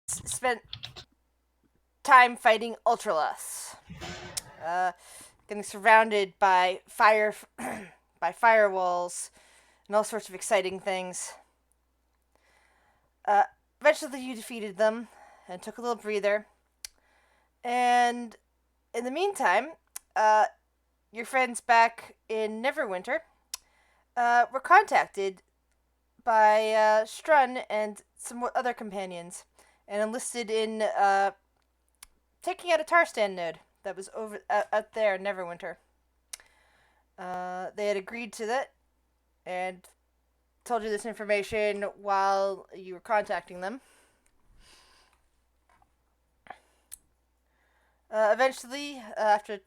spent time fighting Ultralusts. Getting surrounded by by firewalls and all sorts of exciting things. Eventually you defeated them and took a little breather. And in the meantime, your friends back in Neverwinter were contacted by Strun and some other companions and enlisted in taking out a tar stand node that was over out there in Neverwinter. They had agreed to that and told you this information while you were contacting them. Eventually, after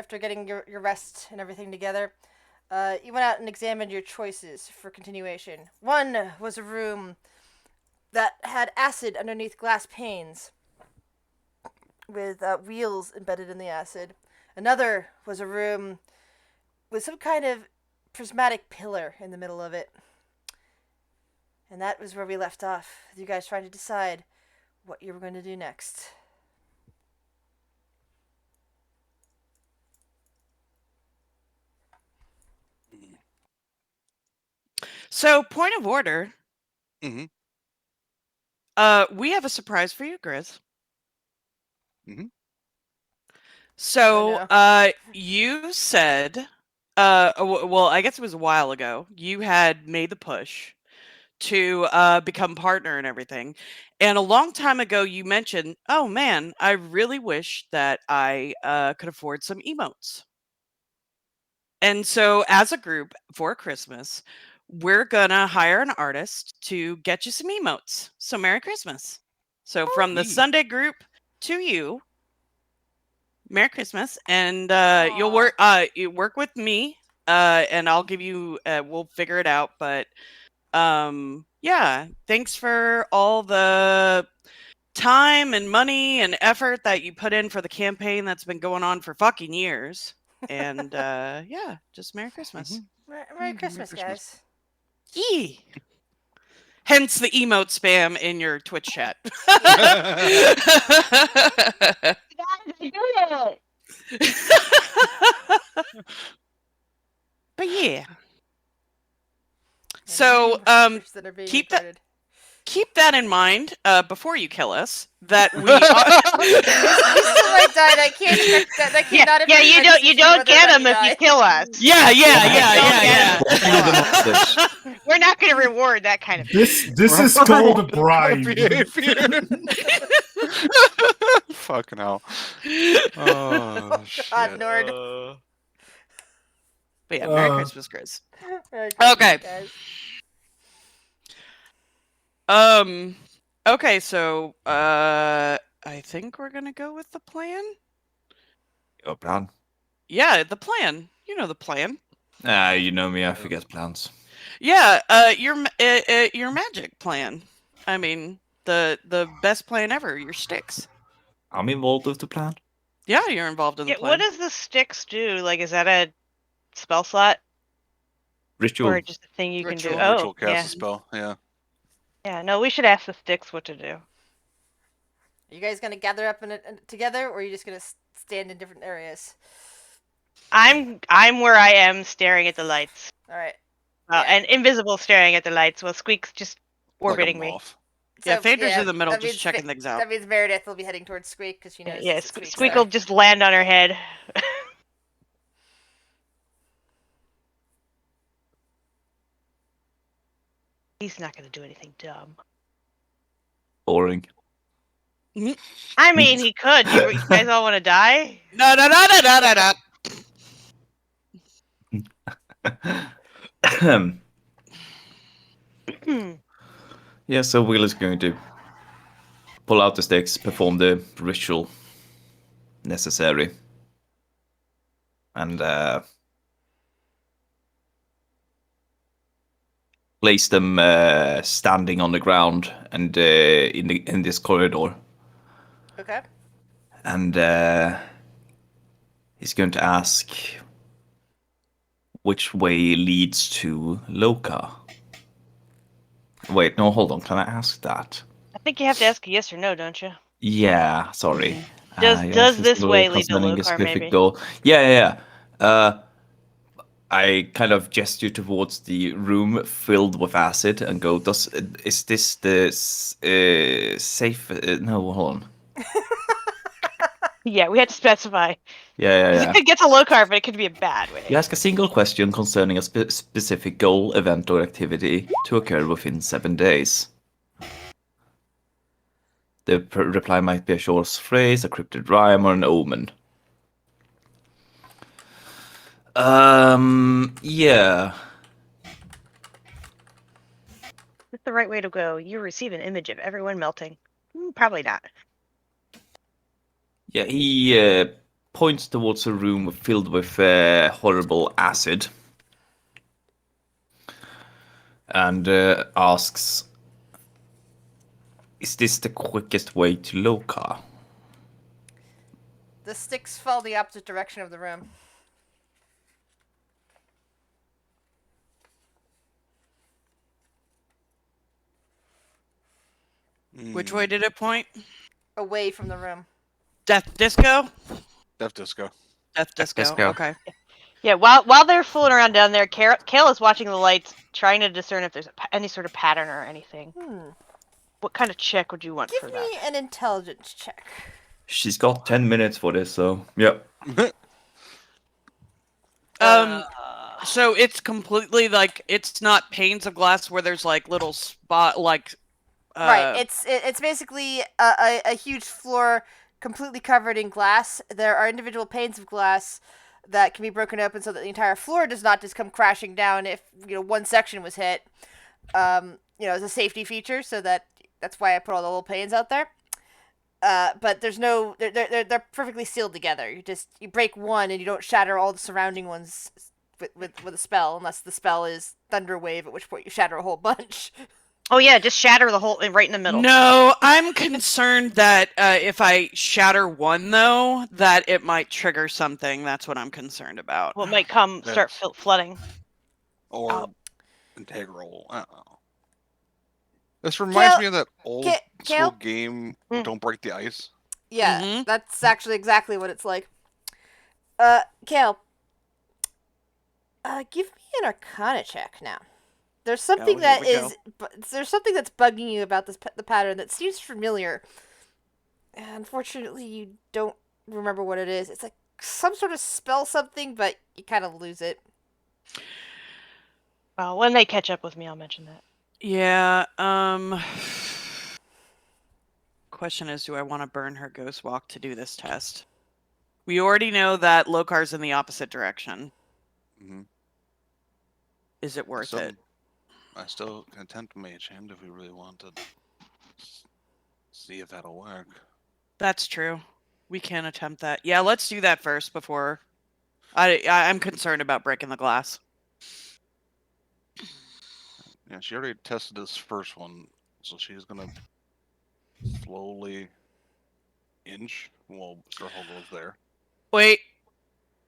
getting your rest and everything together, you went out and examined your choices for continuation. One was a room that had acid underneath glass panes with wheels embedded in the acid. Another was a room with some kind of prismatic pillar in the middle of it. And that was where we left off, with you guys trying to decide what you were going to do next. So, point of order. Mm-hmm. We have a surprise for you, Grizz. Mm-hmm. So, you said, well, I guess it was a while ago, you had made the push to become partner and everything. And a long time ago, you mentioned, oh man, I really wish that I could afford some emotes. And so, as a group for Christmas, we're gonna hire an artist to get you some emotes. So, Merry Christmas. So, from the Sunday group to you, Merry Christmas, and you work with me, and I'll give you. We'll figure it out, but yeah. Thanks for all the time and money and effort that you put in for the campaign that's been going on for fucking years. And yeah, just Merry Christmas. Mm-hmm. Merry Christmas, guys. Yee. Hence the emote spam in your Twitch chat. But yeah. So keep that in mind before you kill us. That we you still might die. That can't. That cannot. Yeah, you don't get them if you kill us. Yeah. We're not going to reward that kind of. This is called a bribe. Fucking hell. Oh, God, Nord. But yeah, Merry Christmas, Grizz. Okay. Okay, so I think we're gonna go with the plan. Your plan? Yeah, the plan. You know the plan. You know me, I forget plans. Yeah, your magic plan. I mean, the best plan ever, your sticks. I'm involved with the plan? Yeah, you're involved in the plan. What does the sticks do? Like, is that a spell slot? Ritual. Or just a thing you can do? Ritual cast a spell, yeah. Yeah, no, we should ask the sticks what to do. Are you guys gonna gather up together, or are you just gonna stand in different areas? I'm where I am, staring at the lights. All right. And invisible, staring at the lights, while Squeak's just orbiting me. So, yeah, Phaedra's in the middle, just checking things out. That means Meredith will be heading towards Squeak because she knows. Yeah, Squeak will just land on her head. He's not going to do anything dumb. Boring. I mean, he could. You guys all want to die? No. Yeah, so Will is going to pull out the sticks, perform the ritual necessary, and place them standing on the ground and in this corridor. Okay. And he's going to ask which way leads to Loka. Wait, no, hold on. Can I ask that? I think you have to ask a yes or no, don't you? Yeah, sorry. Does Yes, it's this way lead to concerning a Lokar, specific maybe? goal. Yeah. I kind of gesture towards the room filled with acid and go, is this the safe? No, hold on. Yeah, we had to specify. Yeah. It gets a Lokar, but it could be a bad way. You ask a single question concerning a specific goal, event, or activity to occur within 7 days. The reply might be a short phrase, a cryptid rhyme, or an omen. Yeah. Is this the right way to go? You receive an image of everyone melting. Probably not. Yeah, he points towards a room filled with horrible acid and asks, is this the quickest way to Loka? The sticks fall the opposite direction of the room. Which way did it point? Away from the room. Death Disco? Death Disco. Death Disco. Disco. Okay. Yeah, while they're fooling around down there, Kale is watching the lights, trying to discern if there's any sort of pattern or anything. What kind of check would you want Give for me that? an intelligence check. She's got 10 minutes for this, so yep. So it's completely like it's not panes of glass where there's like little spot like. Right. It's basically a huge floor completely covered in glass. There are individual panes of glass that can be broken open so that the entire floor does not just come crashing down if one section was hit. As a safety feature, so that's why I put all the little panes out there. But there's no, they're perfectly sealed together. You break one and you don't shatter all the surrounding ones with a spell, unless the spell is Thunder Wave, at which point you shatter a whole bunch. Oh yeah, just shatter the whole right in the middle. No, I'm concerned that if I shatter one though, that it might trigger something. That's what I'm concerned about. Well, it might start flooding. Or integral. I don't know. This reminds me of that old school game, Don't Break the Ice. Yeah, that's actually exactly what it's like. Kale, give me an Arcana check now. There's something there's something that's bugging you about the pattern that seems familiar. Unfortunately, you don't remember what it is. It's like some sort of spell something, but you kind of lose it. Well, when they catch up with me, I'll mention that. Yeah, question is, do I want to burn her ghost walk to do this test? We already know that Lokar's in the opposite direction. Is it worth it? I still can attempt Mage Hand if we really want to see if that'll work. That's true. We can attempt that. Yeah, let's do that first before... I'm concerned about breaking the glass. Yeah, she already tested this first one, so she's gonna slowly inch while Sturhole goes there. Wait.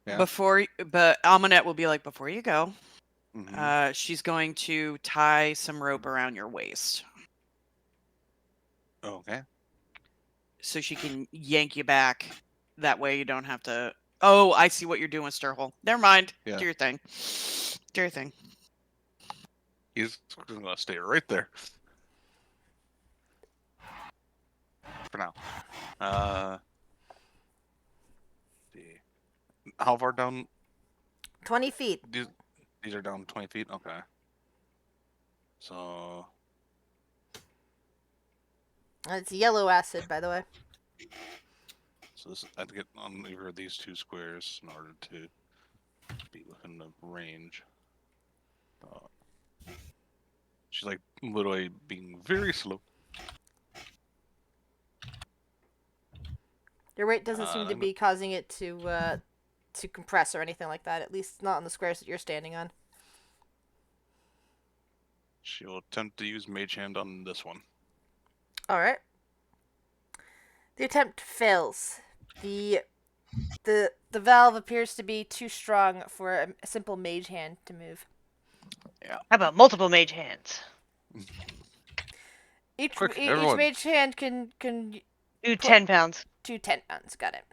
Yeah. But Amunet will be like, before you go, Mm-hmm. she's going to tie some rope around your waist. Okay. So she can yank you back. That way you don't have to... Oh, I see what you're doing, Sturhole. Never mind. Yeah. Do your thing. Do your thing. He's gonna stay right there. For now. See. How far down? 20 feet. These are down 20 feet? Okay. So... It's yellow acid, by the way. So this, I have to get on either of these two squares in order to be within the range. She's like literally being very slow. Your weight doesn't seem to be causing it to compress or anything like that. At least not on the squares that you're standing on. She'll attempt to use Mage Hand on this one. All right. The attempt fails. The valve appears to be too strong for a simple Mage Hand to move. Yeah. How about multiple Mage Hands? Each Quick, each everyone. mage hand can Do Put- 10 pounds. do 10 pounds. Got it.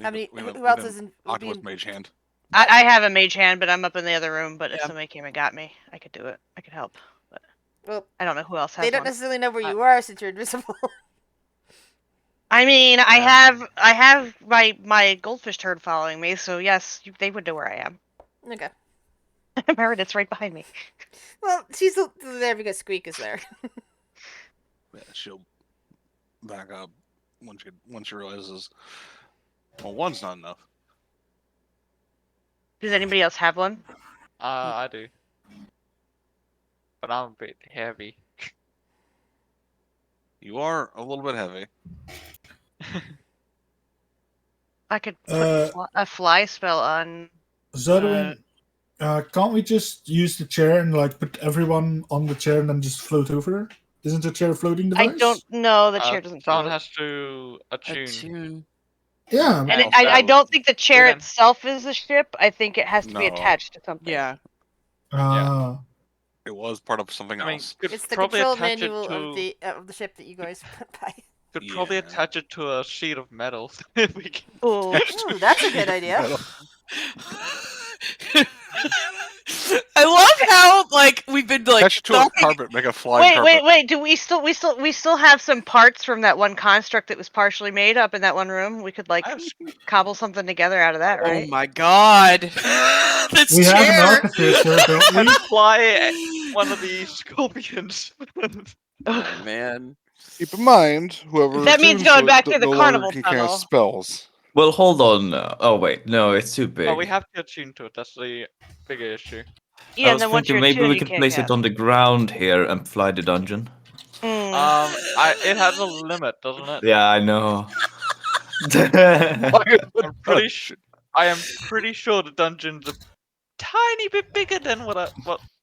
How many? Who else is in? Will be Octopus in, mage hand? I have a mage hand, but I'm up in the other room. But if Yeah. somebody came and got me, I could do it. I could help. But well, I don't know who else they has don't one. necessarily know where you are since you're invisible. I mean, I Um, have my goldfish turd following me, so yes, they would know where I am. Okay. Meredith's right behind me. Well, she's there because Squeak is there. Yeah, she'll back up once she realizes. Well, one's not enough. Does anybody else have one? I do. But I'm a bit heavy. You are a little bit heavy. I could put Uh, a fly spell on. Zodwin, can't we just use the chair and like put everyone on the chair and then just float over there? Isn't the chair a floating I device? don't know. The chair doesn't. Someone float. has to attune. Attune. Yeah. And And I that don't think the chair then- itself is a ship. I think it has to be No. attached to something. Yeah. It was part of something I mean, else. could It's the probably control attach manual it to, of the ship that you guys buy. could probably Yeah. attach it to a sheet of metal. If we can Ooh. Ooh, that's a good idea. I love how like we've been like Attach it to a talking- carpet, make a flying carpet. Wait. Do we still have some parts from that one construct that was partially made up in that one room? We could like I have cobble something together out of that, Oh right? my god! this We have an chair. artificer, don't we? fly one of these scorpions. Oh man. Keep in mind, whoever That means attunes going to it back to the no longer carnival can tunnel. cast spells. Well, hold on. Oh wait, no, it's too big. Oh, we have to attune to it. That's the bigger issue. Yeah, I and was then once thinking you're maybe attuned, we you could can't place it cast. on the ground here and fly the dungeon. It has a limit, doesn't it? Yeah, I know. I'm pretty I am pretty sure the dungeon's a tiny bit bigger than what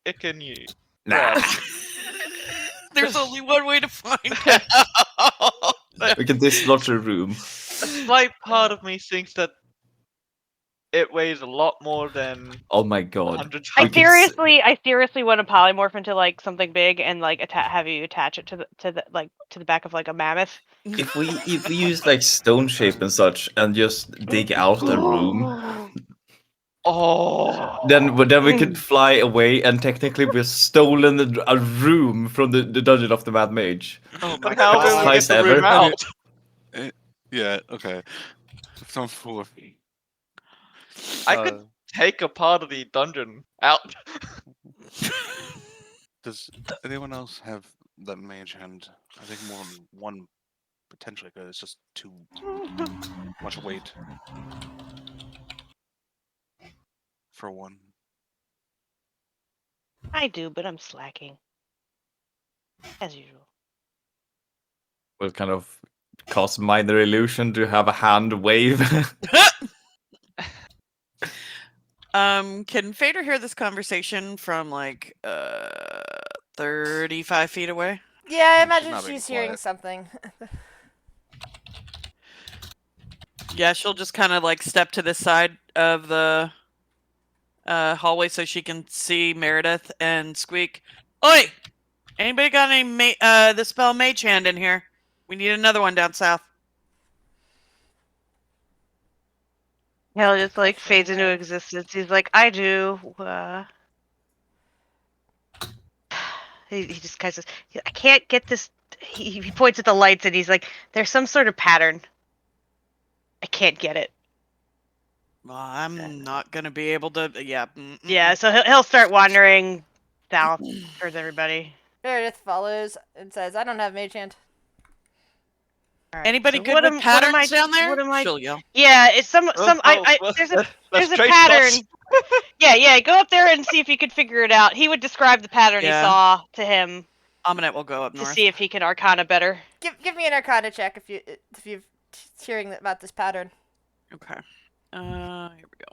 it can use. Nah. There's only one way to find out. We can dislodge a room. A slight part of me thinks that it weighs a lot more than Oh my god. 100 I We tons. could s- seriously want to polymorph into like something big and like have you attach it to the back of like a mammoth. If we use like stone shape and such and just dig out a room, Oh. then we could fly away and technically we've stolen a room from the dungeon of the Mad Mage. Oh my But how will we god. get the room Ever. out? Yeah, okay. Some fool. I could take a part of the dungeon out. Does anyone else have that mage hand? I think more than one potentially good. It's just too much weight for one. I do, but I'm slacking. As usual. Will kind of cause minor illusion to have a hand wave. Can Fader hear this conversation from like 35 feet away? Yeah, I She's imagine not being she's hearing quiet. something. Yeah, she'll just kind of like step to the side of the hallway so she can see Meredith and squeak, "Oi! Anybody got any the spell Mage Hand in here? We need another one down south." Hell just like fades into existence. He's like, I do. He just kind of says, I can't get this. He points at the lights and he's like, there's some sort of pattern. I can't get it. Well, I'm not gonna be able to. Yeah. Yeah, so he'll start wandering south towards everybody. Meredith follows and says, "I don't have mage hand." All right, Anybody so good what with am- what patterns am I- down there? what am I- She'll yell. Yeah, it's some. There's a Let's there's a trade pattern. spots. Yeah. Go up there and see if you can figure it out. He would describe the pattern he Yeah. saw to him Aminette will go up to north. see if he can Arcana better. Give me an Arcana check if you've hearing about this pattern. Okay. Here we go.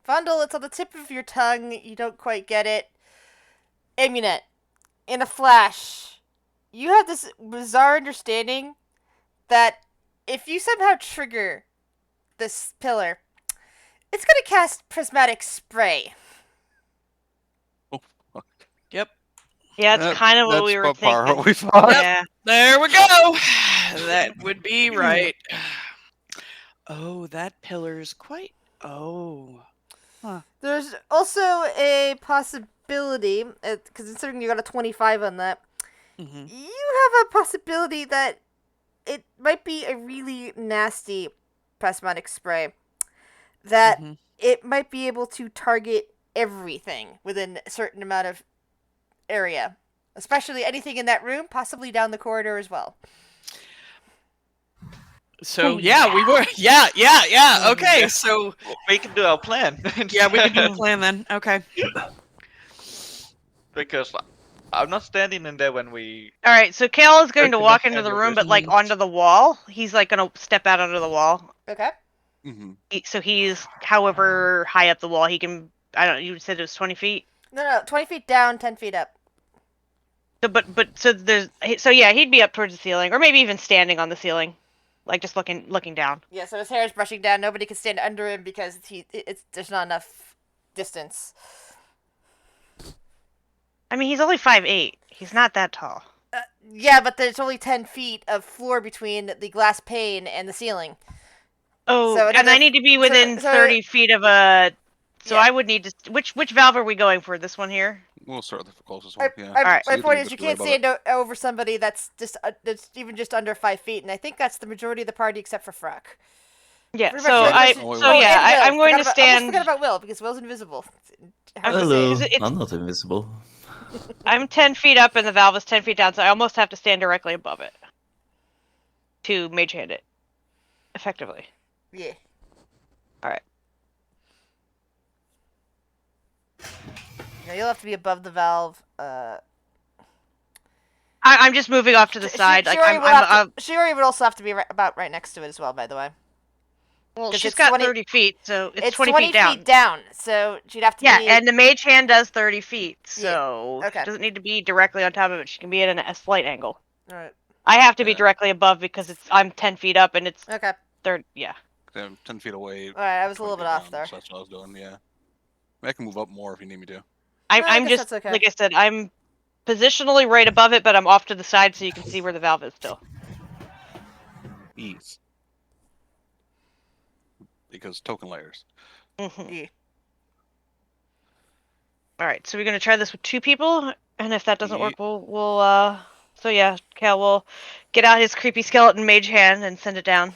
Vundel, it's on the tip of your tongue. You don't quite get it. Amunet, in a flash, you have this bizarre understanding that if you somehow trigger this pillar, It's gonna cast prismatic spray. Oh, fuck. Yep. Yeah, that's kind of what we were That's about par thinking. what we thought. Yeah. There we go. That would be right. Oh, that pillar's quite. Oh. There's also a possibility, because considering you got a 25 on that, Hmm. you have a possibility that it might be a really nasty prismatic spray. That Mhm. it might be able to target everything within a certain amount of area. Especially anything in that room, possibly down the corridor as well. So Oh, yeah, we were. Yeah. Okay, Yeah. so We can do our plan. yeah, we can do a instead, plan then. Okay. because I'm not standing in there when we. All right, so Kale is going to Open walk up into the any of room, this. but like onto the wall. He's like gonna step out onto the wall. Okay. Mm-hmm. So he's however high up the wall he can. I don't. You said it was 20 feet. No, 20 feet down, 10 feet up. So, so there's so yeah, he'd be up towards the ceiling, or maybe even standing on the ceiling, like just looking down. Yeah, so his hair is brushing down. Nobody can stand under him because there's not enough distance. I mean, he's only 5'8". He's not that tall. Yeah, but there's only 10 feet of floor between the glass pane and the ceiling. Oh, So and another- I need to be within so- 30 feet of a. So Yeah. I would need to. Which valve are we going for? This one here. We'll start with the closest one. My, Yeah. my, Alright. my So you point think is, you it's right can't above stand over somebody that's even just under 5 feet, and I think that's the majority of the party except for Frack. Yeah. Remember, So Frack I. versus- Oh, wait, So wait. yeah, and Will. I'm going to I almost stand. forgot about Will because Will's invisible. Hard to Hello. say. it's- I'm not invisible. I'm 10 feet up, and the valve is 10 feet down, so I almost have to stand directly above it to mage hand it effectively. Yeah. Alright. Yeah, you'll have to be above the valve. I'm just moving off to the side. Like Shiori would also have to be about right next to it as well, by the way. well, 'cause she's it's got 20 30 feet, so it's, It's 20 20 feet down. so she'd have to Yeah, be... and the mage hand does 30 feet, Yeah, so okay. she doesn't need to be directly on top of it. She can be at a slight angle. Alright, I have to be Yeah. directly above because I'm 10 feet up, and it's okay. third. Yeah. I'm 10 feet away. Alright, I was a 20 little bit feet off down, there. So that's what I was doing. Yeah. I can move up more if you need me to. I'm I guess just that's okay. like I said, I'm positionally right above it, but I'm off to the side so you can see where the valve is still. Ease. Because token layers. Mhm. Yeah. All right, so we're gonna try this with 2 people, and if that doesn't Ye- work, we'll. So yeah, Cal will get out his creepy skeleton mage hand and send it down.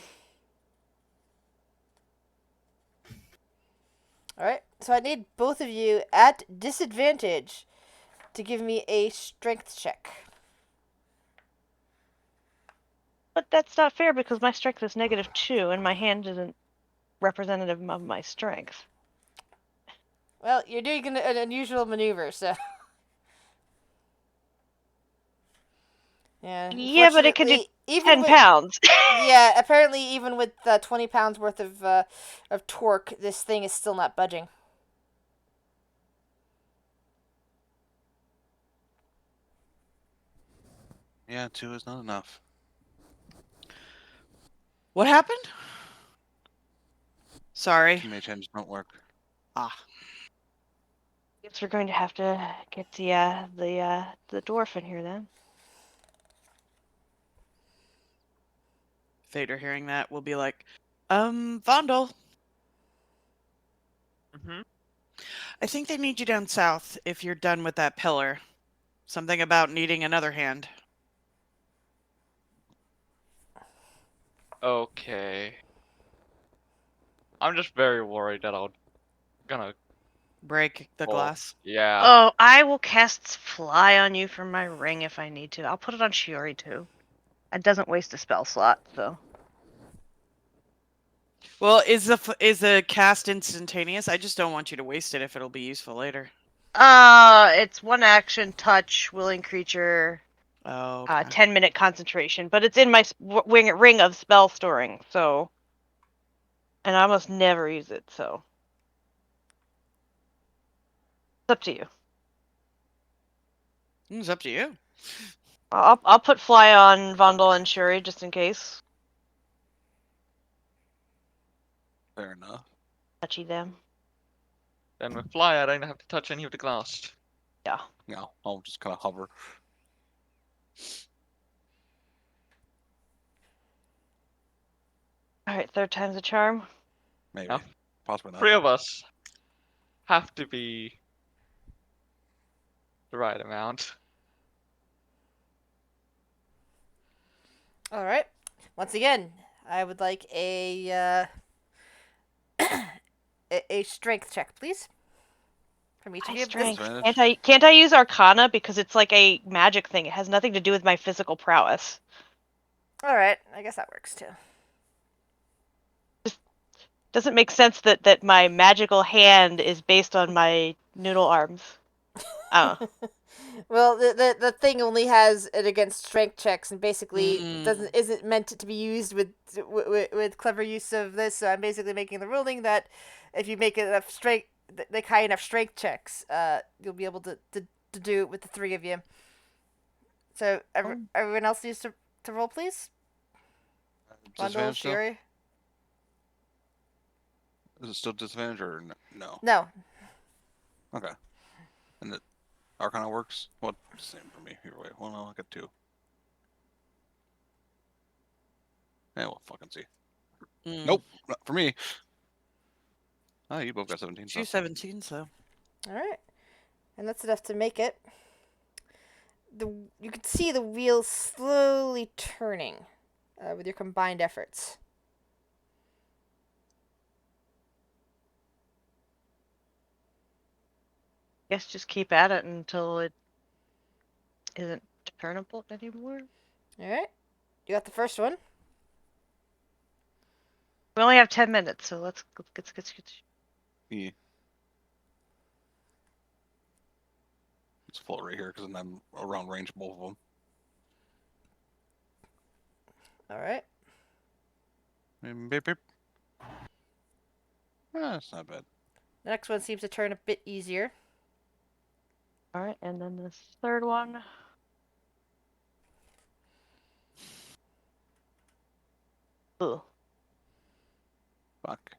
Alright, so I need both of you at disadvantage to give me a strength check. But that's not fair because my strength is -2, and my hand isn't representative of my strength. Well, you're doing an unusual maneuver, so... Yeah, but it could do unfortunately, even 10 with- pounds. Yeah, apparently even with 20 pounds worth of torque, this thing is still not budging. Yeah, 2 is not enough. What happened? Sorry. Mage hands don't work. Ah. Guess we're going to have to get the dwarf in here then. Vader hearing that will be like, Vondel, Mhm. I think they need you down south if you're done with that pillar. Something about needing another hand. Okay. I'm just very worried that I'm gonna. Break the Oh. glass. Yeah. Oh, I will cast Fly on you from my ring if I need to. I'll put it on Shiori too. It doesn't waste a spell slot, so. Well, is the cast instantaneous? I just don't want you to waste it if it'll be useful later. It's 1 action, touch, willing creature, Oh. Okay. 10-minute concentration, but it's in my ring of spell storing, so. And I almost never use it, so. It's up to you. It's up to you. I'll put Fly on Vondel and Shuri just in case. Fair enough. touchy them. Then with fly, I don't have to touch any of the glass. Yeah. No, I'll just kind of hover. All right, third time's a charm. Maybe. No. Possibly not. 3 of us have to be the right amount. All right. Once again, I would like a a strength check, please, from each of High you. strength. Disadvantage? Can't I use Arcana because it's like a magic thing? It has nothing to do with my physical prowess. All right, I guess that works too. Doesn't make sense that my magical hand is based on my noodle arms. Oh. Well, the thing only has it against strength checks, and basically isn't meant to be used with clever use of this. So I'm basically making the ruling that if you make enough strength, like high enough strength checks, you'll be able to do it with the 3 of you. So everyone else needs to roll, please. Bundle, Disadvantage still? Sherry. Is it still disadvantage or no? No. Okay. And the Arcana works? Well, same for me. Either way. Well, no, I got 2. Yeah, we'll fucking see. Nope, not for me. Oh, you both got 17. Two 17, so. All right, and that's enough to make it. You can see the wheels slowly turning with your combined efforts. Guess just keep at it until it isn't turnable anymore. All right, you got the first one. We only have 10 minutes, so let's get. Yeah. Let's float right here because then I'm around range of both of them. All right. Beep, beep. That's not bad. The next one seems to turn a bit easier. All right, and then this third one. Ugh. Fuck.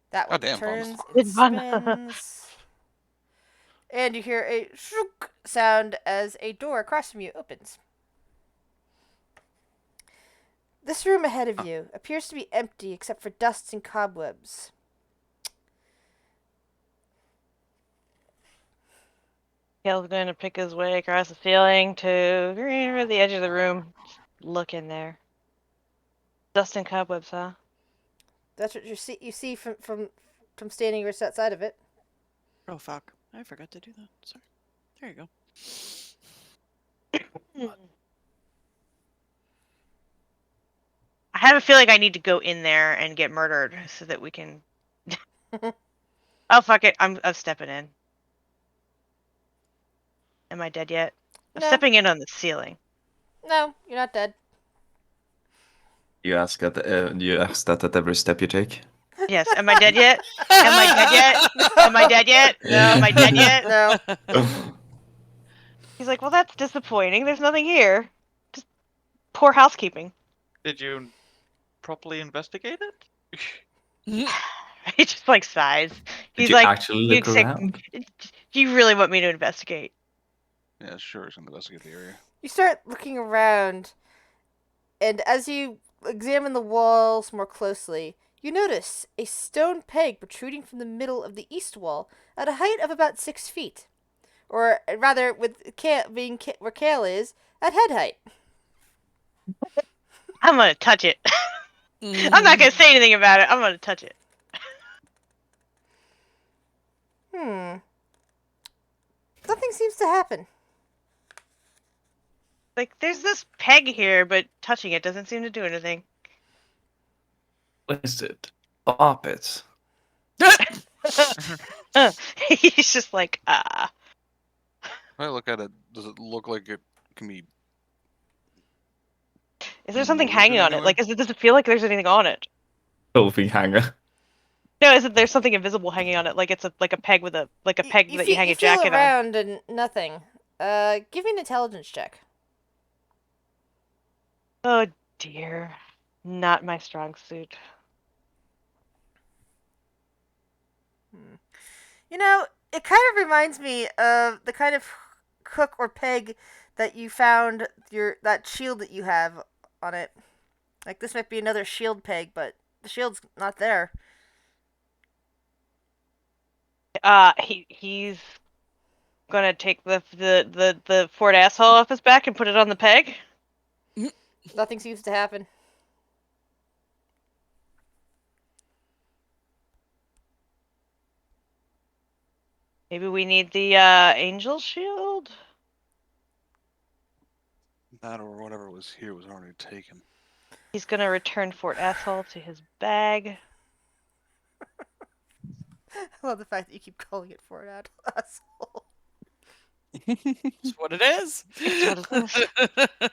That one Goddamn, turns It's and fun. spins. And you hear a shrook sound as a door across from you opens. This room ahead of you appears to be empty except for dust and cobwebs. Kale's going to pick his way across the ceiling to the edge of the room. Just look in there. Dust and cobwebs, huh? That's what you see from standing just outside of it. Oh, fuck. I forgot to do that. Sorry. There you go. I have a feeling I need to go in there and get murdered so that we can. Oh fuck it! I'm stepping in. Am I dead yet? I'm No. stepping in on the ceiling. No, you're not dead. You ask that at every step you take. Yes. Am I dead yet? Am I dead yet? Am I dead yet? No. Am I dead yet? No. He's like, well, that's disappointing. There's nothing here. Just poor housekeeping. Did you properly investigate it? He just like sighs. Did He's you like, actually look around? do you really want me to investigate? Yeah, sure. It's gonna investigate the area. You start looking around, and as you examine the walls more closely, you notice a stone peg protruding from the middle of the east wall at a height of about 6 feet. Or rather, with being where Kale is, at head height. I'm gonna touch it. I'm not gonna say anything about it. I'm gonna touch it. Nothing seems to happen. Like, there's this peg here, but touching it doesn't seem to do anything. What is it? Bop it. He's just like, If I look at it, does it look like it can be? Is there something moved hanging in on any it? way? Like, does it feel like there's anything on it? Clothing hanger. No, is it there's something invisible hanging on it? Like it's a peg with a peg that you hang a jacket feel around and nothing. Give me an intelligence check. on. Oh dear. Not my strong suit. You know, it kind of reminds me of the kind of hook or peg that you found that shield that you have on it. Like this might be another shield peg, but the shield's not there. He's gonna take the Ford asshole off his back and put it on the peg. Nothing seems to happen. Maybe we need the angel shield. That or whatever was here was already taken. He's gonna return Fort Asshole to his bag. I love the fact that you keep calling it for an asshole. It's what it is. It's what it is.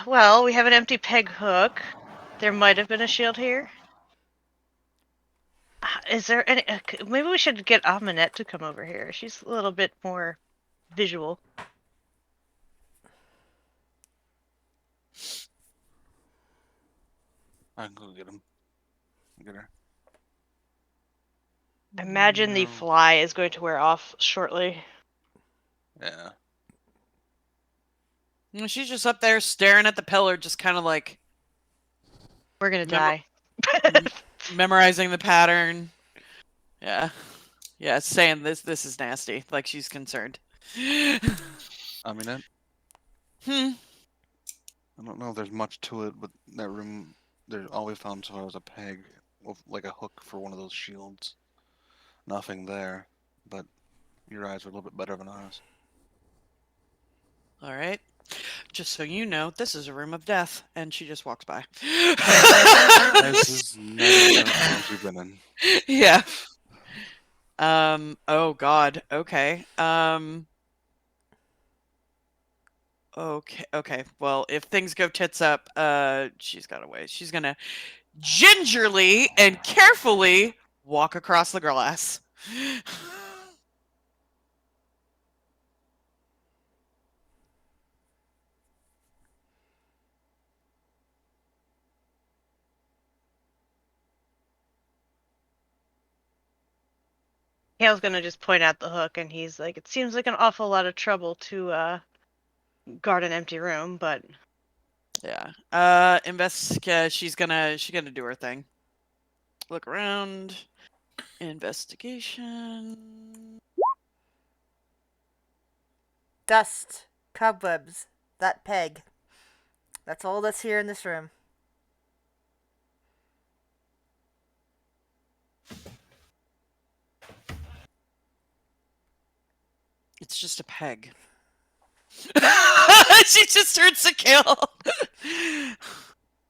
Well, we have an empty peg hook. There might have been a shield here. Is there any? Maybe we should get Aminette to come over here. She's a little bit more visual. I can go get him. Get her. I imagine the No. fly is going to wear off shortly. Yeah. Well, she's just up there staring at the pillar, just kind of like We're gonna Remember- die. memorizing the pattern. Yeah. Yeah, saying this is nasty. Like she's concerned. I mean, I Hmm. don't know if there's much to it, but that room, there's all we found so far was a peg with like a hook for one of those shields. Nothing there, but your eyes are a little bit better than ours. All right. Just so you know, this is a room of death, and she just walks by. This is never the rooms we've been in. Yeah. Oh God. Okay. Okay. Well, if things go tits up, she's got a way. She's gonna gingerly and carefully walk across the glass. Kale's gonna just point out the hook, and he's like, "It seems like an awful lot of trouble to guard an empty room, but Yeah. She's gonna do her thing. Look around. Investigation. Dust, cobwebs, that peg. That's all that's here in this room. It's just a peg. She just turns to kill.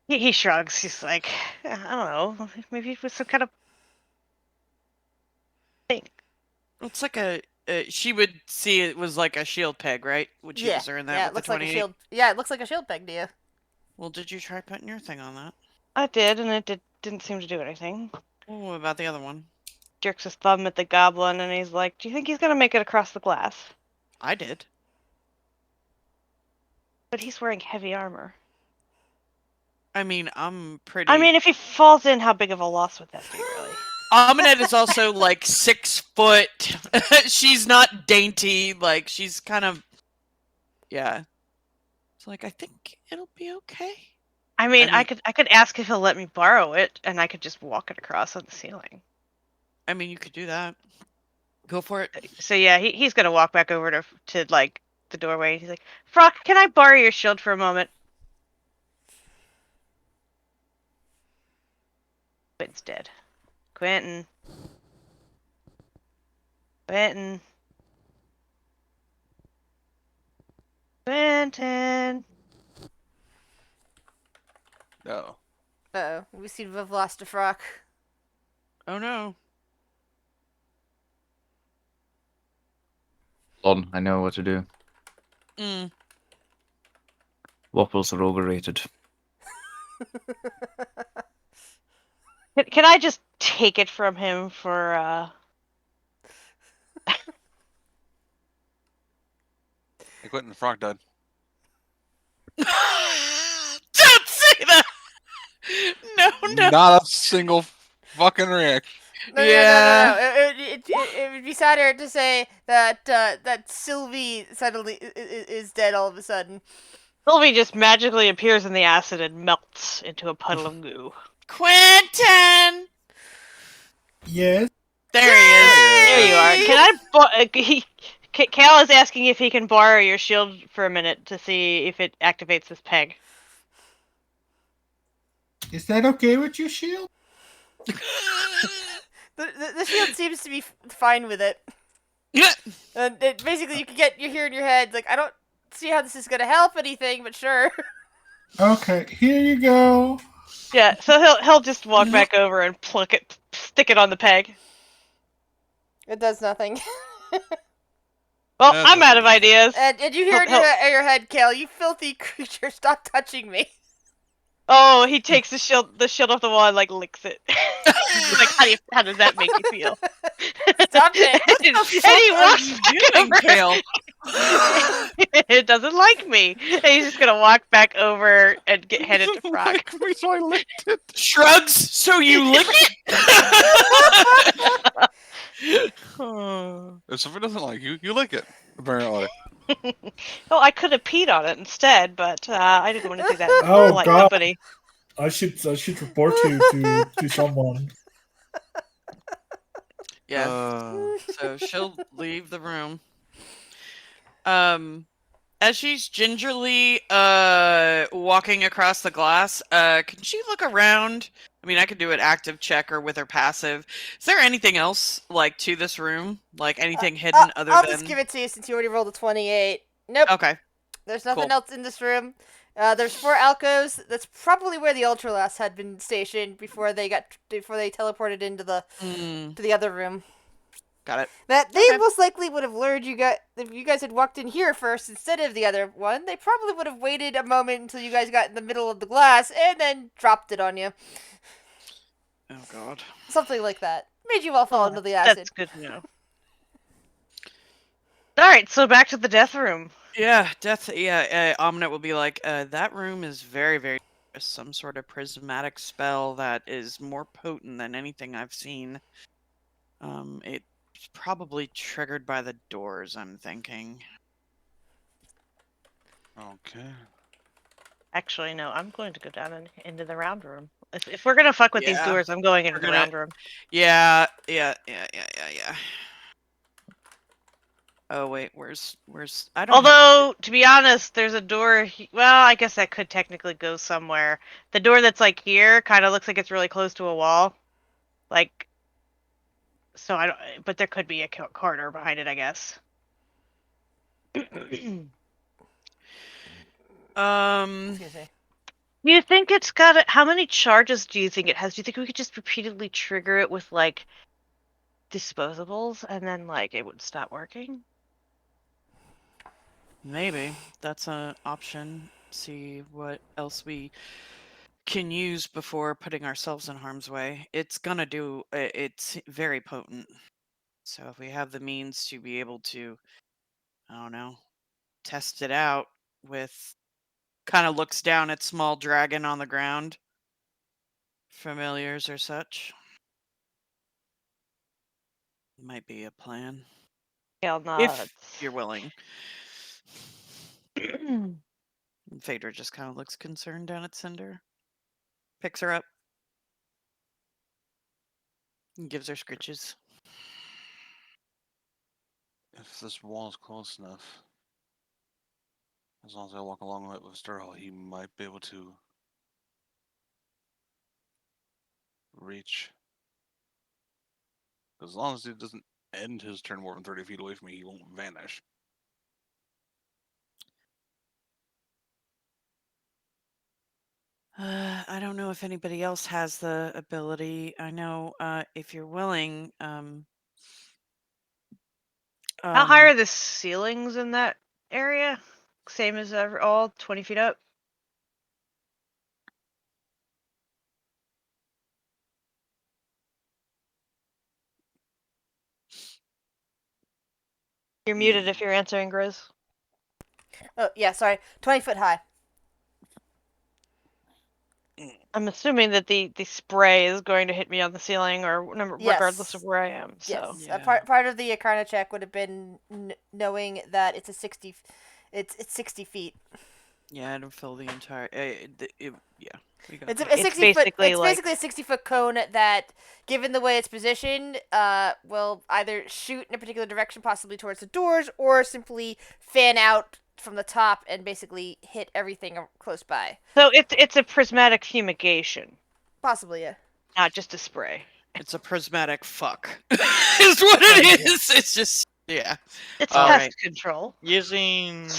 he shrugs. He's like, I don't know, maybe it was some kind of thing." It's like she would see it was like a shield peg, right? Would she discern that yeah, with it looks the like a 28? shield. Yeah, it looks like a shield peg to you. Well, did you try putting your thing on that? I did, and it didn't seem to do anything. Well, what about the other one? Jerks his thumb at the goblin, and he's like, "Do you think he's gonna make it across the glass?" I did. But he's wearing heavy armor. I mean, I'm pretty. I mean, if he falls in, how big of a loss would that be, really? Aminette is also like 6 foot. She's not dainty. Like she's kind of. Yeah. It's like I think it'll be okay. I mean, I I could ask if he'll let me borrow it, and I could just walk it across on the ceiling. I mean, you could do that. Go for it. So yeah, he's gonna walk back over to like the doorway. He's like, "Frock, can I borrow your shield for a moment?" Quentin's dead. Quentin. Quentin. Quentin. No. Uh-oh. We seem to have lost a frock. Oh no. Hold on, I know what to do. Mm. Waffles are overrated. Can I just take it from him for Hey, Quentin, the frog died. No. Not a single fucking reaction. No. Yeah. It would be sadder to say that that Sylvie suddenly is dead all of a sudden. Sylvie just magically appears in the acid and melts into a puddle of goo. Quentin! Yes. There he is. There you are. Can I? Cal is asking if he can borrow your shield for a minute to see if it activates this peg. Is that okay with you, Shield? The shield seems to be fine with it. And basically, you hear in your head, like, I don't see how this is going to help anything, but sure. Okay, here you go. Yeah, so he'll just walk back over and stick it on the peg. It does nothing. Well, That's I'm out of okay. ideas. And you hear in your head, Kale, you filthy creature, stop touching me. Oh, he takes the shield off the wall and like licks it. He's like, how does that make you feel? Stop it. What the And fuck he are walks you back doing, over. Kale? It doesn't like me. And he's just gonna walk back over and get headed to Frog. Like me, so I licked it. Shrugs, so you lick it? If somebody doesn't like you, you lick it. Apparently. Well, I could have peed on it instead, but I didn't want to do that in Oh, polite God. company. I should report you to someone. Yeah. So she'll leave the room. As she's gingerly walking across the glass, can she look around? I mean, I could do an active check or with her passive. Is there anything else like to this room? Like anything hidden other I'll than? just give it to you since you already rolled a 28. Nope. Okay. There's nothing Cool. else in this room. There's 4 alcoves. That's probably where the Ultralast had been stationed before they teleported into the to the other room. Got it. That they Okay. most likely would have lured you guys if you guys had walked in here first instead of the other one. They probably would have waited a moment until you guys got in the middle of the glass and then dropped it on you. Oh God. Something like that. Made you all fall into the acid. That's good to know. All right, so back to the death room. Yeah, death. Yeah, Omnet will be like, that room is very, very some sort of prismatic spell that is more potent than anything I've seen. It's probably triggered by the doors, I'm thinking. Okay. Actually, no, I'm going to go down into the round room. If we're gonna fuck with these Yeah, doors, I'm going into we're the gonna- round room. Yeah. Oh wait, where's I don't have- Although, to be honest, there's a door. Well, I guess that could technically go somewhere. The door that's like here kind of looks like it's really close to a wall. Like, so I don't. But there could be a corridor behind it, I guess. Excuse me. Do you think it's got it? How many charges do you think it has? Do you think we could just repeatedly trigger it with like disposables and then like it would stop working? Maybe that's an option. See what else we can use before putting ourselves in harm's way. It's gonna do. It's very potent. So if we have the means to be able to, I don't know, test it out with, kind of looks down at small dragon on the ground, familiars or such. Might be a plan Hell no. if you're willing. And Phaedra just kind of looks concerned down at Cinder. Picks her up. And gives her scritches. If this wall is close enough, as long as I walk along it with Sturl, he might be able to reach. As long as he doesn't end his turn more than 30 feet away from me, he won't vanish. I don't know if anybody else has the ability. I know if you're willing. How high are the ceilings in that area? Same as all 20 feet up? You're muted if you're answering, Grizz. Oh, yeah, sorry. 20 foot high. I'm assuming that the spray is going to hit me on the ceiling, or regardless of Yes. where I am. So Yes. Yeah. Part of the Arcana check would have been knowing that it's 60 feet. Yeah, it'll fill the entire. Yeah, we got It's that. a 60 foot. basically It's like- basically a 60-foot cone that, given the way it's positioned, will either shoot in a particular direction, possibly towards the doors, or simply fan out from the top and basically hit everything close by. So it's a prismatic fumigation, Possibly, yeah. not just a spray. It's a prismatic fuck. Is what it is. It's just yeah. It's All pest right. control. Using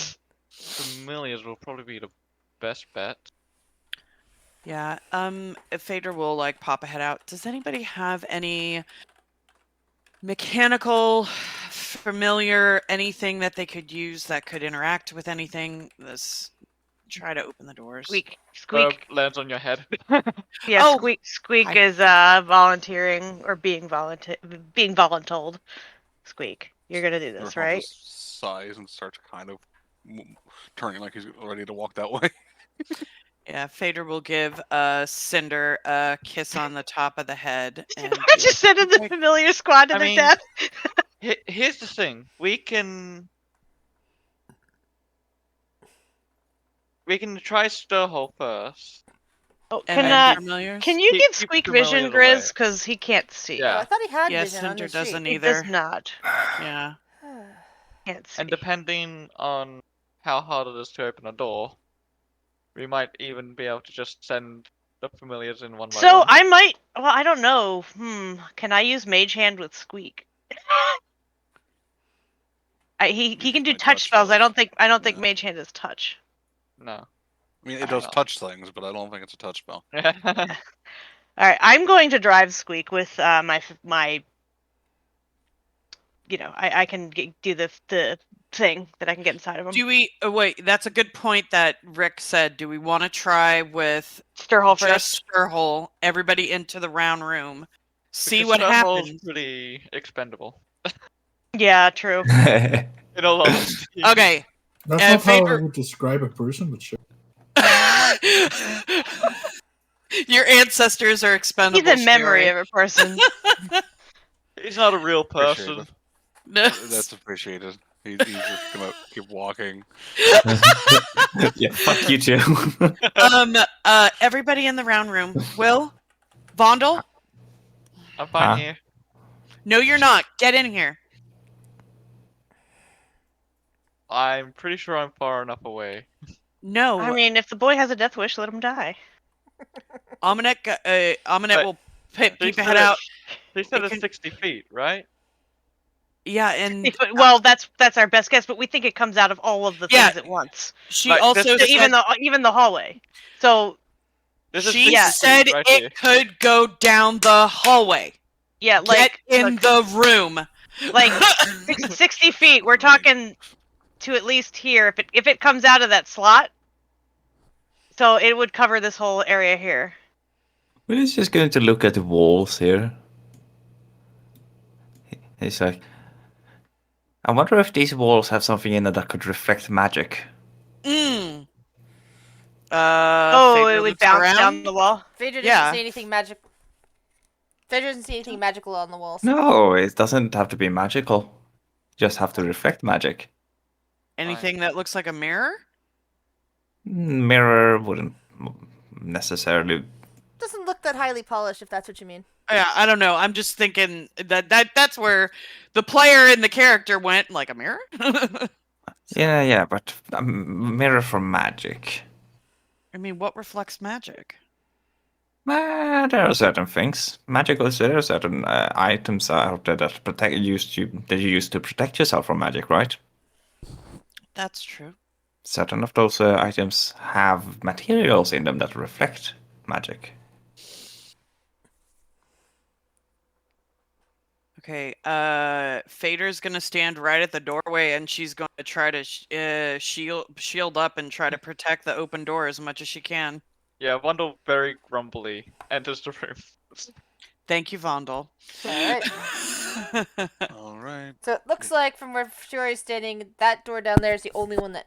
familiars will probably be the best bet. Yeah. Fader will like pop a head out. Does anybody have any mechanical, familiar, anything that they could use that could interact with anything? Let's try to open the doors. Squeak. Lands on your head. Yeah, Oh, Squeak hi. is volunteering or being voluntold. Squeak, you're gonna do this, Nurgle right? just sighs and starts kind of turning like he's ready to walk that way. Yeah, Fader will give Cinder a kiss on the top of the head. And I just sent in the like, familiar squad to I their mean- death. Here's the thing: we can try Stirhole first. Oh, and can familiars? can you Keep- give keep Squeak familiars vision, away. Grizz? Because he can't see. Yeah. Oh, I thought he had Yeah, vision on Cinder his doesn't sheet. He either. does not. Yeah. Can't see. And depending on how hard it is to open a door, we might even be able to just send the familiars in one by So one. I might. Well, I don't know. Can I use Mage Hand with Squeak? He can do Like touch spells. I don't think Yeah. Mage Hand is touch. No. I mean, it does touch things, but I don't think it's a touch spell. All right, I'm going to drive Squeak with my. You know, I can do the thing that I can get inside of him. Do we? Oh, wait, that's a good point that Rick said. Do we want to try with Stirhole just first. Stirhole, everybody into the round room, see Because what Stirhole's happens? pretty expendable. Yeah, true. In all honesty. Okay. That's And not how I Fader- would describe a person, but sure. Your ancestors are expendable. He's a memory Sherry. of a person. He's not a real person. Appreciate No. That's appreciated. He's just gonna keep walking. Yeah, fuck you too. Everybody in the round room. Will, Vondel? I'm fine Huh? here. No, you're not. Get in here. I'm pretty sure I'm far enough away. No, I mean, if the boy has a death wish, let him die. Aminet But will They peep a said head out. They said It it's can- 60 feet, right? Yeah, and Well, that's our best guess, but we think it comes out of all of the Yeah. things at once. she Like, also this- So said, even the hallway. So This is she 60 feet said right it here. could go down the hallway. yeah, Get like in the room. like 60 feet. We're talking to at least here. If it comes out of that slot, so it would cover this whole area here. We're just going to look at the walls here. He's like, I wonder if these walls have something in it that could reflect magic. Mm. Oh, Fader it would looks bounce around. down the wall. Phaedra doesn't Yeah. see anything magic. Phaedra doesn't see anything magical on the walls. No, it doesn't have to be magical. Just have to reflect magic. Anything that looks like a mirror? Mirror wouldn't necessarily. Doesn't look that highly polished, if that's what you mean. Yeah, I don't know. I'm just thinking that's where the player and the character went, like a mirror. Yeah, but a mirror for magic. I mean, what reflects magic? There are certain things. Magical. There are certain items out there that you use to protect yourself from magic, right? That's true. Certain of those items have materials in them that reflect magic. Okay, Fader's gonna stand right at the doorway, and she's going to try to shield up and try to protect the open door as much as she can. Yeah, Wandel very grumbly enters the room. Thank you, Vondel. Alright. All right. So it looks like from where Shiori's standing, that door down there is the only one that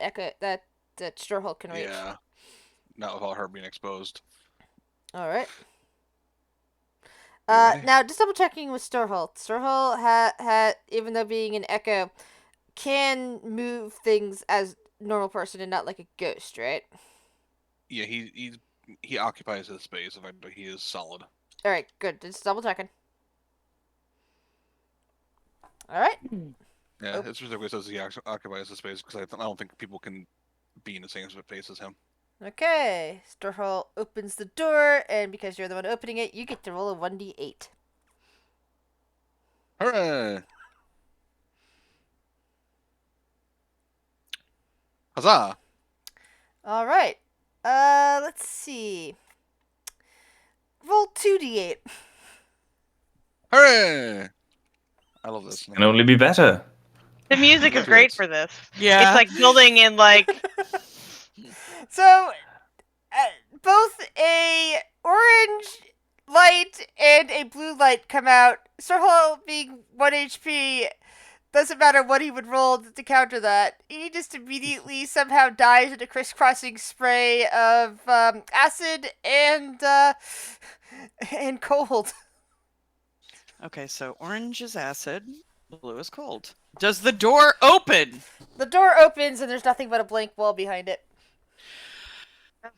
Stirhole can reach. Yeah. Not without her being exposed. All right. You ready? Now, just double checking with Storhol. Storhol even though being an echo, can move things as normal person and not like a ghost, right? Yeah, he occupies his space. Effectively, he is solid. All right, good. Just double checking. All right. Yeah, Oh. it specifically says he occupies the space because I don't think people can be in the same space as him. Okay. Storhol opens the door, and because you're the one opening it, you get to roll a 1d8. Hooray! Huzzah! All right. Let's see. Roll 2d8. Hooray! I love this. Can only be better. The music is Two great eights. for this. Yeah. It's like building in like So, both a orange light and a blue light come out. Storhol being 1 HP, doesn't matter what he would roll to counter that. He just immediately somehow dies in a crisscrossing spray of acid and cold. Okay, so orange is acid, blue is cold. Does the door open? The door opens and there's nothing but a blank wall behind it. Okay.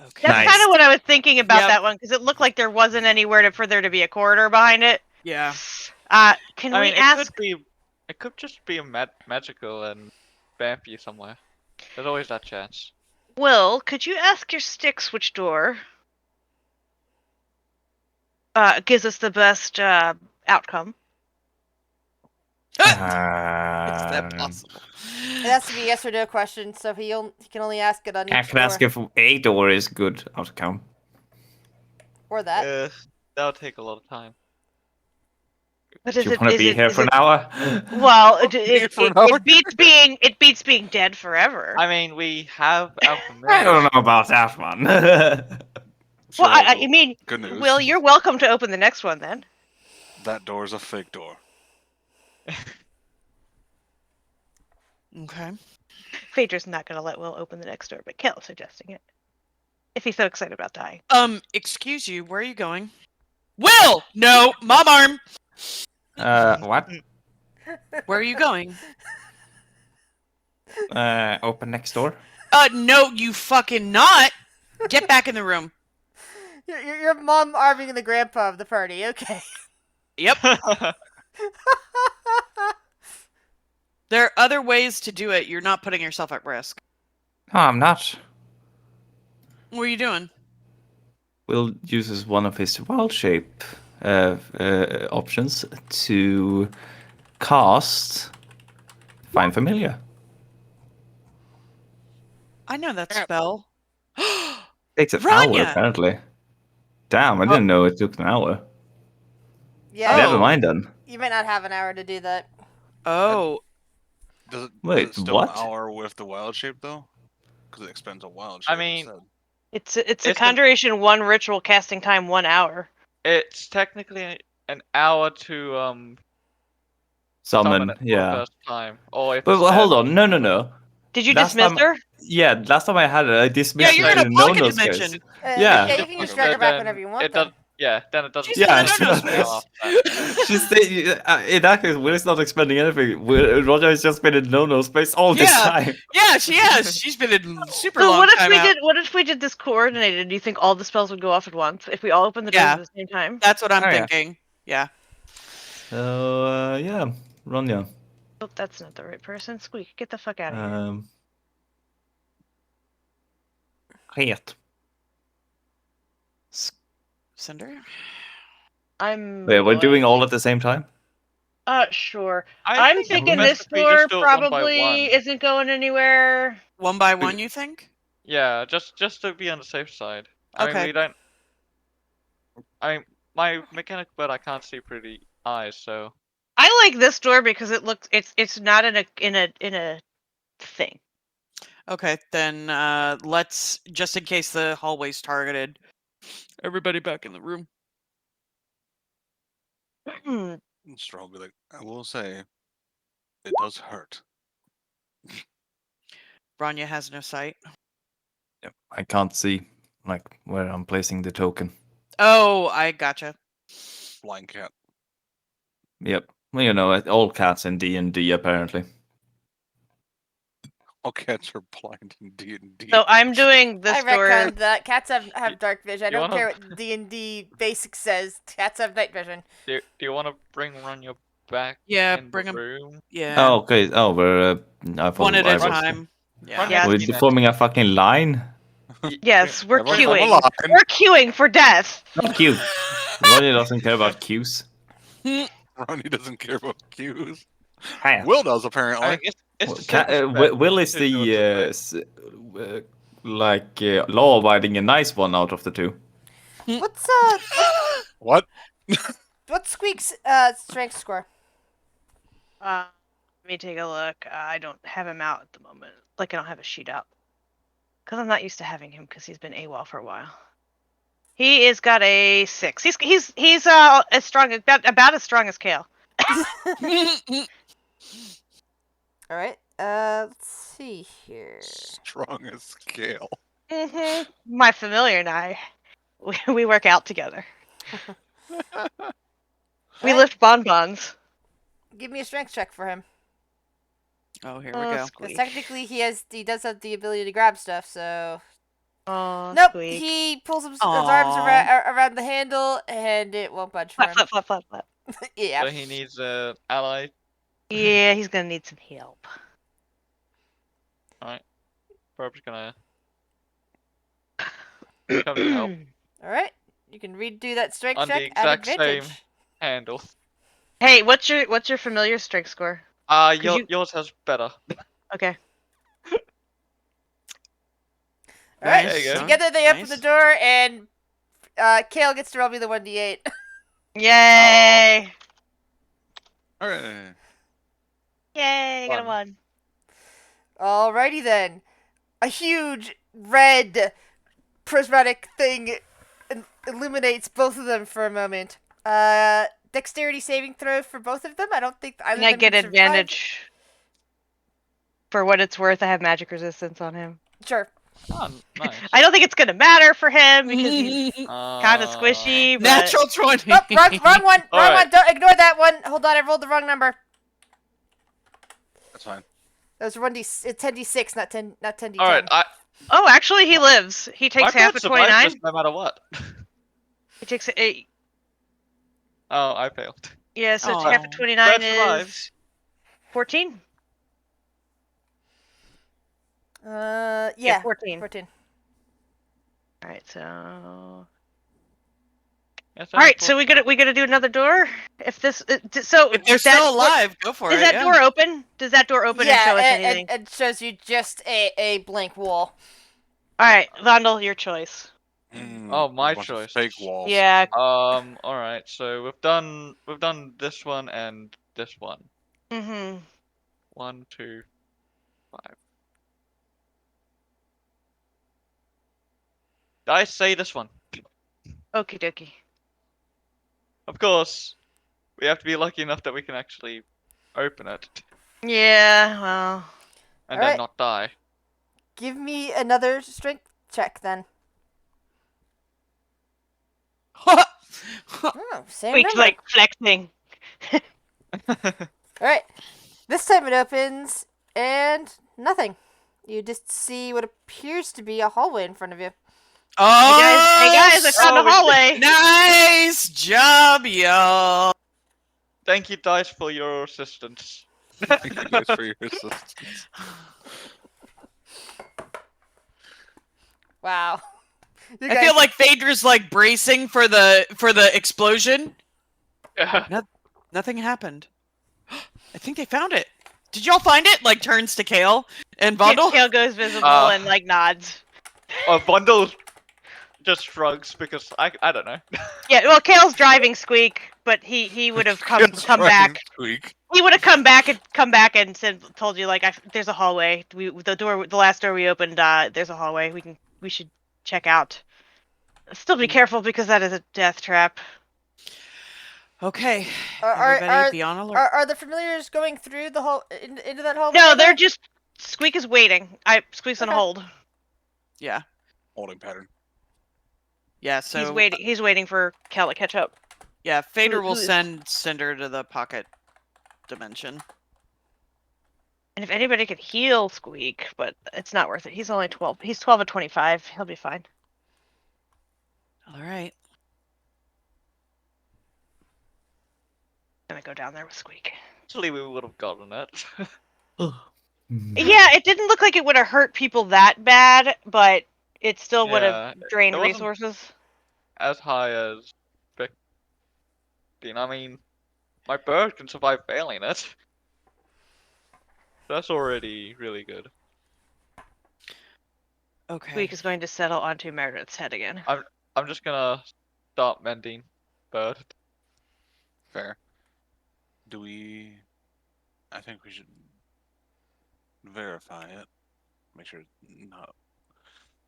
that's Nice. kind of what I was thinking about Yep. that one because it looked like there wasn't anywhere for there to be a corridor behind it. Yeah. Can I we mean, ask? it could just be magical and vampy somewhere. There's always that chance. Will, could you ask your sticks which door gives us the best outcome? Is that possible? It has to be a yes or no question, so he can only ask it on I each can ask door. if a door is good outcome. Or that. That'll take a lot of time. But Do you want to be here for an hour? Well, Here for an hour? it beats being dead forever. I mean, we have our I familiar. don't know about that one. Well, I So, mean, good news. Will, you're welcome to open the next one then. That door is a fake door. Okay. Phaedra's not going to let Will open the next door, but Kel's suggesting it. If he's so excited about dying. Excuse you, where are you going? Will! No, mom arm! What? Where are you going? Open next door. No, you fucking not! Get back in the room. Your mom arming the grandpa of the party, okay. Yep. There are other ways to do it. You're not putting yourself at risk. No, I'm not. What are you doing? Will uses one of his wild shape options to cast Find Familiar. I know that spell. Takes an hour Ranya! apparently. Damn, I didn't know it took an hour. Yeah, Never Oh. mind then. you might not have an hour to do that. Oh. Does Wait, it still what? an hour with the wild shape though? Because it expends a wild I shape mean- instead. It's a It's the- conjuration 1 ritual casting time 1 hour. It's technically an hour to Summon, it for the yeah. first time. Or if But it's well, hold dead. on, no. Did you Last dismiss time- her? Yeah, last time I had it, I dismissed Yeah, you're it in a in pocket no-no dimension. space. Yeah, Yeah. you can just drag her back Then whenever you want. it Then. does- Yeah, then it doesn't. She's Yeah, in a no-no space. after that. She's in that case, Will's not expending anything. Roger has just been in no-no space all this Yeah. time. Yeah, she has. She's been in super So long what if time we out. did? What if we did this coordinated? Do you think all the spells would go off at once if we all opened the doors Yeah. at the same time? That's what I'm Oh, yeah. thinking. Yeah. So, yeah, Ronja. Oh, that's not the right person. Squeak, get the fuck out of here. Het. Cinder? I'm. Wait, we're going- doing all at the same time? Sure. I I'm think it's thinking best this if we door just do it one by probably one. isn't going anywhere. One by one, you think? Yeah, just to be on the safe side. I mean, Okay. we don't. I mean, my mechanic, but I can't see pretty eyes, so. I like this door because it looks. It's not in a thing. Okay, then let's, just in case the hallway's targeted, everybody back in the room. And Straw will be like, I will say, it does hurt. Ranya has no sight. I can't see. like where I'm placing the token. Oh, I gotcha. Blind cat. Yep. Well, you know, all cats in D&D apparently. All cats are blind in D&D. So I'm doing this I door. retcon that. Cats have dark vision. I you don't wanna- care what D&D basic says. Cats have night vision. Do you want to run your back Yeah, in bring the 'em- room? Yeah. Oh, okay. Oh, we're I thought One at I a was- time. Yeah. Yeah. We're forming a fucking line. Yes, we're Everyone form a queuing. line. We're queuing for death. Not queue. Ronnie doesn't care about queues. Ronnie doesn't care about cues. Hey. Will does, apparently. I mean, it's Well, the simplest bet Will is to do it this way. the law-abiding and nice one out of the two. What's What? what's Squeak's strength score? Let me take a look. I don't have him out at the moment. Like I don't have a sheet out. Because I'm not used to having him because he's been AWOL for a while. He is got a 6. He's as strong about as strong as Kale. All right. Let's see here. Strong as scale. My familiar and I, we work out together. We Alright, lift bonbons. Give me a strength check for him. Oh, here we Oh, go. Because Squeak. technically he does have the ability to grab stuff. So Oh, nope. Squeak. He pulls his arms around the handle and it won't budge for Flap, him. flap, flap, flap, flap. Yeah. So he needs an ally. Yeah, he's gonna need some help. Probably gonna come to help. All right. You can redo that strength On the check at exact advantage. same handle. Hey, what's your familiar strength score? Yours has better. Okay. All right. There you go. Together they open Nice. the door and Kale gets to roll me the 1d8. Yay! Alright. Yay! Got a Fun. 1. Alrighty then. A huge red prismatic thing illuminates both of them for a moment. Dexterity saving throw for both of them. I don't think either Can of I them get can survive. advantage? For what it's worth, I have magic resistance on him. Sure. Oh, nice. I don't think it's gonna matter for him because he's kind of squishy. But... Natural 20. Oh, wrong one. Wrong Alright. one. Don't ignore that one. Hold on, I rolled the wrong number. That's fine. That was 1d. It's 10d6, not 10d10. All right, Oh, actually, he lives. He my takes half bird of survives 29. just no matter what. He takes 8. Oh, I failed. Yeah, so Aw. half of 29 Bird is survives. 14. Yeah. 14. 14. All right, so. Yes, All right, so we gotta do another door. If this, so If they're that still door- alive, go for is it. that yeah. door open? Does that door open and show us anything? It shows you just a blank wall. All right, Vondel, your choice. Oh, my Bunch of choice. Fake walls. Yeah. All right. So we've done this one and this one. Mm-hmm. 1, 2, 5. I say this one. Okie dokie. Of course, we have to be lucky enough that we can actually open it Yeah. Well. and Alright. then not die. Give me another strength check then. Oh, same Wait, number. like flexing. Alright. This time it opens, and nothing. You just see what appears to be a hallway in front of you. Oh, Hey guys, I found a hallway. Nice job, y'all. Thank you, Dice, for your assistance. Thank you guys for your assistance. Wow. You I feel guys- like Phaedra's like bracing for the explosion. Nothing happened. I think they found it. Did y'all find it? Like turns to Kale and Bundle. Kale goes visible Uh, and like nods. Bundle just shrugs because I don't know. Yeah, well, Kale's driving Squeak, but he would have come Just come trying back. to tweak. He would have come back and told you like there's a hallway. The last door we opened, there's a hallway. We should check out. Still be careful because that is a death trap. Okay. Are- Everybody are- be on alert. Are the familiars going through the hall into that hallway? No, they're there? just Squeak is waiting. Squeak's on Okay. hold. Yeah. Holding pattern. Yeah, so He's waiting for Cal to catch up. yeah, Fader will who is- send Cinder to the pocket dimension. And if anybody could heal Squeak, but it's not worth it. He's only 12. He's 12 of 25. He'll be fine. All right. Gonna go down there with Squeak. Actually, we would have gotten it. Yeah, it didn't look like it would have hurt people that bad, but it still would Yeah, have drained it wasn't- resources. As high as 15. I mean, my bird can survive failing it. That's already really good. Okay. Squeak is going to settle onto Meredith's head again. I'm just gonna start mending bird. Fair. Do we? I think we should verify it. Make sure it's not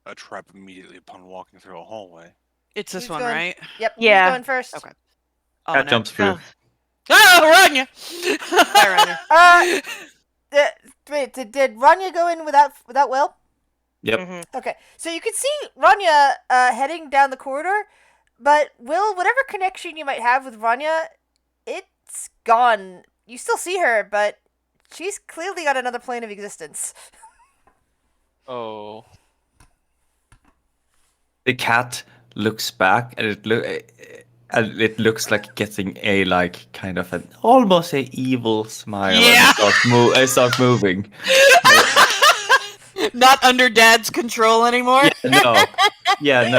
a trap immediately upon walking through a hallway. It's this Who's one, going- right? Yep. Yeah. Who's going first? Okay. Cat no. jumps through. Oh, Ranya! Ranya. Wait, did Ranya go in without Will? Yep. Mhm. Okay, so you can see Ranya heading down the corridor, but Will, whatever connection you might have with Ranya, it's gone. You still see her, but she's clearly on another plane of existence. Oh. The cat looks back, and it looks like getting a kind of an almost a evil smile. Yeah. And it starts moving. Not under Dad's control anymore. Yeah,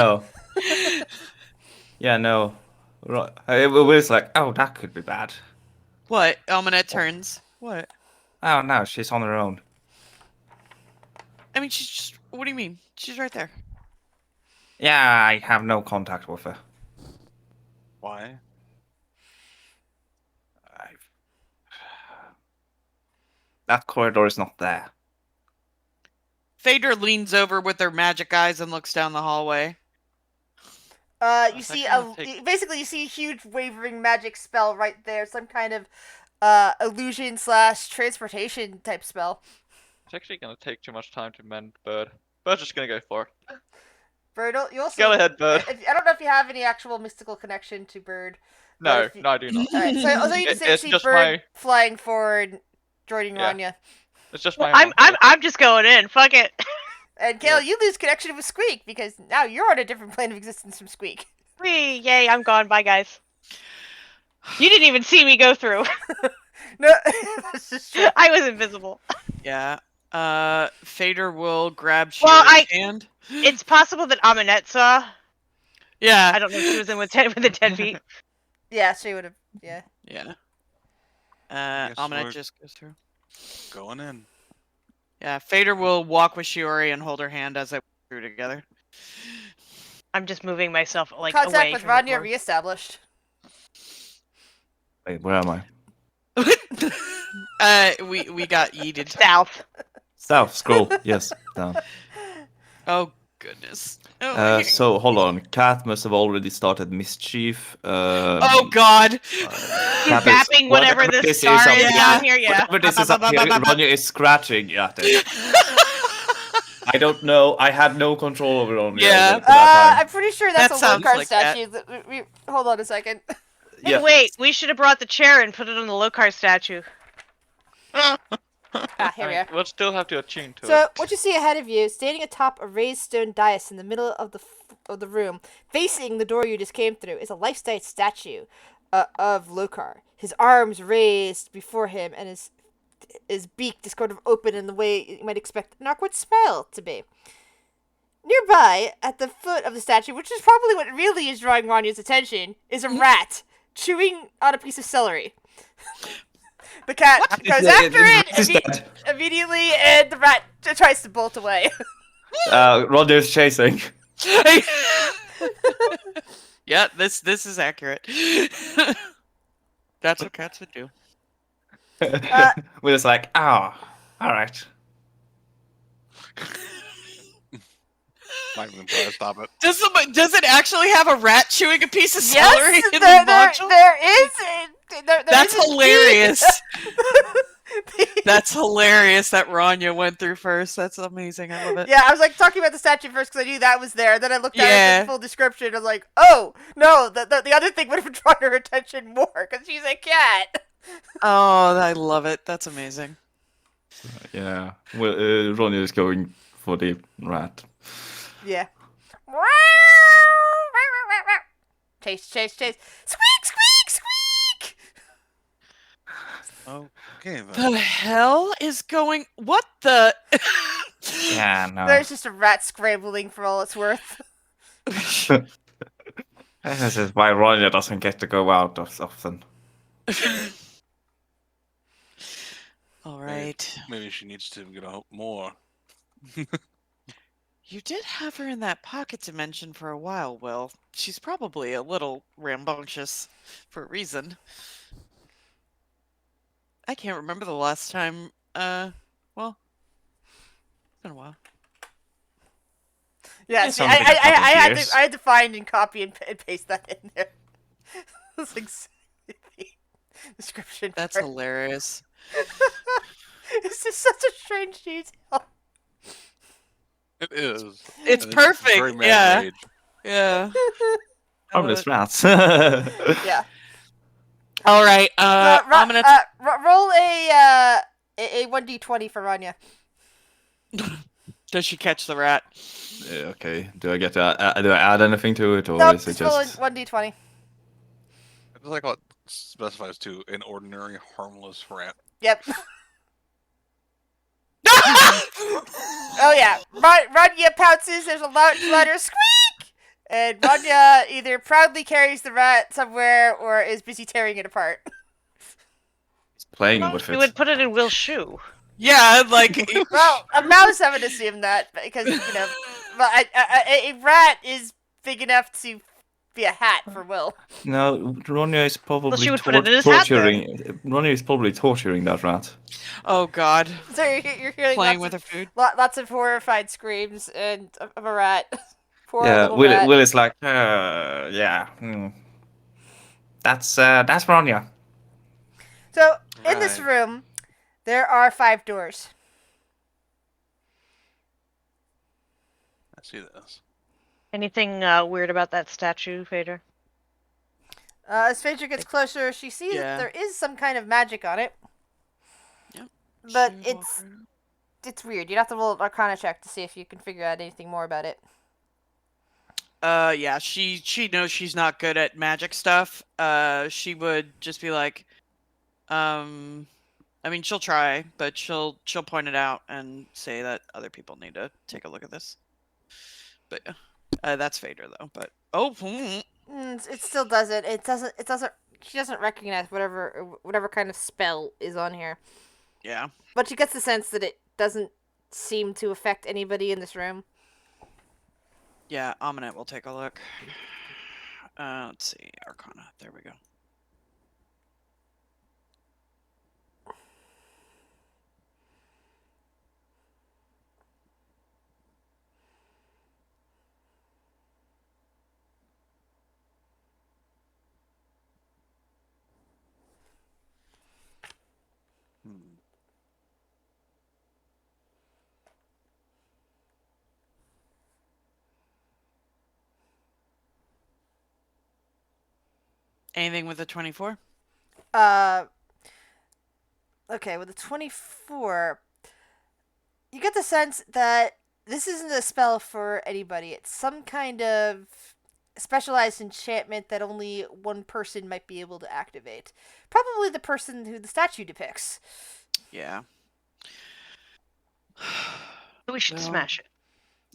no. Right. It was like, oh, that could be bad. What? Almanet turns. What? Oh no, she's on her own. I mean, she's just. What do you mean? She's right there. Yeah, I have no contact with her. Why? That corridor is not there. Fader leans over with her magic eyes and looks down the hallway. You That's see gonna take- basically you see a huge wavering magic spell right there, some kind of illusion / transportation type spell. It's actually gonna take too much time to mend bird. Bird's just gonna go for it. Bird, you also Go ahead, bird. I don't know if you have any actual mystical connection to Bird. No, if you- no, I do not. Alright, so also you just It's see just Bird my- flying forward, joining Yeah. Ranya. It's just my. I'm just going in. Fuck it. And Kale, you lose connection with Squeak because now you're on a different plane of existence from Squeak. Whee, yay, I'm gone. Bye, guys. You didn't even see me go through. No, that's just true. I was invisible. Yeah. Fader will grab Well, Shiri's hand. It's possible that Aminette saw. Yeah. I don't know if she was in with the 10 feet. Yeah, she would have. Yeah. Yeah. Yes, Almanet we're- just goes through. Going in. Yeah, Fader will walk with Shiori and hold her hand as they walk through together. I'm just moving myself away Contact with from the Ranya floor. reestablished. Wait, where am I? We got yeeted. South. South, scroll. Yes, down. Oh goodness. Oh, So hold on. Cat must have already started mischief. oh God. Cat is- Zapping whatever whatever this this star is up is here. down here, yeah. Whatever this is up here, Ronja is scratching at it. I don't know. I had no control over Ronja. Yeah. over that time. I'm pretty sure that's That a sounds low card like that. statue. Hold on a second. Yeah. Wait, we should have brought the chair and put it on the Lokar statue. Here we are. We'll still have to attune to So, it. what you see ahead of you, standing atop a raised stone dais in the middle of the room, facing the door you just came through, is a life-size statue of Lokar. His arms raised before him, and his beak is sort of open in the way you might expect an awkward smile to be. Nearby, at the foot of the statue, which is probably what really is drawing Ranya's attention, is a rat chewing on a piece of celery. The cat goes after it immediately, and the rat tries to bolt away. Ronja is chasing. Yeah, this is accurate. That's what cats would do. We're just like, all right. Not even try to stop it. Does it actually have a rat chewing a piece of Yes, celery in the there module? is. There That's is indeed. hilarious. The That's hilarious that Rania went through first. That's amazing. I love it. Yeah, I was like talking about the statue first because I knew that was there. Then I looked at it Yeah. in full description. I was like, oh no, the other thing would have drawn her attention more because she's a cat. Oh, I love it. That's amazing. Yeah. Well, Ronja is going for the rat. Yeah. Chase, chase, chase. Squeak, squeak, squeak. Okay, The then. hell is going? What the? Yeah, no. There's just a rat scrambling for all it's worth. This is why Ronja doesn't get to go out as often. All right. Maybe she needs to get out more. You did have her in that pocket dimension for a while, Will. She's probably a little rambunctious for a reason. I can't remember the last time, well, it's been a while. Yeah, Yeah, see, something a couple of years. I had to find and copy and paste that in there. That's exactly the description. That's for it. hilarious. It's just such a strange detail. It is. It's And perfect, very mad yeah. rage. Yeah. Harmless rats. Yeah. All right, I'm gonna... roll a 1d20 for Rania. Does she catch the rat? Yeah, okay. Do I get to do I add anything to it, or Nope, is it just roll just? 1d20. It's like what specifies to an ordinary harmless rat. Yep. Oh yeah, Rania pounces. There's a louder squeak, and Rania either proudly carries the rat somewhere or is busy tearing it apart. Playing with You it. would put it in Will's shoe. Yeah, like... Well, a mouse, I would assume that because well, a rat is big enough to be a hat for Will. No, Ronja is probably she would put it in his hat then. torturing. Ronja is probably torturing that rat. Oh, God. So you're hearing Playing lots with her food? lots of horrified screams and of a rat. Poor Yeah, little rat. Will is like, yeah. That's Ronja. So in this Right. room, there are 5 doors. I see this. Anything weird about that statue, Fader? As Phaedra gets closer, she sees Yeah. that there is some kind of magic on it. Yep. But She it's weird. You'd have to roll an Arcana check to see if you can figure out anything more about it. Yeah, she knows she's not good at magic stuff. She would just be like, I mean, she'll try, but she'll point it out and say that other people need to take a look at this. But that's Phaedra though. But It still doesn't. It doesn't. She doesn't recognize whatever kind of spell is on here. yeah. But she gets the sense that it doesn't seem to affect anybody in this room. Yeah, Ominate will take a look. Let's see, Arcana. There we go. Hmm. Anything with a 24? Okay, with a 24, you get the sense that this isn't a spell for anybody. It's some kind of specialized enchantment that only one person might be able to activate. Probably the person who the statue depicts. Yeah. We should No. smash it.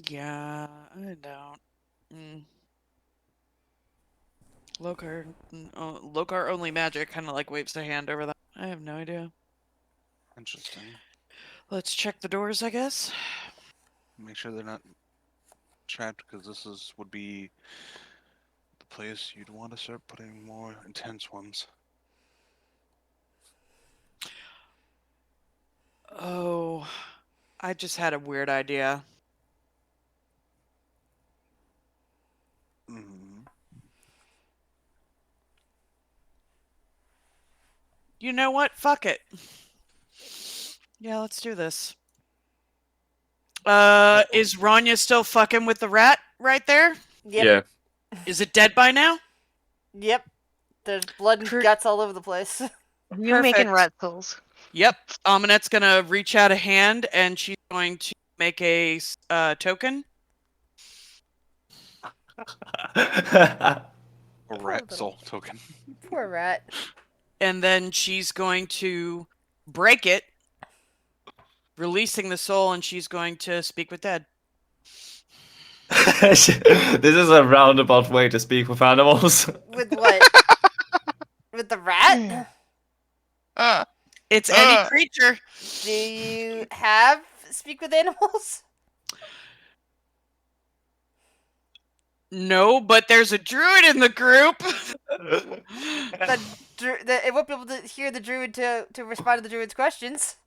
Yeah, I don't. Lokar only magic kind of like waves a hand over that. I have no idea. Interesting. Let's check the doors, I guess. Make sure they're not trapped, because this would be the place you'd want to start putting more intense ones. Oh, I just had a weird idea. Mm-hmm. You know what? Fuck it. Yeah, let's do this. Is Rania still fucking with the rat right there? Yep. Yeah. Is it dead by now? Yep. There's blood and guts all over the place. You making Perfect. retzels. Yep. Aminette's gonna reach out a hand and she's going to make a token. A Poor rat little- soul token. Poor rat. And then she's going to break it, releasing the soul, and she's going to speak with dead. This is a roundabout way to speak with animals. With what? With the rat? Ah, It's any creature. Do you have speak with animals? No, but there's a druid in the group. It won't be able to hear the druid to respond to the druid's questions.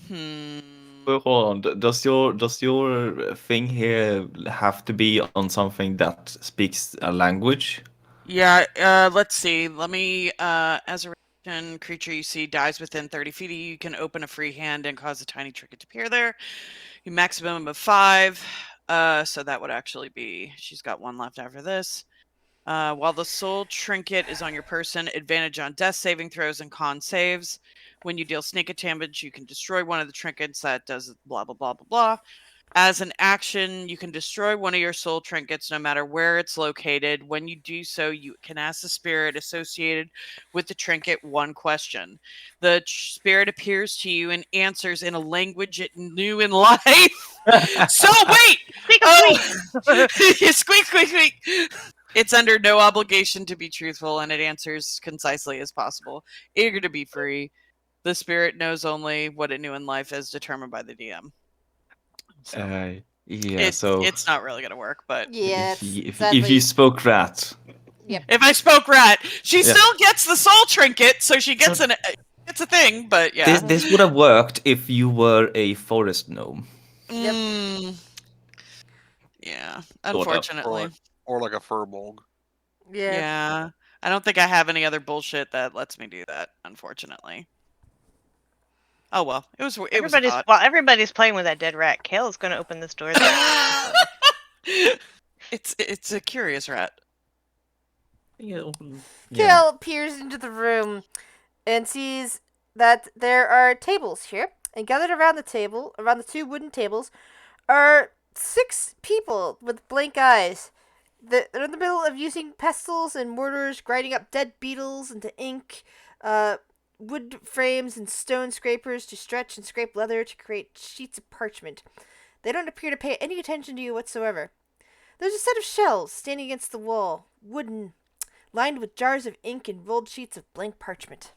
But hold on. Does your thing here have to be on something that speaks a language? Yeah, let's see. Let me, as a reaction, creature you see dies within 30 feet of you. You can open a free hand and cause a tiny trinket to appear there. You maximum of 5. So that would actually be, she's got 1 left after this. While the soul trinket is on your person, advantage on death saving throws and con saves. When you deal sneak attack damage, you can destroy one of the trinkets that does blah, blah, blah, blah, blah. As an action, you can destroy one of your soul trinkets no matter where it's located. When you do so, you can ask the spirit associated with the trinket 1 question. The spirit appears to you and answers in a language it knew in life. So wait! Squeak, Squeak, squeak, squeak! It's under no obligation to be truthful, and it answers concisely as possible. Eager to be free. The spirit knows only what it knew in life as determined by the DM. So Yeah. So it's not really gonna work, but Yeah, if you spoke rat, if I spoke rat, she Yeah. still gets the soul trinket, so she gets it's a thing. But yeah, this would have worked if you were a forest gnome. Yep. Yeah, Sort of. unfortunately. or like a furbolg. Yeah, I don't think I have any other bullshit that lets me do that. Unfortunately. Oh well, it was odd. While everybody's playing with that dead rat, Kale's gonna open this door. It's a curious rat. Kale peers into the room and sees that there are tables here, and gathered around the 2 wooden tables, are 6 people with blank eyes. They're in the middle of using pestles and mortars, grinding up dead beetles into ink, wood frames and stone scrapers to stretch and scrape leather to create sheets of parchment. They don't appear to pay any attention to you whatsoever. There's a set of shelves standing against the wall, wooden, lined with jars of ink and rolled sheets of blank parchment.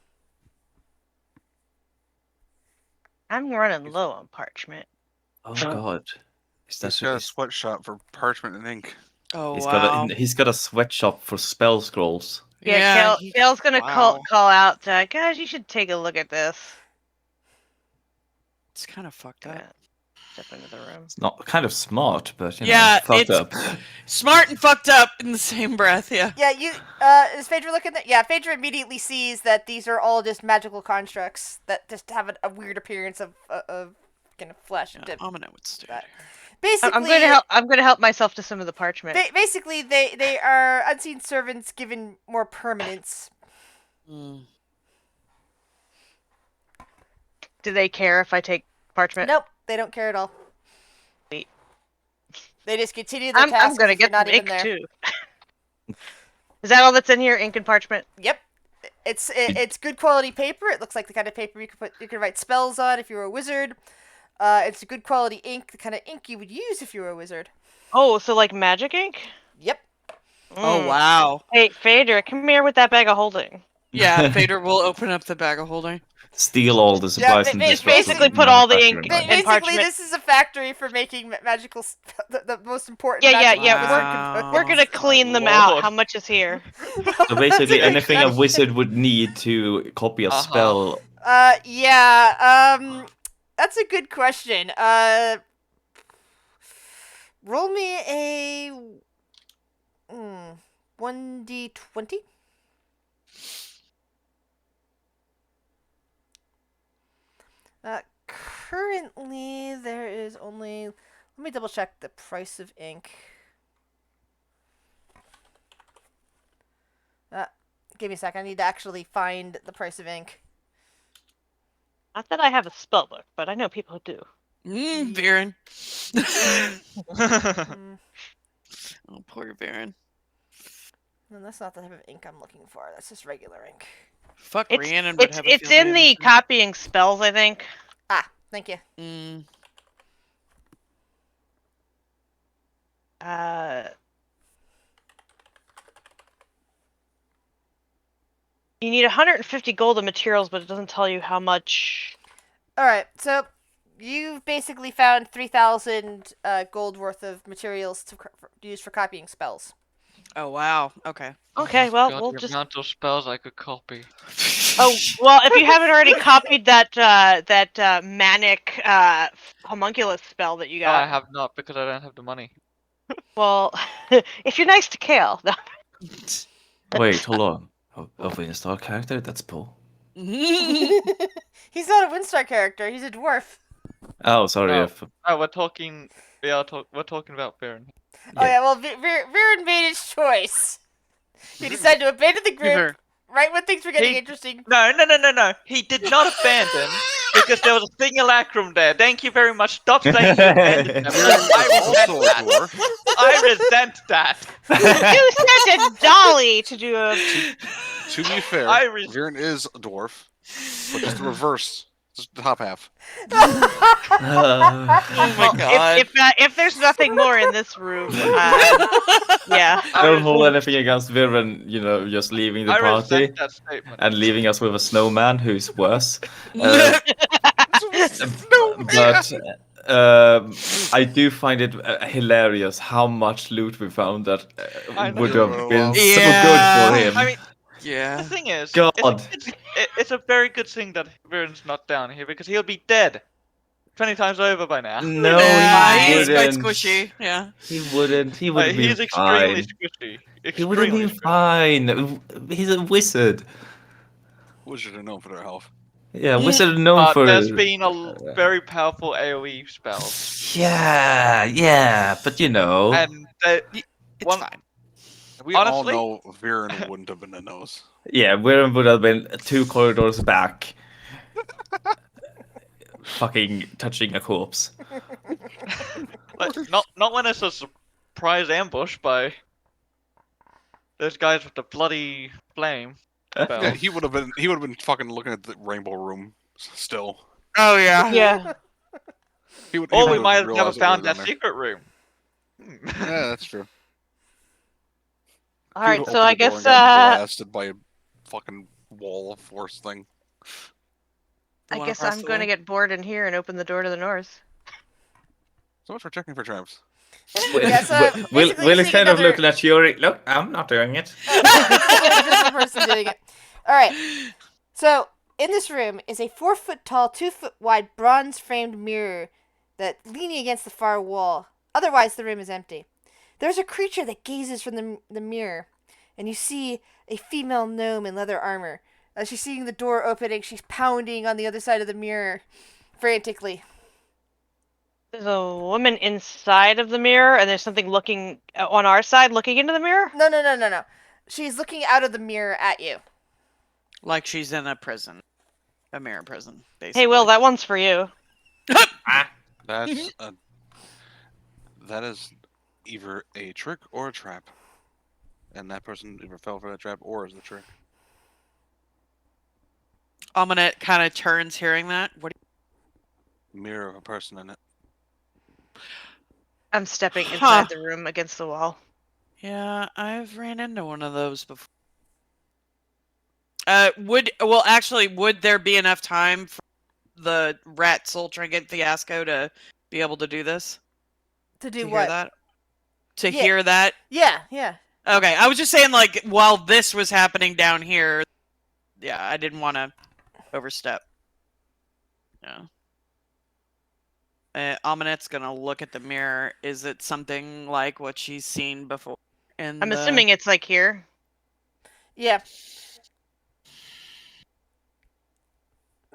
I'm running low on parchment. Oh God. He's got a sweatshop for parchment and ink. Oh He's got a sweatshop for spell scrolls. Yeah, Kale's gonna call out, guys, you should take a look at this. It's kind of fucked up. Step into the room. It's not kind of smart, but you Yeah, know, fucked it's up. smart and fucked up in the same breath. Yeah. Yeah, is Phaedra looking at? Yeah, Phaedra immediately sees that these are all just magical constructs that just have a weird appearance of kind of flesh. Yeah, Amina would stay there. Basically, I'm gonna help myself to some of the parchment. Basically, they are unseen servants given more permanence. Mm. Do they care if I take parchment? Nope, they don't care at all. Sweet. They just continue their tasks. I'm gonna get not some even ink there. too. Is that all that's in here? Ink and parchment? Yep. It's good quality paper. It looks like the kind of paper you could write spells on if you were a wizard. It's a good quality ink, the kind of ink you would use if you were a wizard. Oh, so like magic ink? Yep. Oh wow. Hey, Phaedra, come here with that bag of holding. Yeah, Phaedra will open up the bag of holding. Steal all the supplies and just disrupt basically the put all the ink manufacturing line. and Basically, parchment. this is a factory for making magical, the most important. Yeah. magical Wow. We're gonna clean them out. How much is here? So basically, anything a wizard would need to copy a spell. That's a good question. Roll me a 1d20. Currently, there is only. Let me double check the price of ink. Give me a sec. I need to actually find the price of ink. Not that I have a spell book, but I know people who do. Viren. Mm, Oh, poor Viren. no, that's not the type of ink I'm looking for. That's just regular ink. Fuck, It's Rhiannon would have a it's field day in on the this one. copying spells, I think. Thank you. You need 150 gold in materials, but it doesn't tell you how much. All right, so you've basically found 3,000 gold worth of materials to use for copying spells. Oh, wow. Okay. Okay, well, God, we'll the just. amount of spells I could copy. Oh well, if you haven't already copied that manic homunculus spell that you No, I got, have not because I don't have the money. well, if you're nice to Kale, no. Wait, hold on. A Winstar character? That's Paul. He's not a Windstar character. He's a dwarf. Oh, sorry. No. Oh, we're talking. We're talking about Baron. Oh yeah, well, Viren made his choice. He decided to abandon the group right when things were getting interesting. No. He did not abandon because there was a simulacrum there. Thank you very much. Stop saying you abandoned them. I resent that. You sent a dolly to do a. To be fair, Viren is a dwarf, but just the reverse, just the top half. Oh my god. If there's nothing more in this room, yeah. I don't hold anything against Viren, just leaving the I party resent that statement. and leaving us with a snowman who's worse. But I do find it hilarious how much loot we found that would have been so good for him. I mean, yeah. the thing is, God. it's a very good thing that Viren's not down here because he'll be dead 20 times over by now. No, he he's quite wouldn't. squishy. Yeah. He wouldn't. He would be He's fine. extremely squishy. He would have been fine. He's a wizard. Wizards are known for their health. Yeah, wizard known for. There's been a very powerful AoE spell. Yeah, but And It's fine. We Honestly? all know Viren wouldn't have been a nose. Yeah, Viren would have been 2 corridors back. Fucking touching a corpse. Not when it's a surprise ambush by those guys with the bloody flame. Yeah, he would have been fucking looking at the rainbow room still. Oh yeah. Yeah. Or we might have never found that secret room. Yeah, that's true. All right, so I guess blasted by a fucking wall of force thing. I guess I'm going to get bored in here and open the door to the north. So much for checking for traps. Will is kind of looking at Yuri. Look, I'm not doing it. Just the person doing it. All right. So in this room is a 4-foot tall, 2-foot wide, bronze-framed mirror that leaning against the far wall. Otherwise, the room is empty. There's a creature that gazes from the mirror, and you see a female gnome in leather armor. As she's seeing the door opening, she's pounding on the other side of the mirror frantically. There's a woman inside of the mirror, and there's something looking on our side, looking into the mirror? No. She's looking out of the mirror at you. Like she's in a prison. A mirror prison, basically. Hey, Will, that one's for you. That is either a trick or a trap. And that person either fell for that trap or is the trick. Ominette kind of turns hearing that. What? Mirror of a person in it. I'm stepping inside the room against the wall. Yeah, I've ran into one of those before. Would there be enough time for the rat soul trinket fiasco to be able to do this? To do to what? Hear that? To hear that? Yeah. Okay, I was just saying, like, while this was happening down here, yeah, I didn't want to overstep. Yeah. Aminette's gonna look at the mirror. Is it something like what she's seen before? I'm assuming it's like here. Yeah.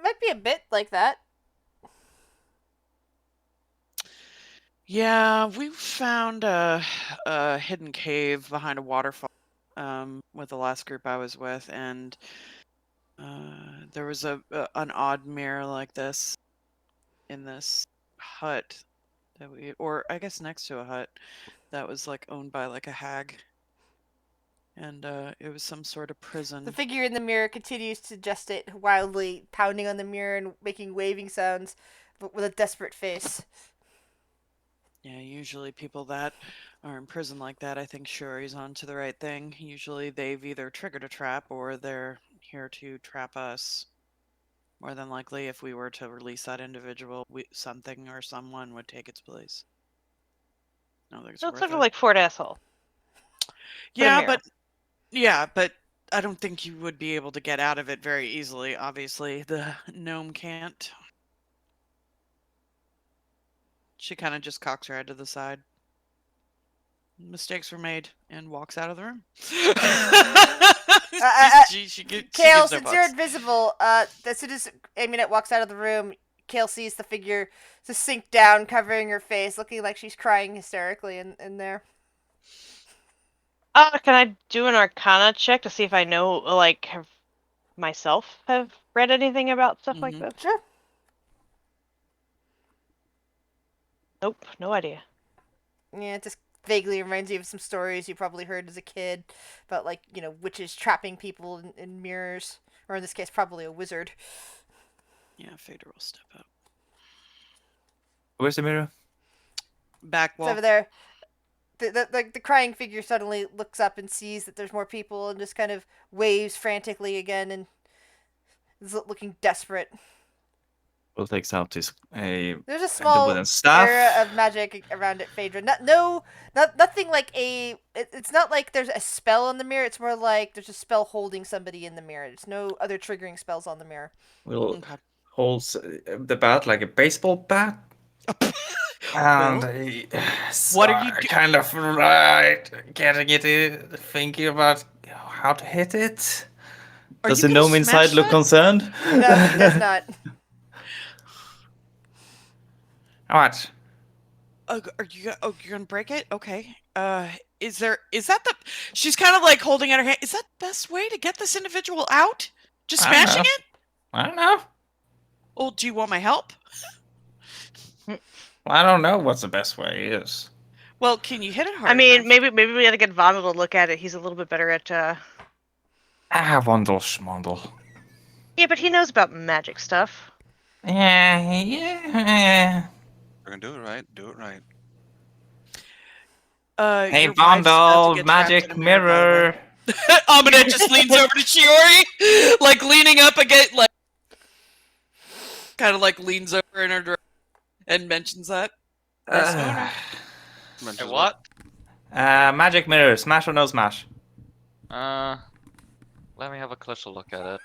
Might be a bit like that. Yeah, we found a hidden cave behind a waterfall with the last group I was with, and there was an odd mirror like this in this hut that or I guess next to a hut that was like owned by like a hag, and it was some sort of prison. The figure in the mirror continues to gestate wildly, pounding on the mirror and making waving sounds, but with a desperate face. Yeah, usually people that are in prison like that, I think sure he's on to the right thing. Usually they've either triggered a trap or they're here to trap us. More than likely, if we were to release that individual, something or someone would take its place. I don't think it's So it's worth sort of it. like Fort Asshole. Yeah, but I don't think you would be able to get out of it very easily. Obviously, the gnome can't. She kind of just cocks her head to the side. Mistakes were made and walks out of the room. She Kale, gives no since you're fucks. invisible, as soon as Aminette walks out of the room, Kale sees the figure just sink down, covering her face, looking like she's crying hysterically in there. Can I do an Arcana check to see if I know, like, have read anything about stuff like this? Sure. Nope, no idea. Yeah, it just vaguely reminds you of some stories you probably heard as a kid about, like, witches trapping people in mirrors, or in this case, probably a wizard. Yeah, Fader will step up. Where's the mirror? Back wall. It's over there. The crying figure suddenly looks up and sees that there's more people and just kind of waves frantically again and is looking desperate. Will takes out his There's a small wooden staff. area of magic around it, Phaedra. Nothing like it's not like there's a spell on the mirror. It's more like there's a spell holding somebody in the mirror. There's no other triggering spells on the mirror. Will holds the bat like a baseball bat. And what are you kind of right getting it, thinking about how to hit it. Does the gnome inside look concerned? No, he does not. All right. Are you? Oh, you're gonna break it? Okay. Is that the? She's kind of like holding out her hand. Is that the best way to get this individual out? Just smashing it? I don't know. Oh, do you want my help? Well, I don't know what's the best way is. Well, can you hit it hard? I mean, enough? maybe we gotta get Vondel to look at it. He's a little bit better at. Vondel schmondel. Yeah, but he knows about magic stuff. Yeah. We're gonna do it right. Do it right. Hey, Vondel, magic mirror. Aminette just leans over to Chiori, like leaning up against, like, kind of like leans over in her direction and mentions that. Hey, what? Magic mirror, smash or no smash? Let me have a closer look at it.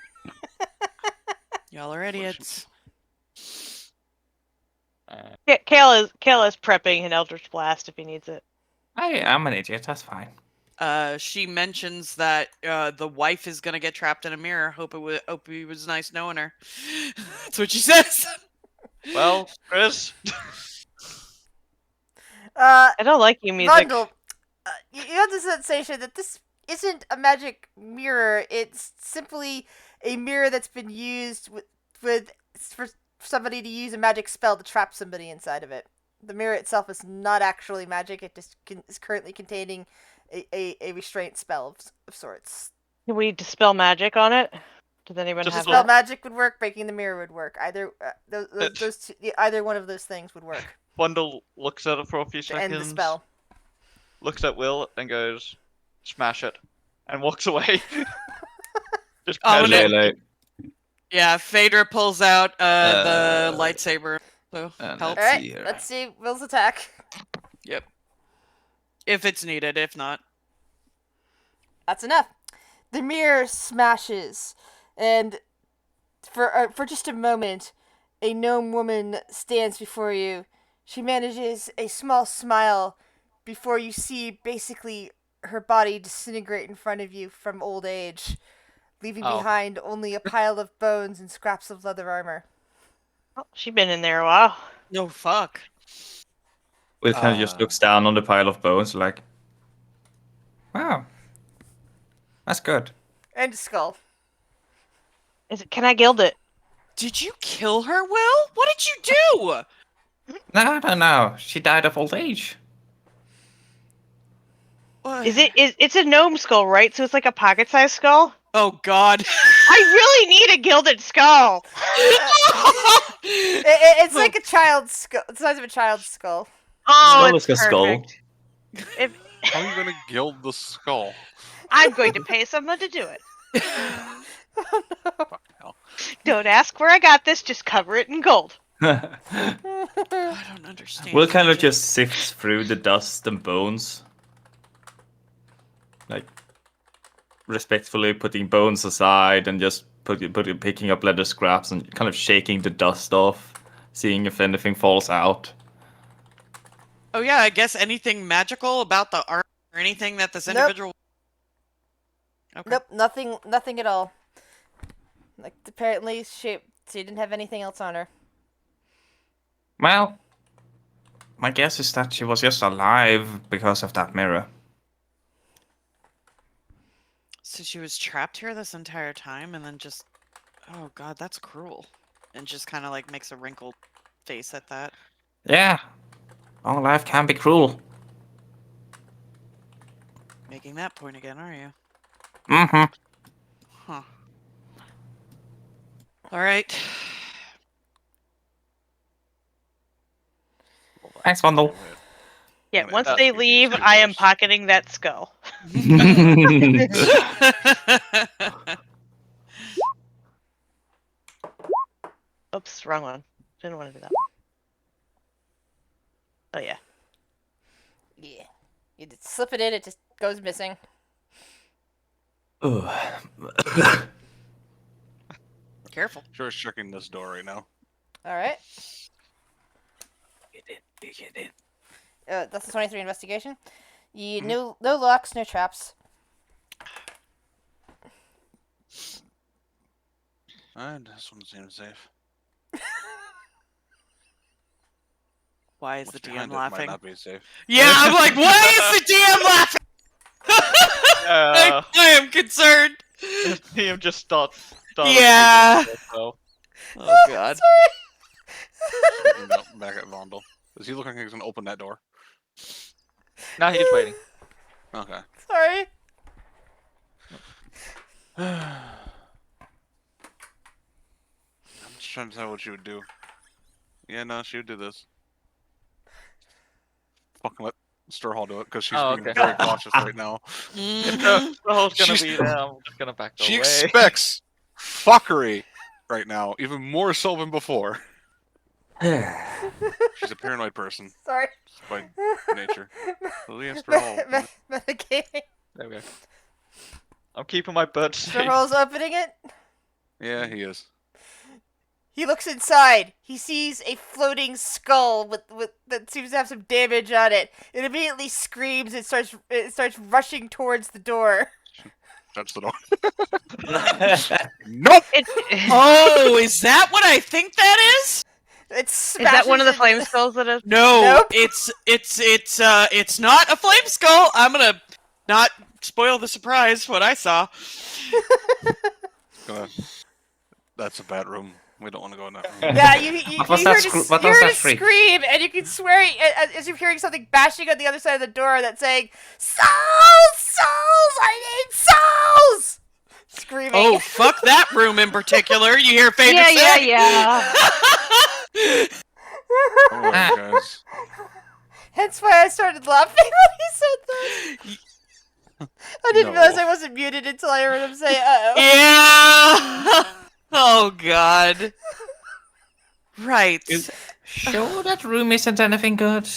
Y'all are idiots. Kale is prepping an Eldridge Blast if he needs it. I'm an idiot. That's fine. She mentions that the wife is gonna get trapped in a mirror. Hope it was nice knowing her. That's what she says. Well, Chris. I don't like you, music. Vondel, you have the sensation that this isn't a magic mirror. It's simply a mirror that's been used for somebody to use a magic spell to trap somebody inside of it. The mirror itself is not actually magic. It just is currently containing a restraint spell of sorts. Can we dispel magic on it? Does anyone have Dispel magic would work. Breaking the mirror would work. Either those two, either one of those things would work. Bundle looks at it for a few to seconds. end the spell. Looks at Will and goes, "Smash it," and walks away. Just Lele. Yeah, Phaedra pulls out the lightsaber. So help. All right, let's see Will's attack. Yep. If it's needed, if not. That's enough. The mirror smashes, and for just a moment, a gnome woman stands before you. She manages a small smile before you see basically her body disintegrate in front of you from old age, leaving behind only a pile of bones and scraps of leather armor. Oh, she's been in there a while. No, fuck. Will kind of just looks down on the pile of bones, like, wow, that's good. And skull. Can I gild it? Did you kill her, Will? What did you do? No. She died of old age. It's a gnome skull, right? So it's like a pocket-sized skull? Oh, God. I really need a gilded skull! It's like a child's skull. It's the size of a child's skull. Oh, Skull it's is a skull. perfect. If, How are you gonna gild the skull? I'm going to pay someone to do it. Fuck hell. Don't ask where I got this, just cover it in gold. I don't understand. Will kind of just sifts through the dust and bones, like respectfully putting bones aside and just picking up leather scraps and kind of shaking the dust off, seeing if anything falls out. Oh, yeah, I guess anything magical about the art or anything that this Nope. individual... Okay. Nope, nothing at all. Like, apparently she didn't have anything else on her. Well, my guess is that she was just alive because of that mirror. So she was trapped here this entire time and then just... Oh, God, that's cruel. And just kind of, like, makes a wrinkled face at that. Yeah, all life can be cruel. Making that point again, are you? Mm-hmm. Huh. All right. Thanks, Bundle. Yeah, Well, once that's they gonna be leave, too I am worse. pocketing that skull. Oops, wrong one. Didn't want to do that one. Oh, yeah. Yeah. You just slip it in, it just goes missing. Careful. Sure is checking this door right now. Alright. Get in. That's the 23 investigation. No locks, no traps. And this one seems safe. Why is What's the DM behind it laughing? might not be safe. Yeah, I'm like, why is the DM laughing? I am concerned. Liam just starts. Yeah. So. Oh, God. Looking back at Vondel. Does he look like he's gonna open that door? Now he's waiting. Okay. Sorry. I'm just trying to tell what she would do. Yeah, no, she would do this. Fucking let Sturhall do it, because she's being okay. very cautious right now. If the hole's gonna She's- be there, I'm just gonna back away. She expects fuckery right now, even more so than before. She's a paranoid person Sorry. by nature. Lily and Sturhall. Metagaming. There we go. I'm keeping my bird safe. Sturhall's opening it. Yeah, he is. He looks inside. He sees a floating skull with that seems to have some damage on it. It immediately screams and starts rushing towards the door. Shuts the door. Nope! Oh, is that what I think that is? Is Is that one of the flame skulls that is? No, Nope. it's not a flame skull. I'm gonna not spoil the surprise. What I saw. That's a bad room. We don't want to go in that room. Yeah, you What was heard that a, scr- what you was heard that a shriek? scream, and you can swear as you're hearing something bashing on the other side of the door that's saying, "Souls! Souls! I need souls!" Screaming. Oh, fuck that room in particular. You hear Phaedra Yeah, say? yeah. Oh, guys. Hence why I started laughing when he said that. I didn't No. realize I wasn't muted until I heard him say, "Uh-oh." Yeah. Oh, God. Right. Sure, that room isn't anything good.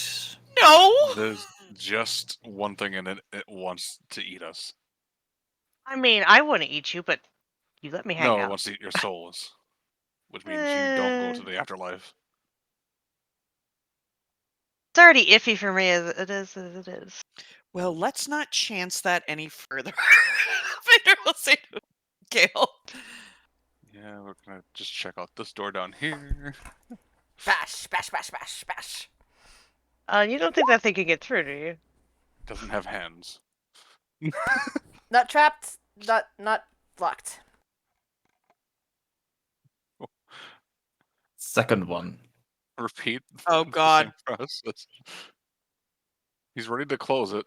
No. There's just one thing in it. It wants to eat us. I mean, I want to eat you, but you let me hang No, it out. wants to eat your souls. Which means you don't go to the afterlife. It's already iffy for me as it is. Well, let's not chance that any further. Phaedra will say to Gale. Yeah, we're gonna just check out this door down here. Bash, bash, bash, bash, bash. You don't think that thing can get through, do you? Doesn't have hands. Not trapped, not blocked. Second one. Repeat. Oh, the God. same process. He's ready to close it.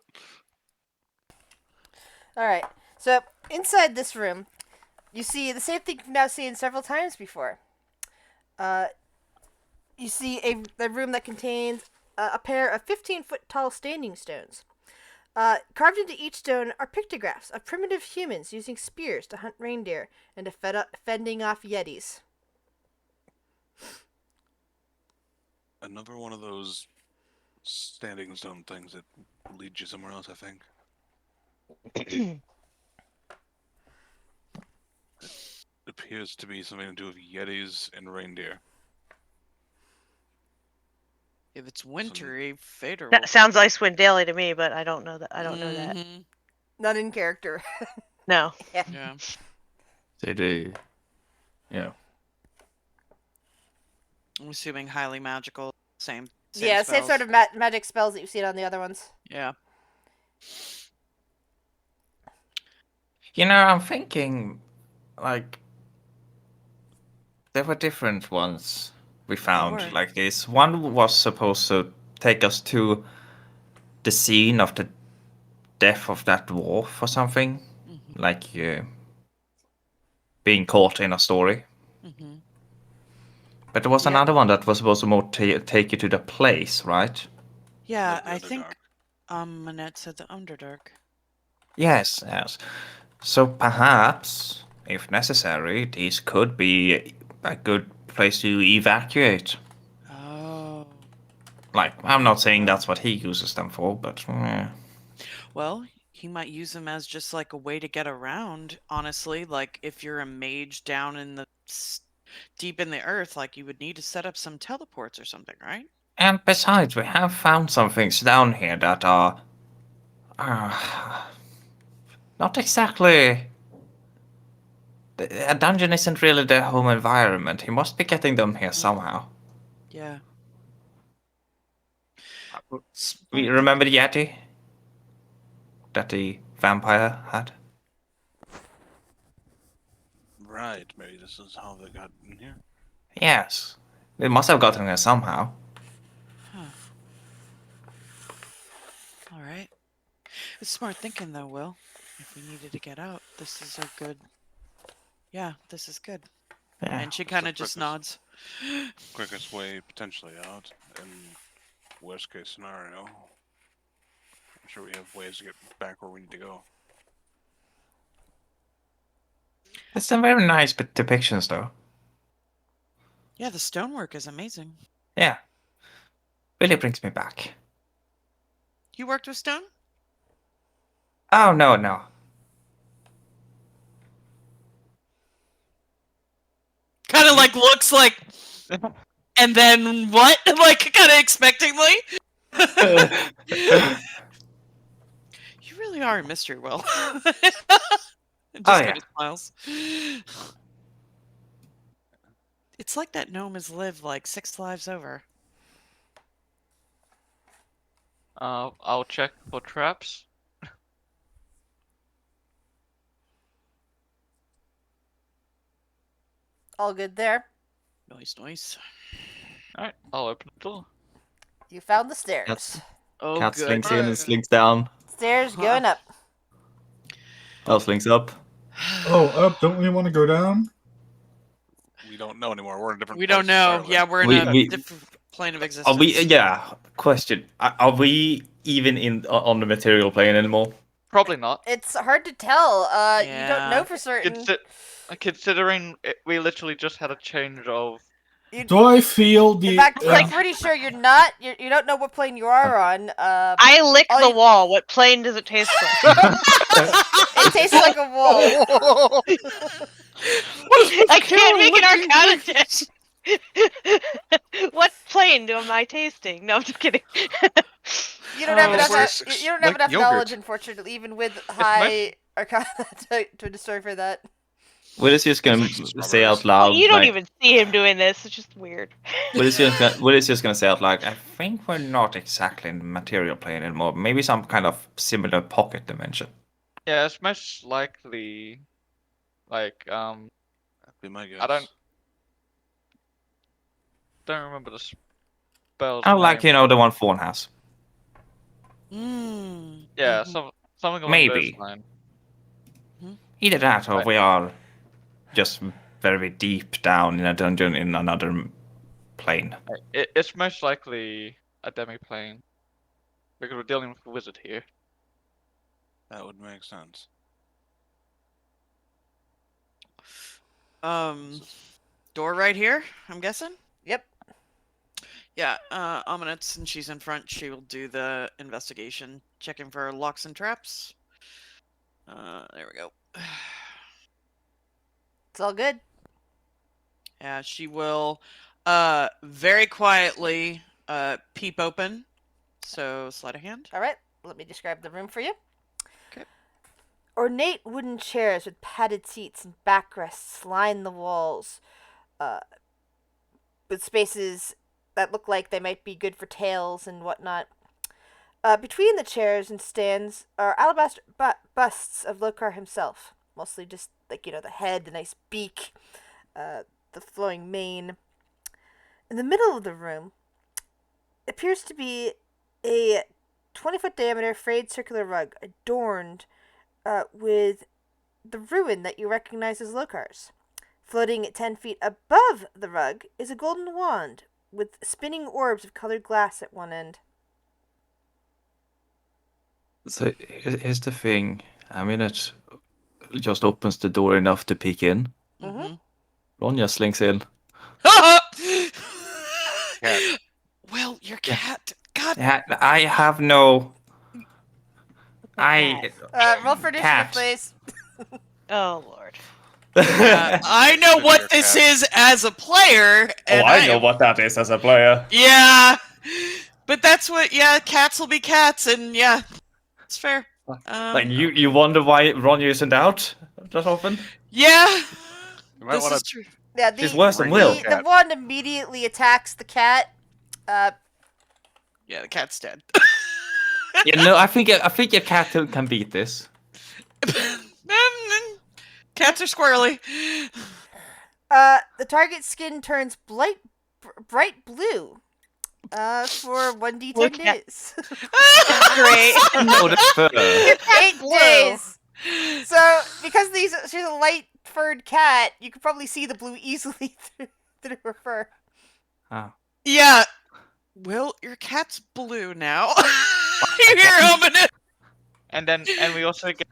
Alright, so inside this room, you see the same thing you've now seen several times before. You see a room that contains a pair of 15-foot tall standing stones. Carved into each stone are pictographs of primitive humans using spears to hunt reindeer and to fending off yetis. Another one of those standing stone things that lead you somewhere else, I think. It appears to be something to do with yetis and reindeer. If it's wintry, Fader That sounds Icewind Dale to me, but I don't know that. I don't know that. Mhm. Not in character. No. Yeah. They do. Yeah. I'm assuming highly magical. Same Yeah, same spells. sort of magic spells that you've seen on the other ones. Yeah. You know, I'm thinking, like, there were different ones we found were. like this. One was supposed to take us to the scene of the death of that dwarf or something, Mm-hmm. like being caught in a story. Mm-hmm. But there was Yeah. another one that was supposed to more take you to the place, right? Yeah, Like the I think Underdark. Manette said the Underdark. Yes, yes. So perhaps, if necessary, these could be a good place to evacuate. Oh. Like, I'm not saying that's what he uses them for, but Well, he might use them as just like a way to get around, honestly. Like, if you're a mage down in the deep in the earth, like, you would need to set up some teleports or something, right? And besides, we have found some things down here that are not exactly. A dungeon isn't really their home environment. He must be getting them here somehow. Yeah. We remember the Yeti that the vampire had? Right, maybe this is how they got in here. Yes. They must have gotten here somehow. Huh. All right. It's smart thinking, though, Will. If we needed to get out, this is a good. Yeah, this is good. Yeah. And she It's kind the of just quickest- nods. Quickest way potentially out, and worst case scenario. I'm sure we have ways to get back where we need to go. It's some very nice depictions, though. Yeah, the stonework is amazing. Yeah. Really brings me back. You worked with stone? Oh, no. Kind of like looks like. And then what? Like, kind of expectingly? You really are a mystery, Will. Just kind of smiles. It's like that gnome has lived like 6 lives over. I'll check for traps. All good there. Nice. Alright, I'll open the door. You found the stairs. Yes. Oh, Cat good. slinks in and slinks down. Stairs going up. Oh, slinks up. Oh, up! Don't we want to go down? We don't know anymore. We're in a different We place don't know. entirely. Yeah, we're in a different plane of existence. Are we? Yeah. Question: Are we even on the material plane anymore? Probably not. It's hard to tell. You don't know Yeah. for certain. Considering we literally just had a change of. Do I feel the? In fact, I'm pretty sure you're not. You don't know what plane you are on. I lick the wall. What plane does it taste like? It tastes like a wall. I can't make an arcana check. What plane am I tasting? No, I'm just kidding. You don't have enough. tastes You don't have like enough yogurt. knowledge, unfortunately, even with high arcana to decipher that. Willis just gonna say out loud. You don't like, even see him doing this. It's just weird. Willis just gonna say out loud. I think we're not exactly in the material plane anymore. Maybe some kind of similar pocket dimension. Yeah, it's most likely like That'd be my guess. I don't remember the spell's I like name. the one Fawn has. Yeah, Mhm. something along Maybe. those lines. Either that, or Right. we are just very deep down in a dungeon in another plane. It's most likely a demi-plane because we're dealing with a wizard here. That would make sense. Door right here, I'm guessing? Yep. Yeah, Amanit, since she's in front, she will do the investigation, checking for locks and traps. There we go. It's all good. Yeah, she will very quietly peep open. So slide a hand. All right. Let me describe the room for you. Okay. Ornate wooden chairs with padded seats and backrests line the walls, with spaces that look like they might be good for tails and whatnot. Between the chairs and stands are alabaster busts of Lokar himself, mostly just like the head, the nice beak, the flowing mane. In the middle of the room appears to be a 20-foot diameter frayed circular rug adorned with the ruin that you recognize as Lokar's. Floating at 10 feet above the rug is a golden wand with spinning orbs of colored glass at one end. So here's the thing. I mean, it just opens the door enough to peek in. Mm-hmm. Ronja slinks in. Cat. Well, your cat. God. Yeah, I have no. Roll for initiative, Cat. please. Oh Lord. I know Your what this cat. is as a player. Oh, And I know what that is as a player. Yeah. But that's what, cats will be cats, and yeah, it's fair. Like you wonder why Ronja isn't out that often? Yeah. You might This want is to. true. Yeah, She's worse than Will. The wand immediately attacks the cat. Yeah, the cat's dead. Yeah, no, I think your cat can beat this. Cats are squirrely. The target's skin turns bright blue. For 1d10 Look at- days. Great. No, that's fur. 8 blue. days. So, because she's a light furred cat, you could probably see the blue easily through her fur. Oh. Yeah. Will, your cat's blue now. You hear Ominous? And we also get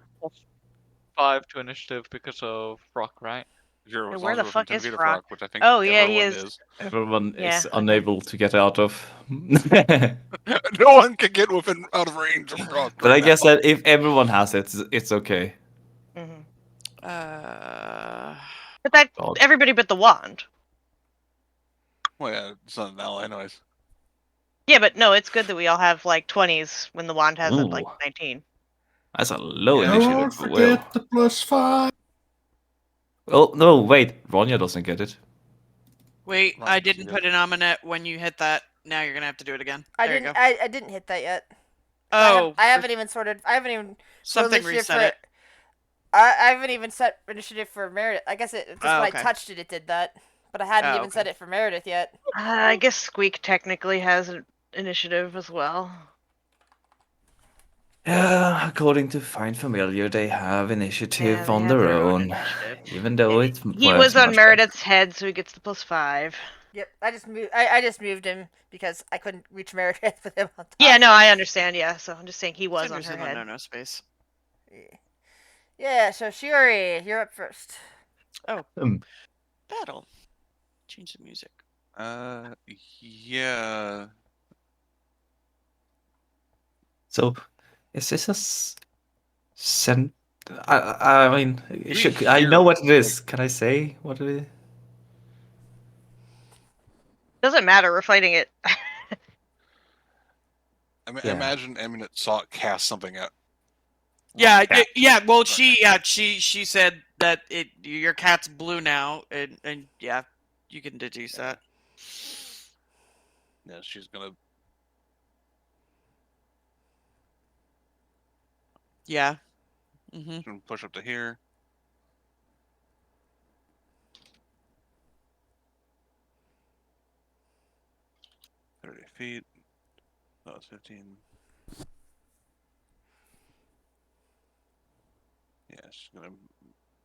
+5 to initiative because of Rock, right? Sure, And as where long the as fuck we're is within 10 feet of Rock? rock, which I think Oh, yeah, he everyone is. Everyone Yeah, is okay. unable to get out of. No one can get out of range of rock. But right I guess now. that if everyone has it, it's okay. Mhm. But But God. everybody but the wand. Well, yeah, it's not an ally, anyways. Yeah, but no, it's good that we all have like 20s when the wand has Ooh. like 19. That's a low Yeah. initiative. Don't for Will. forget the +5. Oh no! Wait, Ronja doesn't get it. wait, Right, I doesn't didn't get put an ominette when you hit that. Now you're gonna have to do it again. I There didn't. you go. I didn't hit that yet. Oh, I haven't even sorted. I haven't even something initiative reset for it. I haven't even set initiative for Meredith. I guess just when I okay. touched it, it did that. But I hadn't Oh, even okay. set it for Meredith yet. I guess Squeak technically has an initiative as well. Yeah, according to Find Familiar, they have initiative Yeah, they on have their their own own, initiative. even though Yeah, it's he works was on much better. Meredith's head, so he gets the +5. Yep. I just moved. I just moved him because I couldn't reach Meredith with him on top. Yeah, no, I understand. Yeah, so I'm just saying he was on Cinder's her in the head. no-no space. Yeah. So Shiori, you're up first. Battle. Change the music. Yeah. So, is this I mean, I know what it is. Can I say what it is? Doesn't matter. We're fighting it. Yeah. Imagine Eminent saw it cast something out. Yeah, cat. yeah. Well, she said that your cat's blue now, and yeah, you can deduce that. Yeah, she's gonna. Yeah. Gonna push up to here. $30 feet. That was 15. Yeah, she's gonna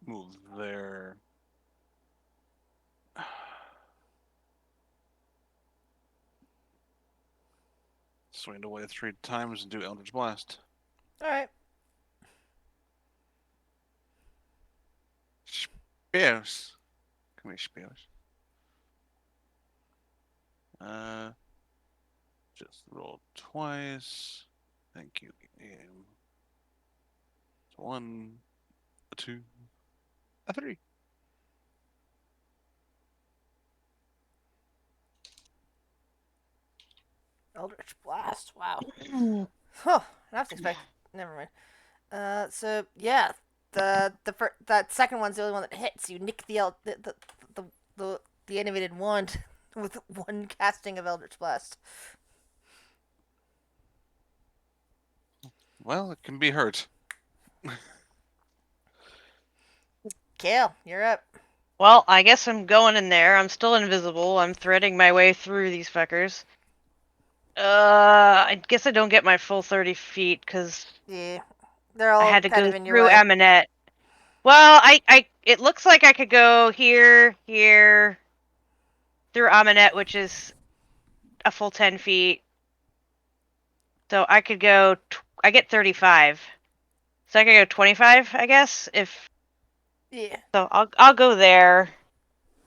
move there. Swing away 3 times and do Eldridge Blast. All right. Spears. Come here, Spears. Just roll twice. Thank you, game. It's 1, a 2, a 3. Eldritch Blast. Wow. Huh. I have to expect. Never mind. So yeah, that second one's the only one that hits. You nick the animated wand with one casting of Eldritch Blast. Well, it can be hurt. Kale, you're up. Well, I guess I'm going in there. I'm still invisible. I'm threading my way through these fuckers. I guess I don't get my full 30 feet because Yeah, they're all I had to kind go of in your through way. Aminette. Well, it looks like I could go here, through Aminette, which is a full 10 feet. So I could go. I get 35, so I could go 25, I guess. Yeah. So I'll go there,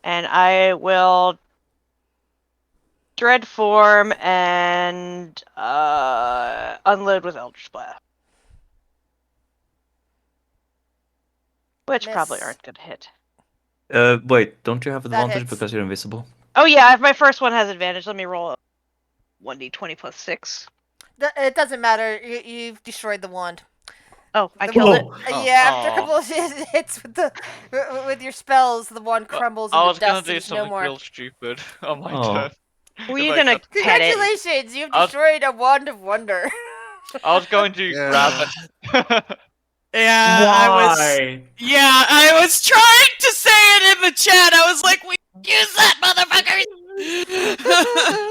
and I will dread form and unload with Eldritch Blast, which probably Miss. aren't gonna hit. Wait, don't you have That advantage hits. because you're invisible? Oh yeah, if my first one has advantage, let me roll 1d20 plus 6. It doesn't matter. You've destroyed the wand. Oh, I The killed wand- it. Oh. Yeah, after a Aw. couple of hits with your spells, the wand crumbles I into was gonna dust do and is no something more. real stupid on my Oh. turn. Were If you I gonna got- pet it? Congratulations, you've I was- destroyed a wand of wonder. I was going to Yeah. grab it. Yeah, Why? I was trying to say it in the chat. I was like, "We use that, motherfuckers!"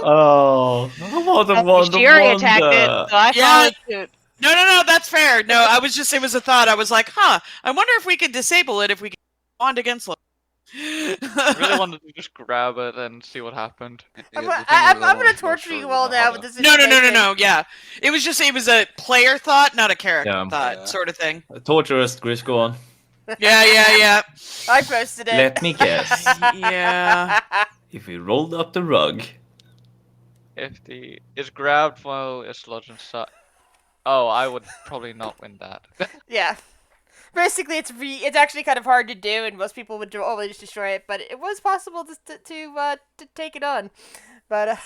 Oh, what a wonder! Shiri attacked it, so I Yeah. followed suit. No, that's fair. No, it was a thought. I was like, "Huh, I wonder if we could disable it if we can wand against them." I really wanted to just grab it and see what happened. I'm the thing I'm is, gonna not torture sure you we all know how now to- with this No. information. Yeah, it was a player thought, not a character Yeah. thought, Yeah. sort of thing. Torturous, Chris, go on. Yeah. I posted it. Let me guess. Yeah. If we rolled up the rug, If the is grabbed while it's lodged inside. Oh, I would probably not win that. Yeah. Basically, it's actually kind of hard to do, and most people would always destroy it. But it was possible to take it on, but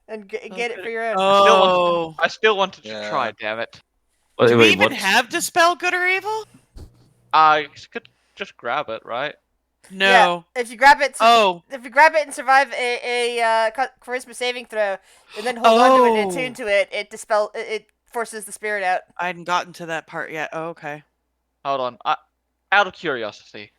and get it for your own. Oh. I still wanted to Yeah. try. Damn it! wait, Do we wait, even what? have Dispel Good or Evil? I could just grab it, right? No. Yeah, if you grab it, Oh. if you grab it and survive a charisma saving throw, and then hold on to it and attune to it, it forces the spirit out. I hadn't gotten to that part yet. Oh, okay. Hold on. Out of curiosity.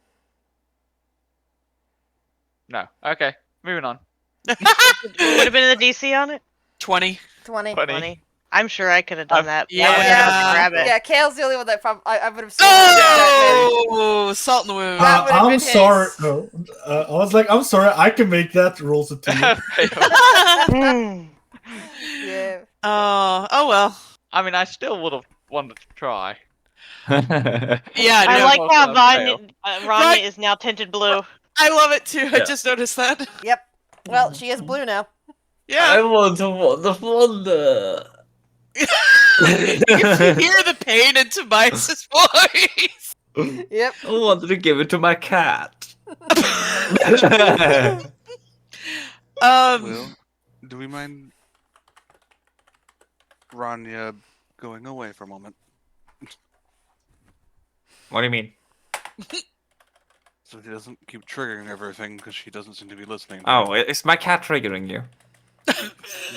No. Okay. Moving on. Would have been the DC on it? 20. 20. 20. I'm sure I could have done that. yeah. I would have grab it. Yeah, Kale's the only one that I would have. Oh! Salt in the wound. That would've been I'm his. sorry. No, I was like, I'm sorry. I can make that. Rolls a 2. Hmm. Yeah. Oh well. I mean, I still would have wanted to try. Yeah, I no, like how fail. Rania Right. is now tinted blue. I love it too. I Yeah. just noticed that. Yep. Well, she is blue now. Yeah. I want to wonder. You can hear the pain in Tobias's voice. Yep. I wanted to give it to my cat. Will, do we mind Rania going away for a moment? What do you mean? So he doesn't keep triggering everything because she doesn't seem to be listening. Oh, is my cat triggering you?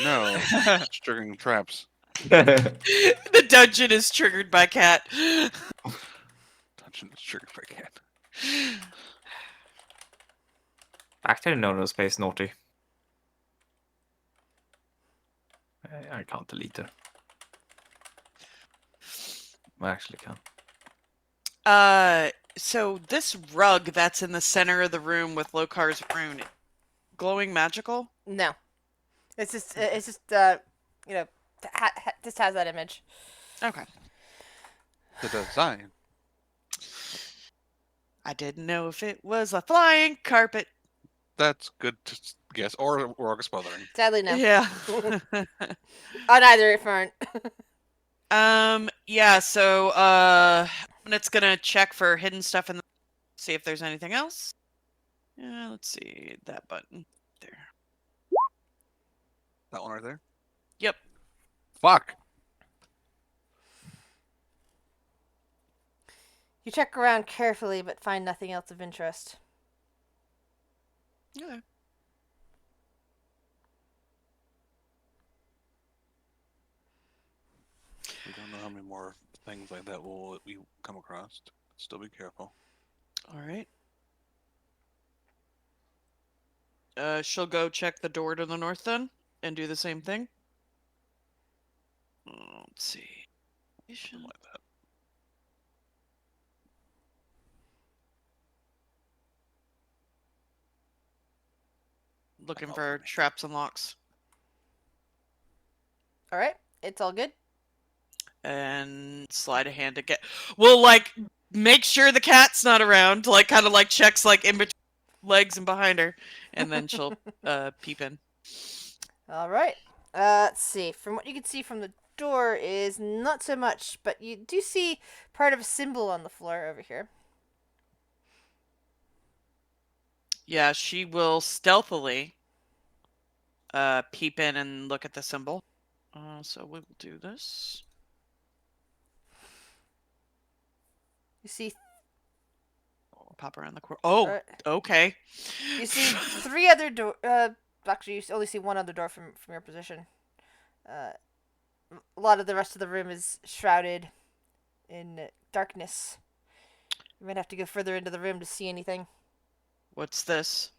No, it's triggering traps. The dungeon is triggered by cat. Dungeon is triggered by cat. Back to the no space, naughty. I can't delete her. I actually can. So this rug that's in the center of the room with Lokar's rune, glowing magical? No, it's just you know, just has that image. Okay. The design. I didn't know if it was a flying carpet. That's good to guess. Or August Smothering. Sadly, no. Yeah. On either front. Yeah, so it's gonna check for hidden stuff and see if there's anything else. Yeah, let's see that button there. That one right there? Yep. Fuck. You check around carefully, but find nothing else of interest. Okay. We don't know how many more things like that we come across. Still be careful. All right. She'll go check the door to the north then and do the same thing. Let's see. Something like that. Looking for traps and locks. All right, it's all good. And slide a hand to get. We'll like make sure the cat's not around. Like kind of like checks like in between legs and behind her, and then she'll peep in. All right. Let's see. From what you can see from the door is not so much, but you do see part of a symbol on the floor over here. Yeah, she will stealthily peep in and look at the symbol. So we will do this. You see. Pop around the corner. Oh, okay. You see 3 other door. Actually, you only see 1 other door from your position. A lot of the rest of the room is shrouded in darkness. You might have to go further into the room to see anything. What's this?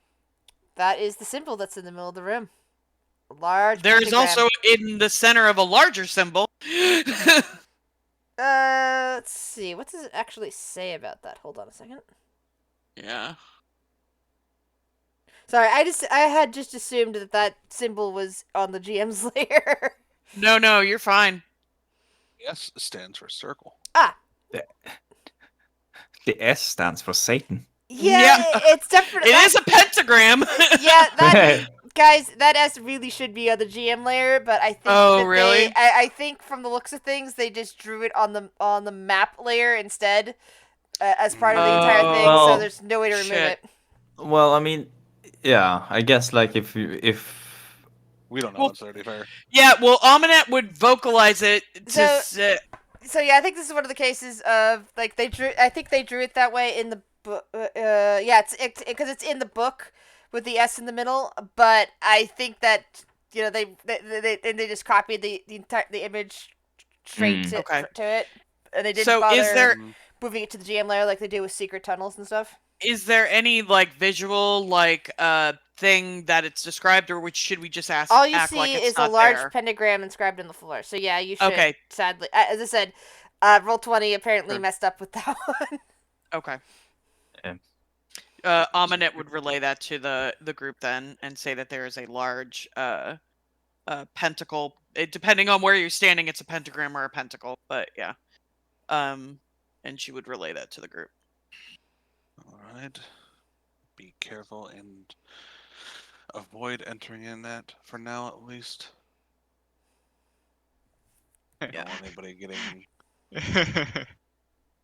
That is the symbol that's in the middle of the room. A large. There's pentagram. also in the center of a larger symbol. Let's see. What does it actually say about that? Hold on a second. Yeah. Sorry, I had just assumed that symbol was on the GM's layer. No, you're fine. S stands for circle. Ah. The S stands for Satan. Yeah. It's definitely. It is a pentagram. Yeah, that guys, that S really should be on the GM layer, but I think. Oh, really? I think from the looks of things, they just drew it on the map layer instead, as part of the entire thing. So there's no way to remove it. Well, I mean, yeah, I guess like if we don't know necessarily fair. Yeah, well, Aminet would vocalize it to. So yeah, I think this is one of the cases of like they drew. I think they drew it that way in the book. Yeah, it's because it's in the book with the S in the middle. But I think that they just copied the image straight to it, and they didn't bother moving it to the GM layer like they do with secret tunnels and stuff. Is there any like visual like thing that it's described, or should we just ask? All you see like is a large pentagram inscribed on the floor. So yeah, you should. Okay. Sadly, as I said, Roll20 apparently messed up with that one. Okay. Yeah. Aminet would relay that to the group then, and say that there is a large pentacle. Depending on where you're standing, it's a pentagram or a pentacle. But yeah, and she would relay that to the group. All right. Be careful and avoid entering in that for now, at least. Yeah. Don't want anybody getting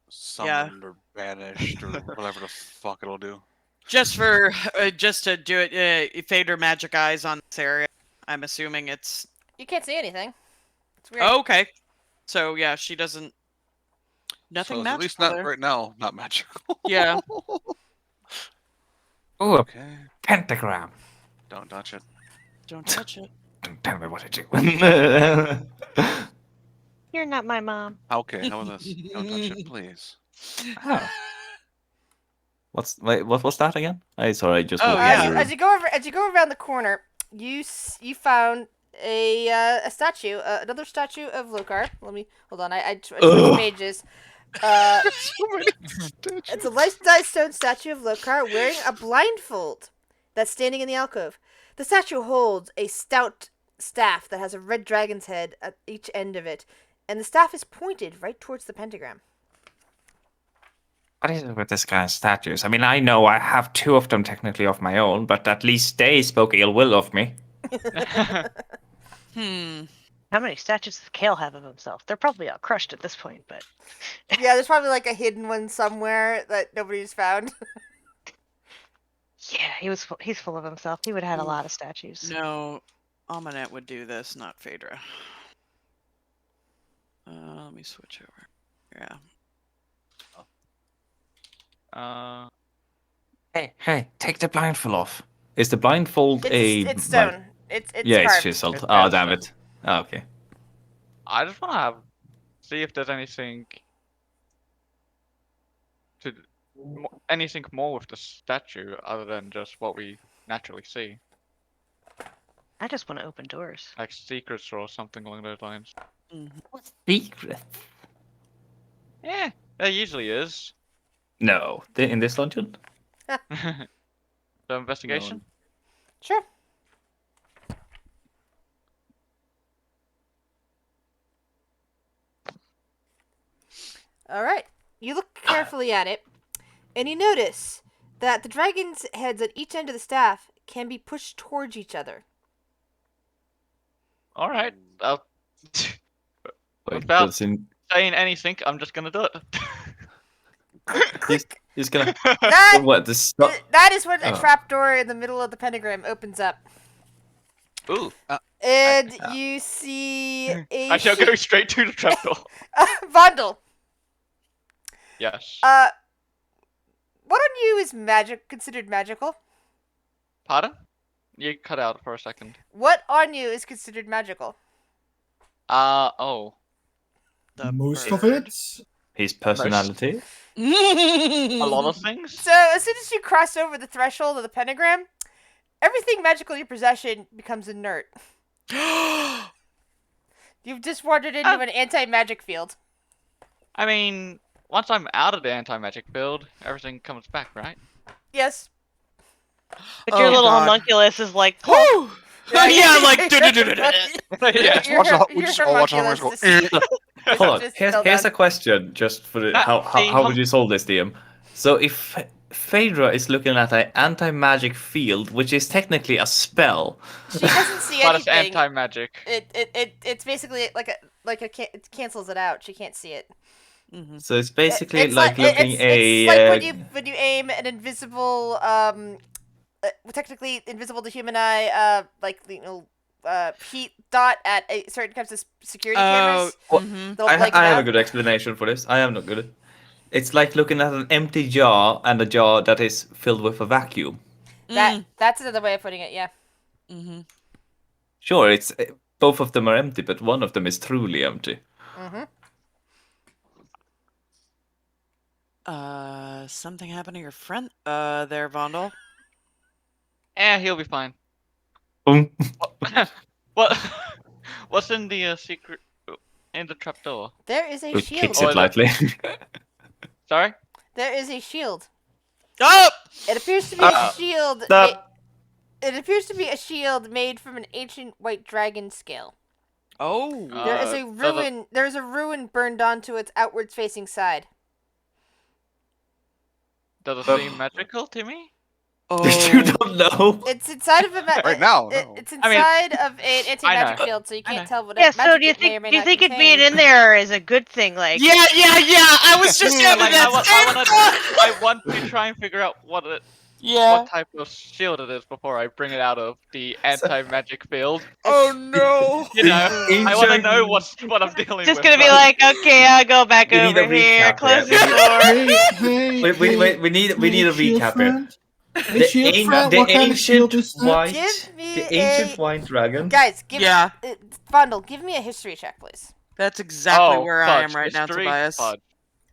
summoned or banished or whatever the fuck it'll do. Just to do it, fade or magic eyes on this area. I'm assuming it's. You can't see anything. It's weird. Oh, okay. So yeah, she doesn't. Nothing So magical. at least not there. right now. Not magical. Yeah. Oh, a Okay. pentagram. Don't touch it. Don't touch it. Don't tell me what to do. You're not my mom. Okay, how about this? Don't touch it, please. Oh. What was that again? Sorry, I just Oh, walked yeah. in the room. As you go around the corner, you found a statue, another statue of Lokar. Let me hold on. I switched pages. It's a life-size stone statue of Lokar wearing a blindfold that's standing in the alcove. The statue holds a stout staff that has a red dragon's head at each end of it, and the staff is pointed right towards the pentagram. What is it with this guy's statues? I mean, I know I have 2 of them technically of my own, but at least they spoke ill will of me. How many statues does Kale have of himself? They're probably all crushed at this point, but... Yeah, there's probably like a hidden one somewhere that nobody's found. Yeah, he's full of himself. He would have had a lot of statues. No, Amunet would do this, not Phaedra. Let me switch over. Yeah. Hey, take the blindfold off. Is the blindfold It's stone. It's yeah, carved. it's chiseled. It's Oh, carved damn stone. it. Oh, okay. I just want to see if there's anything more with the statue other than just what we naturally see, I just want to open doors. like secrets or something along those lines. Secret? Yeah, there usually is. No. In this dungeon? The investigation. Sure. All right. You look carefully at it, and you notice that the dragon's heads at each end of the staff can be pushed towards each other. All right. Wait, Without that's in... saying anything, I'm just gonna do it. He's gonna... That, What, the stuff? that is when a Oh. trapdoor in the middle of the pentagram opens up. Ooh. And you see a I shall go straight to the trapdoor. Vondel. Yes. What on you is considered magical? Pardon? You cut out for a second. What on you is considered magical? Oh. The Most of bird. it? His personality? A lot of things? So as soon as you cross over the threshold of the pentagram, everything magical in your possession becomes inert. You've just wandered into an anti-magic field. I mean, once I'm out of the anti-magic field, everything comes back, right? Yes. But your Oh, little God. homunculus is like, Woo! Yeah, like. Yeah. We just all watch Homer's go. Hold on. Just Here's fell a down. question, just for the, See, how would you solve this, DM? So if Phaedra is looking at an anti-magic field, which is technically a spell, She doesn't see But it's anything. anti-magic. It's basically it cancels it out. She can't see it. so it's basically It's like looking it's like when you aim an invisible technically invisible to human eye heat dot at a certain types of security cameras. They'll I blank it have a out. good explanation for this. I am not good. It's like looking at an empty jar and a jar that is filled with a vacuum. That's another way of putting it. Yeah. Sure, it's both of them are empty, but one of them is truly empty. Something happened to your friend there, Vondel. He'll be fine. Boom. What? What's in the secret in the trapdoor? There is a It shield. kicks it lightly. Sorry? There is a shield. Oh! It appears to be a shield. Stop. It appears to be a shield made from an ancient white dragon scale. Oh. There is a ruin. There's a ruin burned onto its outwards facing side. Does it seem magical to me? You don't know. It's inside of a Right now, no. It's inside of an anti-magic field, so you can't tell what. yeah. So magic do you it may or think may do you not think it contain. being in there is a good thing? Like, Yeah. I was just having Like, that I want to try and figure out what type of shield it is before I bring it out of the anti-magic field. Oh no. You know, I want to know what I'm dealing just with. gonna be right? like, okay, I'll go back We need over a here, recap, close yeah. the door. Wait, we need a recap here. Hey, shield friend, what kind of shield is that? Give me the ancient white dragon. Guys, Yeah. Vondel, give me a history check, please. That's exactly Oh, where I am fudge, right now, mystery? Tobias. Fudge.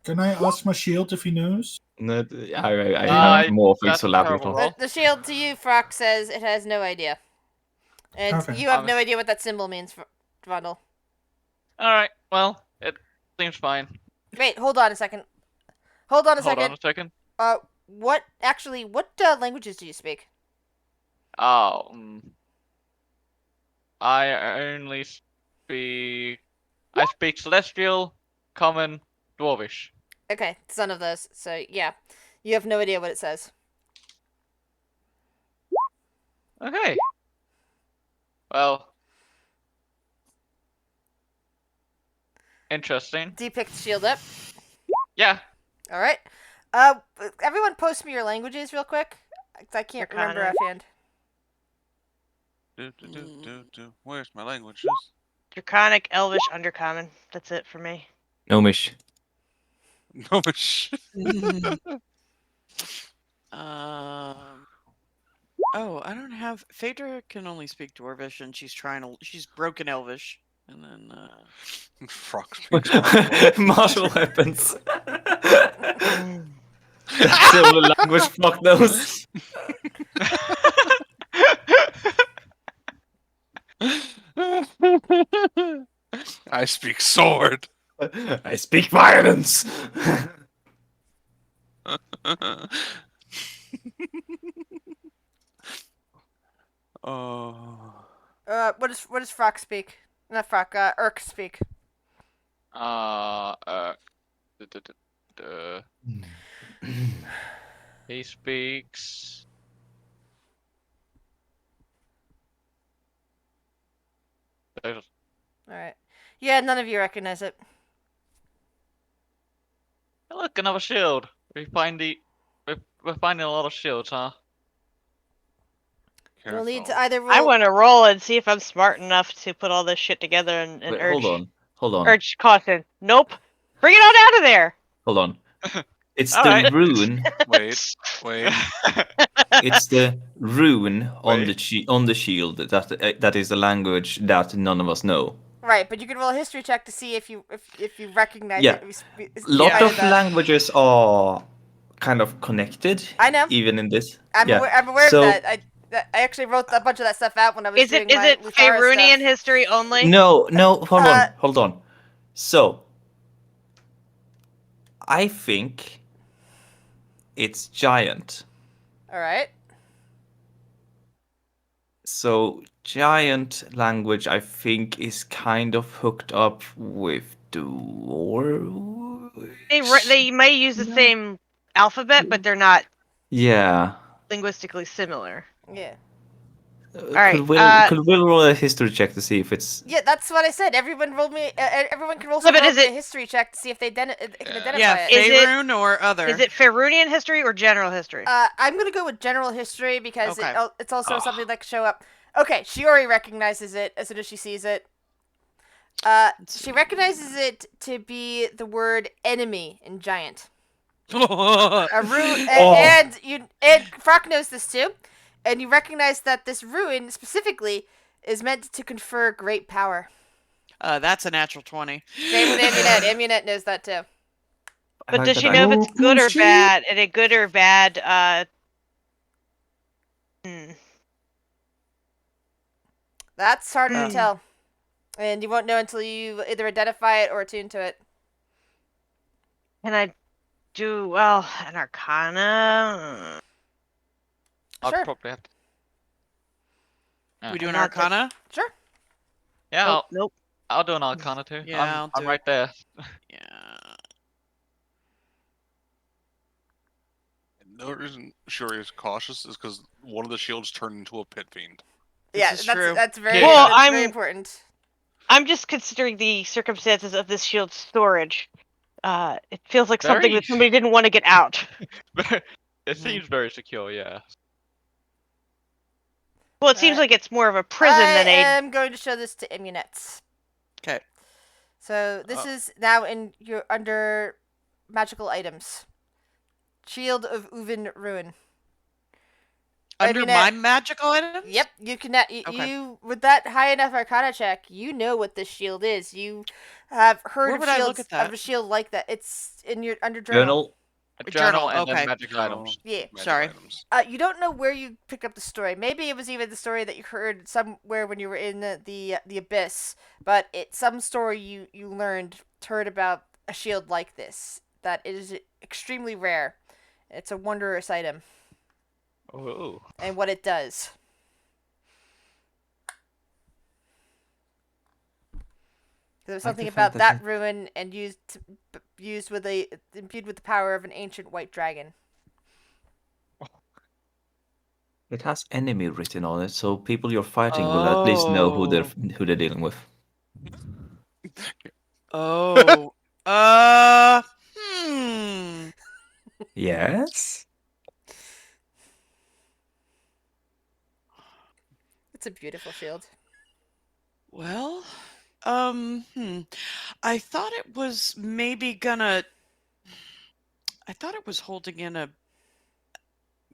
Can I ask my shield if he knows? No, I have more things That's to a elaborate terrible on. roll. The shield to you, Frock, says it has no idea. And Okay. you have no idea what that symbol means, Vondel. Alright, well, it seems fine. Wait, hold on a second. Hold on a Hold second. on a second. What languages do you speak? Oh, I only speak... I speak Celestial, Common, Dwarvish. Okay, it's none of those. So, yeah. You have no idea what it says. Okay. Well... Interesting. Do you pick the shield up? Yeah. Alright. Everyone post me your languages real quick. 'Cause I can't remember Arcana. offhand. Where's my languages? Draconic, Elvish, Undercommon. That's it for me. Gnomish. No, but shit. Oh, I don't have. Phaedra can only speak Dwarvish, and she's broken Elvish, and then. Frock Martial weapons. That's the only language Flock knows. I speak sword. I speak violence. Oh. What does Frock speak? Not Frock, Urk speak. He speaks... Alright. Yeah, none of you recognize it. Look, another shield. We're finding a lot of shields, huh? You'll need to Careful. either roll... I want to roll and see if I'm smart enough to put all this shit together and Wait, urge. hold on. Urge caution. Nope. Bring it on out of there. Hold on. It's All the right. rune. Wait. It's the rune on Wait. the shield that is the language that none of us know. Right, but you can roll a history check to see if you recognize Yeah. it. Lot of languages are kind of connected. I know. Even in this. I'm Yeah. aware So- of that. I actually wrote a bunch of that stuff out when I was Is doing it my Luthara Faerunian stuff. history only? No, hold on. So, I think it's giant. All right. So, giant language, I think, is kind of hooked up with dwarves. They may use the same alphabet, but they're not Yeah. linguistically similar. Yeah. right, Could we roll a history check to see if it's... Yeah, that's what I said. Everyone roll me. Everyone can roll No, but me is a it- history check to see if they can identify Yeah, it. Is it- Faerun or other. Is it Faerunian history or general history? I'm gonna go with general history because Okay. it's also something that can show up. Okay, Shiori recognizes it as soon as she sees it. She recognizes it to be the word enemy in giant. A rune, and Frock knows this too, and you recognize that this rune specifically is meant to confer great power. That's a natural 20. Same with Amunet. Amunet knows that too. But does she know if it's good or bad? And a good or bad, That's harder to tell. And you won't know until you either identify it or attune to it. Can I do, well, an arcana? I'll Sure. probably have to... We do an not that- Arcana? Sure. Yeah, Nope. I'll do an Arcana too. Yeah, I'll I'm do right it. there. Yeah. The reason Shuri is cautious is because one of the shields turned into a pit fiend. Yeah, is true. that's very, Well, that's very I'm- important. I'm just considering the circumstances of this shield's storage. It feels like something Very- that somebody didn't want to get out. It seems very secure, yeah. Well, it seems like it's more of a prison I than a. am going to show this to Immunets. Okay. So this is now in your under magical items. Shield of Uvin Ruin. Under my magical items? Yep, you can. Okay. You with that high enough Arcana check, you know what this shield is. You have heard Where of would I look shields at that? of a shield like that. It's in your under journal. Journal. A journal and okay. then magic items. Yeah. Magic Sorry. items. You don't know where you picked up the story. Maybe it was even the story that you heard somewhere when you were in the abyss. But it's some story you heard about a shield like this. That is extremely rare. It's a wondrous item. Oh. And what it does. There was something about that ruin and imbued with the power of an ancient white dragon. It has enemy written on it, so people you're fighting will at least know who they're dealing with. Oh. Yes. It's a beautiful shield. Well, I thought it was maybe gonna. I thought it was holding in a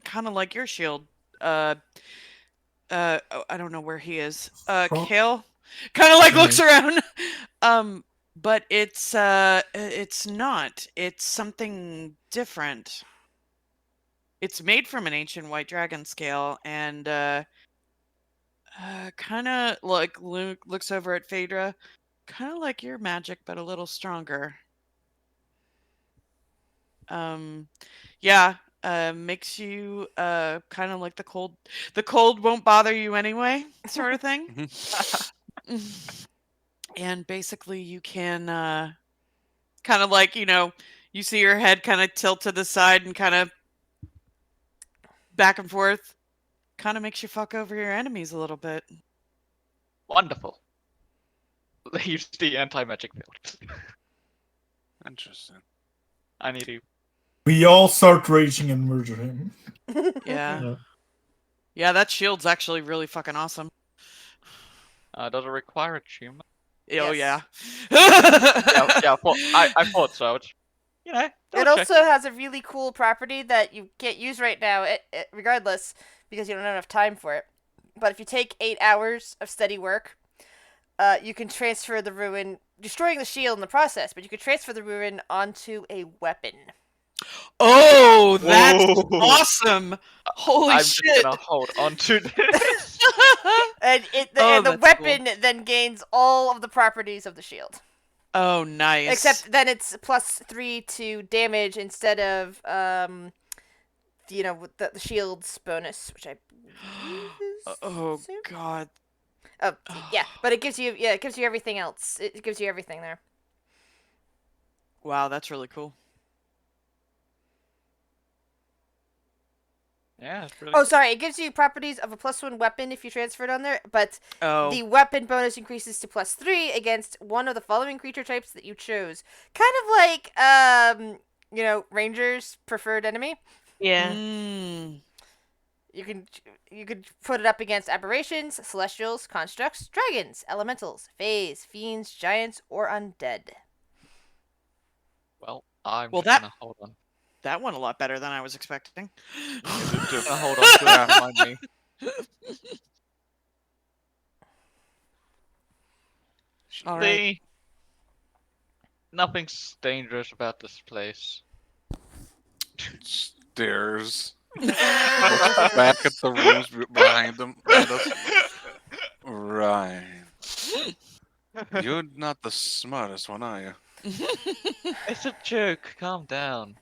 kind of like your shield. I don't know where he is. Kale kind of like looks around. But it's not. It's something different. It's made from an ancient white dragon scale, and kind of like looks over at Phaedra, kind of like your magic, but a little stronger. Yeah, makes you kind of like the cold. The cold won't bother you anyway, sort of thing. And basically, you can kind of like, you see your head kind of tilt to the side and kind of back and forth. Kind of makes you fuck over your enemies a little bit. Wonderful. Use the anti-magic field. Interesting. I need to. We all start raging and murder him. Yeah. Yeah, that shield's actually really fucking awesome. Does it require achievement? Oh, yeah. yeah, I thought so. It's, it also has a really cool property that you can't use right now, regardless, because you don't have enough time for it. But if you take 8 hours of steady work, you can transfer the ruin, destroying the shield in the process, but you can transfer the ruin onto a weapon. Oh, that's awesome! Holy I'm shit! I'm just gonna hold on to this. And the weapon then gains all of the properties of the shield. Oh, nice. Except then it's +3 to damage instead of the shield's bonus, which I believe is oh god. Oh yeah, but it gives you everything else. It gives you everything there. Wow, that's really cool. Yeah, it's really cool. Sorry, it gives you properties of a +1 weapon if you transfer it on there, but the weapon bonus increases to +3 against one of the following creature types that you chose. Kind of like Ranger's preferred enemy. Yeah. You could put it up against aberrations, celestials, constructs, dragons, elementals, fays, fiends, giants, or undead. Well, I'm gonna hold on. That went a lot better than I was expecting. Just gonna hold on to it behind me. All right. Nothing's dangerous about this place. Stairs. Back at the rooms behind us. Right. You're not the smartest one, are you? It's a joke. Calm down.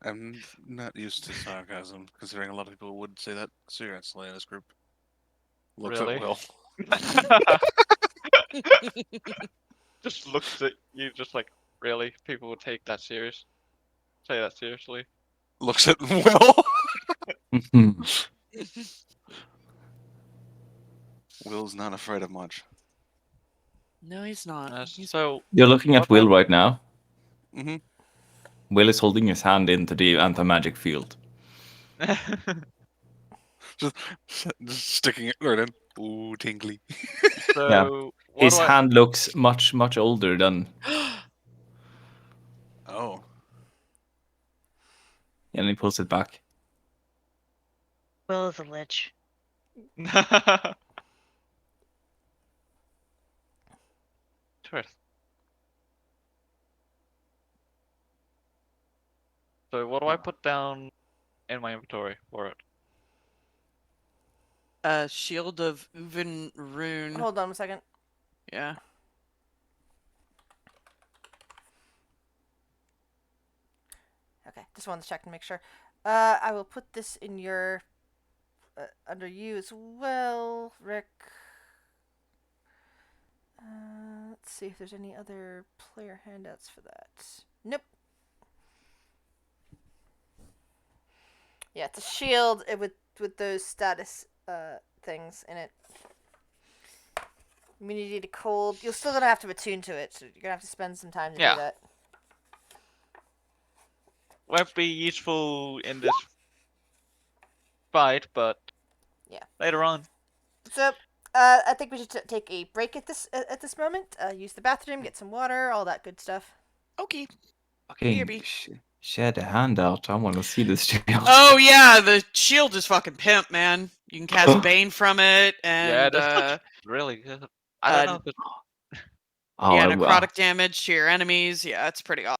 I'm not used to sarcasm, considering a lot of people would say that seriously in this group. Looks Really? at Will. Just looks at you, just like, really? People would take that serious? Say that seriously? Looks at Will. Will's not afraid of much. No, he's not. So you're looking at Will right now. Mm-hmm. Will is holding his hand into the anti-magic field. just sticking it right in. Ooh, tingly. So yeah. His hand looks much, much older than... Oh. And he pulls it back. Will is a lich. Truth. So what do I put down in my inventory for it? Shield of Uven Rune. Hold on a second. Yeah. Okay, just wanted to check to make sure. I will put this in your under you as well, Rick. Let's see if there's any other player handouts for that. Nope. Yeah, it's a shield with those status things in it. Immunity to cold. You're still gonna have to attune to it, so you're gonna have to spend some time to Yeah. do that. Won't be useful in this fight, but Yeah. later on. So, I think we should take a break at this moment. Use the bathroom, get some water, all that good stuff. Okay. Okay, BRB. share the handout. I want to see this shield. Oh yeah, the shield is fucking pimp, man. You can cast Bane from it, Yeah, and this looks really good. I don't know if it's Oh, yeah, I will. necrotic damage to your enemies. Yeah, it's pretty awesome.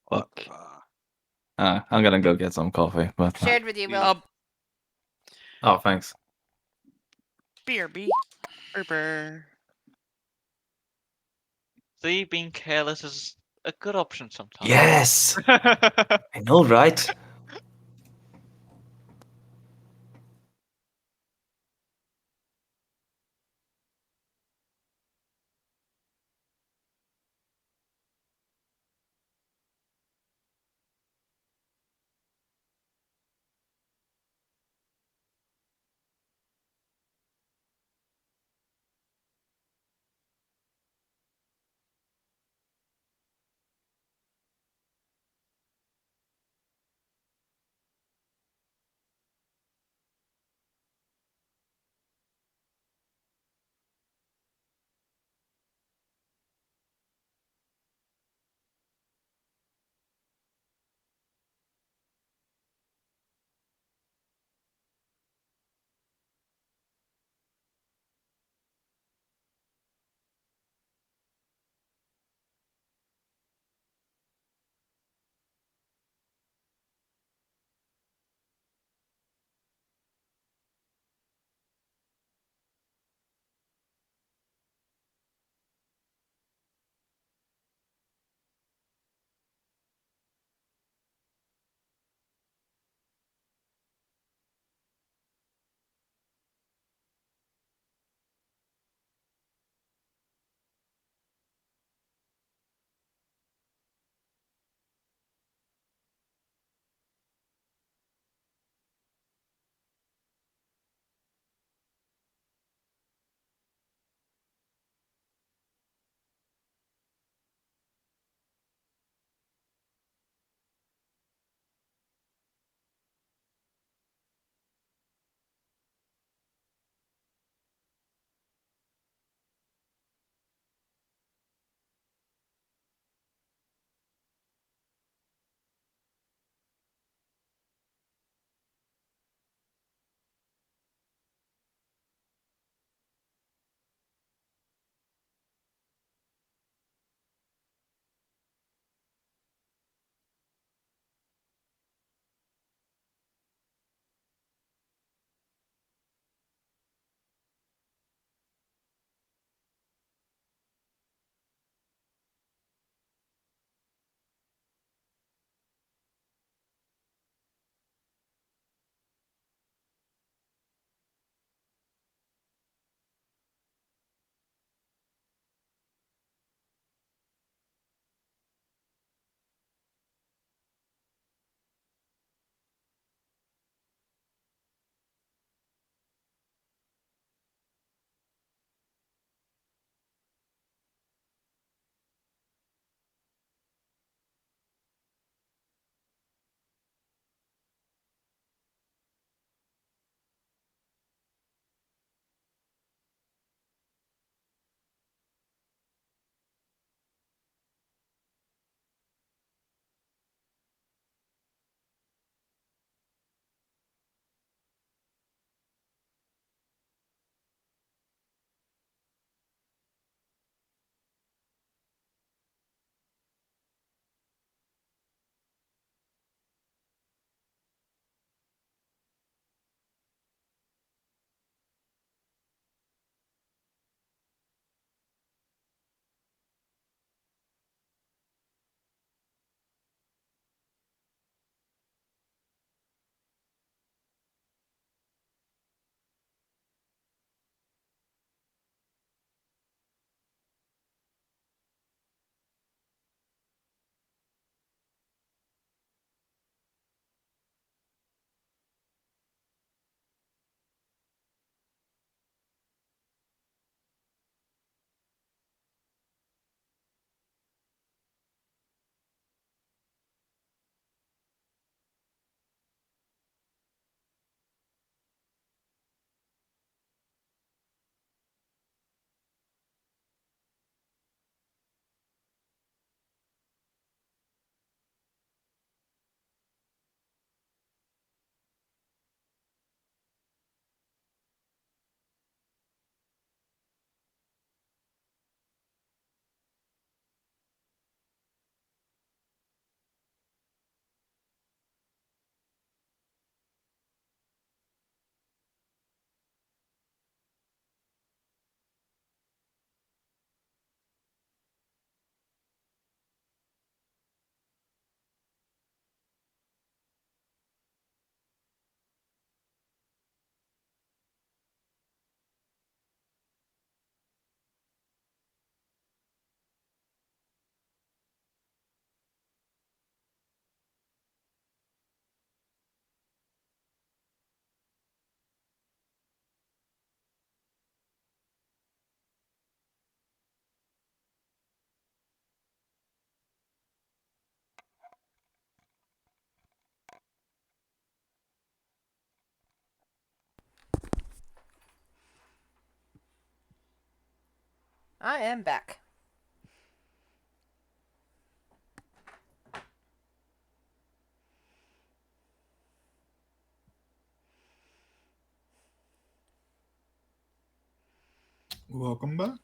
Fuck. I'm gonna go get some coffee. But Shared with you, Will. oh, thanks. BRB. Burper. see, being careless is a good option sometimes. Yes, I know, right? I am back. Welcome back.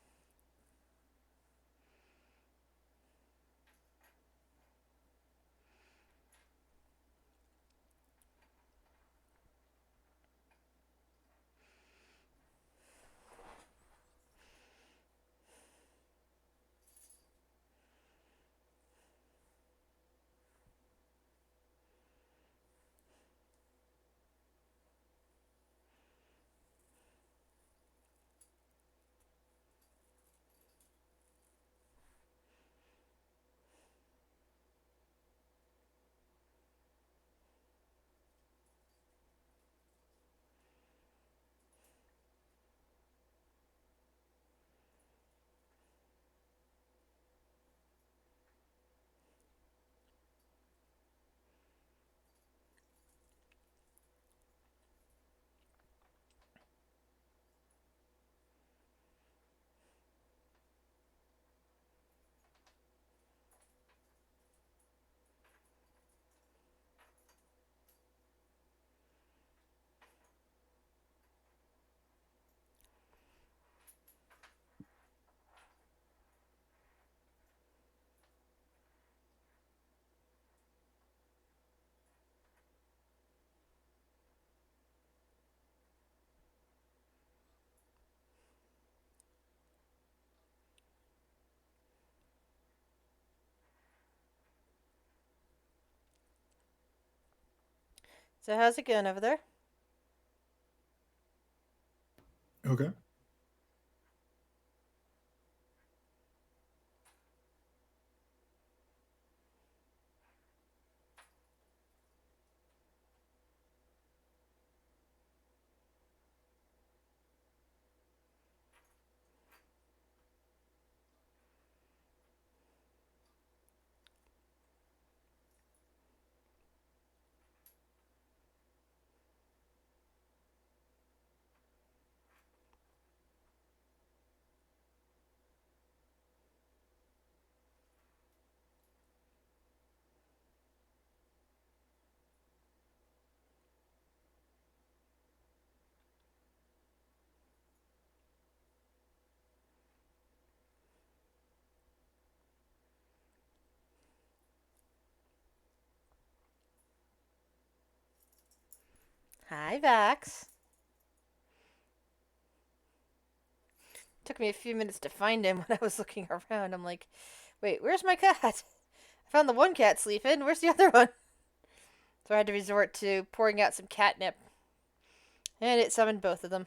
So how's it going over there? Okay. Hi, Vax. Took me a few minutes to find him when I was looking around. I'm like, wait, where's my cat? I found the one cat sleeping. Where's the other one? So I had to resort to pouring out some catnip. And it summoned both of them.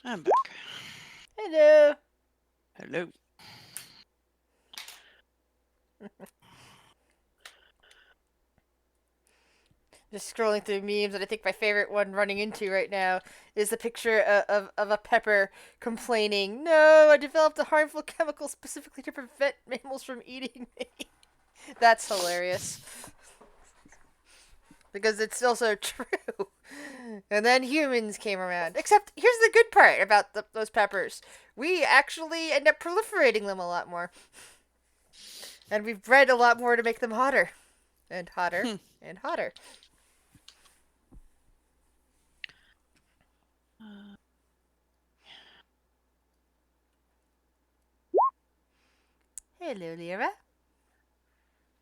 I'm back. Hello. Hello. Just scrolling through memes, and I think my favorite one running into right now is the picture of a pepper complaining, "No, I developed a harmful chemical specifically to prevent mammals from eating me." That's hilarious. Because it's still so true. And then humans came around. Except, here's the good part about those peppers. We actually end up proliferating them a lot more. And we've bred a lot more to make them hotter. And hotter. And hotter. Hello, Lyra.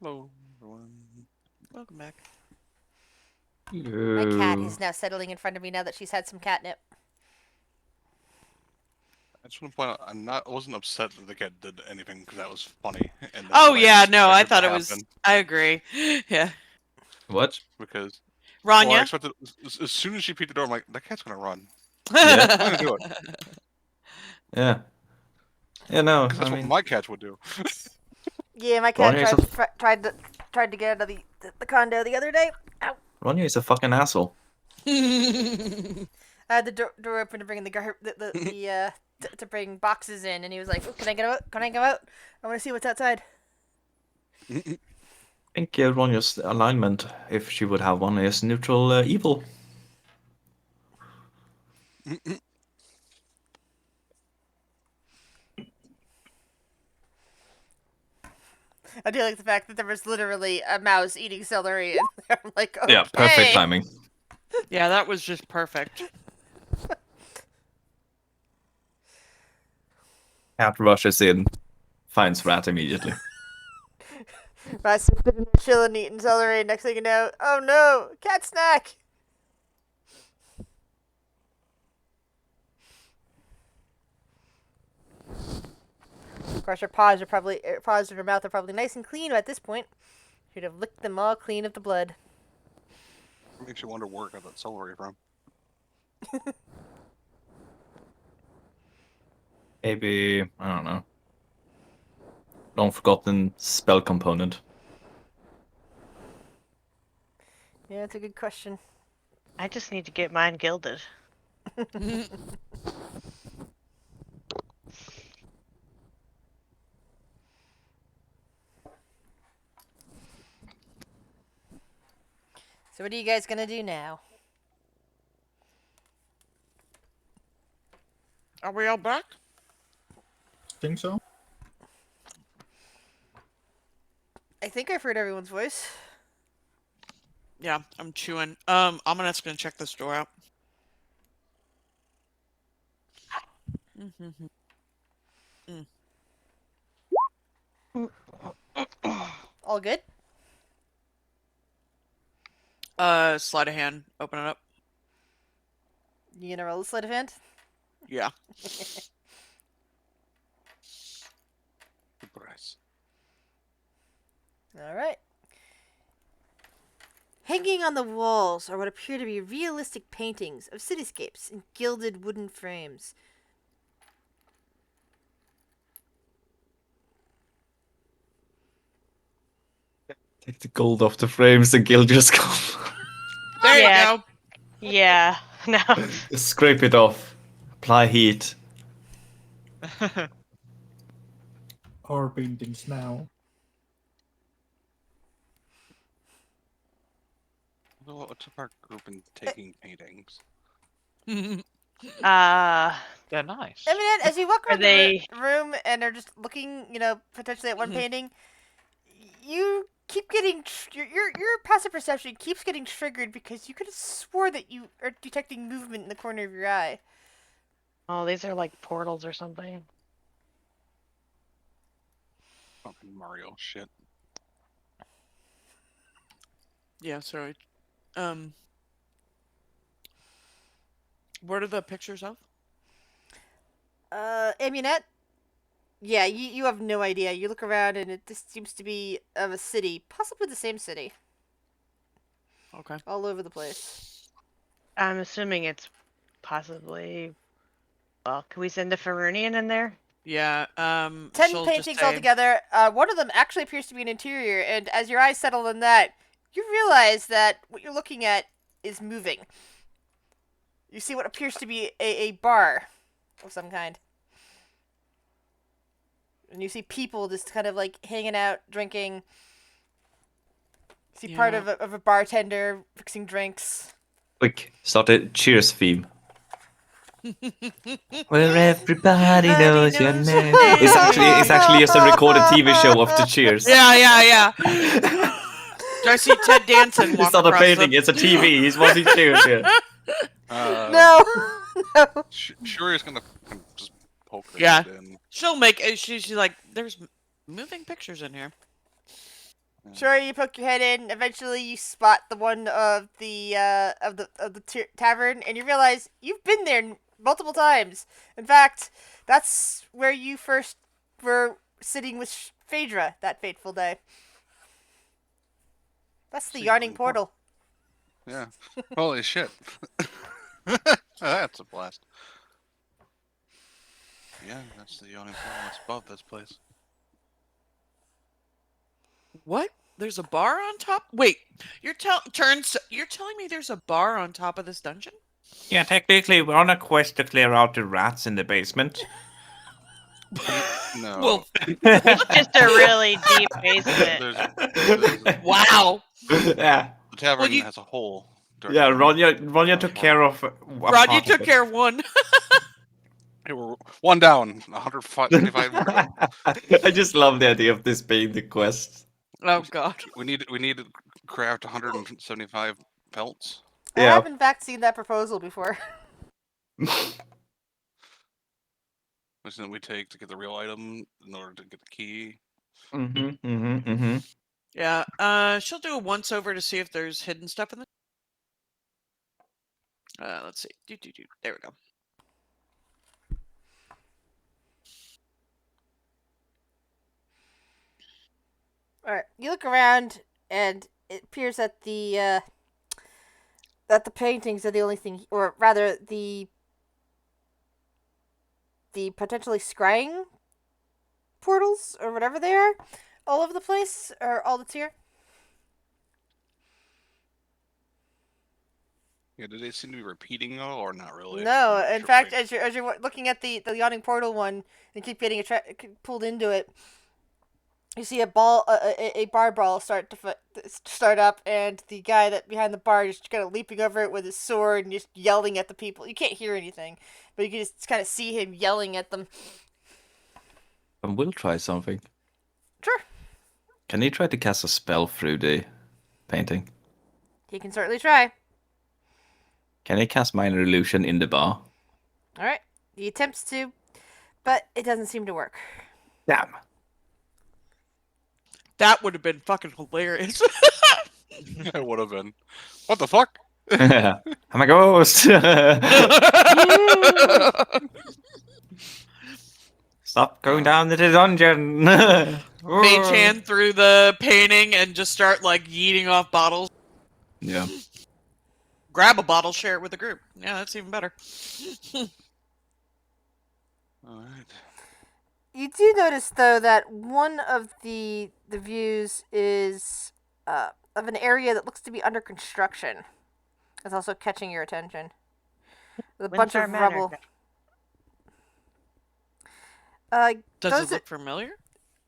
Hello, everyone. Welcome back. My cat is now settling in front of me now that she's had some catnip. I just want to point out, I wasn't upset that the cat did anything because that was funny. And that's Oh what yeah, no, I expected thought to it was. happen, I agree. Yeah, What? because well, I Ranya. expected as soon as she peeked the door, I'm like, that cat's gonna run. Yeah. I'm gonna do it Yeah. Yeah, no, because that's I what mean, my cats would do. Yeah, my cat Ronja is tried to get out of the condo the other day. Ow. Ronja is a fucking asshole. I had the door open to bring in to bring boxes in, and he was like, "Oh, can I get out? Can I go out? I want to see what's outside." I think Ronja's alignment, if she would have one, is neutral evil. I do like the fact that there was literally a mouse eating celery in there. I'm like, okay. Yeah, perfect timing. Yeah, that was just perfect. Cat rushes in, finds rat immediately. Mouse is sitting there chilling, eating celery. Next thing you know, oh no, cat snack. Of course, her paws in her mouth are probably nice and clean at this point. She'd have licked them all clean of the blood. It makes you wonder where I got that celery from. Maybe, I don't know. Long forgotten spell component. Yeah, that's a good question. I just need to get mine gilded. So what are you guys gonna do now? Are we all back? Think so? I think I've heard everyone's voice. Yeah, I'm chewing. I'm just gonna check this door out. All good? Sleight of hand. Open it up. You gonna roll a sleight of hand? Yeah. Surprise. Alright. Hanging on the walls are what appear to be realistic paintings of cityscapes in gilded wooden frames. Take the gold off the frames and gild your skull. There Yeah. you go. Yeah, no. Scrape it off. Apply heat. Our paintings now. What's our group in taking paintings? They're nice. I mean, as you walk Are around they- the room and are just looking, potentially at one painting, you keep getting your passive perception keeps getting triggered because you could have swore that you are detecting movement in the corner of your eye. Oh, these are like portals or something. Fucking Mario shit. Yeah, sorry. What are the pictures of? Amunet? Yeah, you have no idea. You look around and it just seems to be of a city, possibly the same city, Okay. all over the place. I'm assuming it's possibly Well, can we send the Ferunian in there? Yeah. 10 she'll just paintings say, altogether. One of them actually appears to be an interior, and as your eyes settle on that, you realize that what you're looking at is moving. You see what appears to be a bar of some kind. And you see people just kind of like hanging out, drinking. You see part of a bartender fixing drinks. Quick, start a Cheers theme. Where everybody knows your name. It's actually just a recorded TV show of the Cheers. Yeah. Do I see Ted Danson walk It's not a across painting, the... it's a TV. He's watching Cheers here. No. Shuri's gonna just poke her Yeah. head in. She'll make... She's like, there's moving pictures in here. Sure, you poke your head in. Eventually, you spot the one of the tavern, and you realize you've been there multiple times. In fact, that's where you first were sitting with Phaedra that fateful day. That's the yawning portal. Yeah. Holy shit. That's a blast. Yeah, that's the yawning portal that's above this place. What? There's a bar on top? Wait, you're telling me there's a bar on top of this dungeon? Yeah, technically, we're on a quest to clear out the rats in the basement. No. Well, It's just a really deep basement. wow. Yeah. The tavern you- has a hole. Yeah, Ronja took care of. Rod, you took care of one. Hey, we're one down, 125 more to go. I just love the idea of this being the quest. Oh god. We need to craft 175 pelts. I Yeah. have in fact seen that proposal before. Which then we take to get the real item in order to get the key. Yeah. She'll do a once over to see if there's hidden stuff in the. Let's see. There we go. Alright, you look around, and it appears that the paintings are the only thing, or rather, the potentially scrying portals, or whatever they are, all over the place, are all that's here. Yeah, do they seem to be repeating though, or not really? No, I'm in sure fact, they- as you're looking at the yawning portal one, and keep getting pulled into it, you see a bar brawl start up, and the guy that behind the bar is just kind of leaping over it with his sword and just yelling at the people. You can't hear anything, but you can just kind of see him yelling at them. And we'll try something. Sure. Can he try to cast a spell through the painting? He can certainly try. Can he cast minor illusion in the bar? All right, he attempts to, but it doesn't seem to work. Damn. That would have been fucking hilarious. It would have been. What the fuck? I'm a ghost. Stop going down to the dungeon. Mage hand through the painting and just start like yeeting off bottles. Yeah. Grab a bottle, share it with the group. Yeah, that's even better. Alright. You do notice, though, that one of the views is of an area that looks to be under construction. It's also catching your attention. With a bunch of rubble. Does Those it look familiar?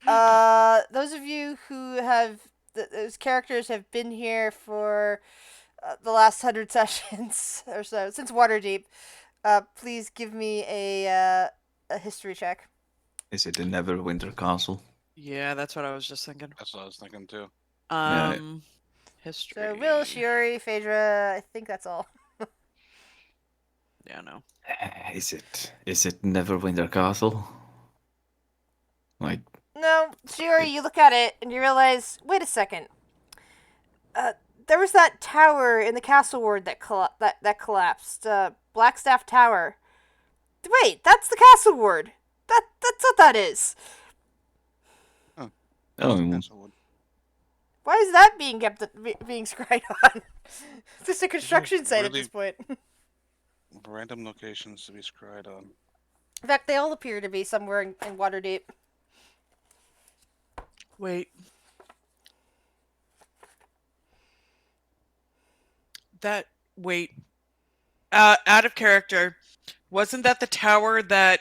those of you who have those characters have been here for the last 100 sessions or so since Waterdeep. Please give me a history check. Is it the Neverwinter Castle? Yeah, that's what I was just thinking. That's what I was thinking too. History. So Will, Shiori, Phaedra, I think that's all. Yeah, no. Is it Neverwinter Castle? Like, No, Shiori, you look at it and you realize, wait a second. There was that tower in the castle ward that collapsed. Blackstaff Tower. Wait, that's the castle ward. That's what that is. oh, Castlewood. Why is that being scryed on? It's just a construction site at really- this point. Random locations to be scryed on. In fact, they all appear to be somewhere in Waterdeep. Wait. Wait. Out of character. Wasn't that the tower that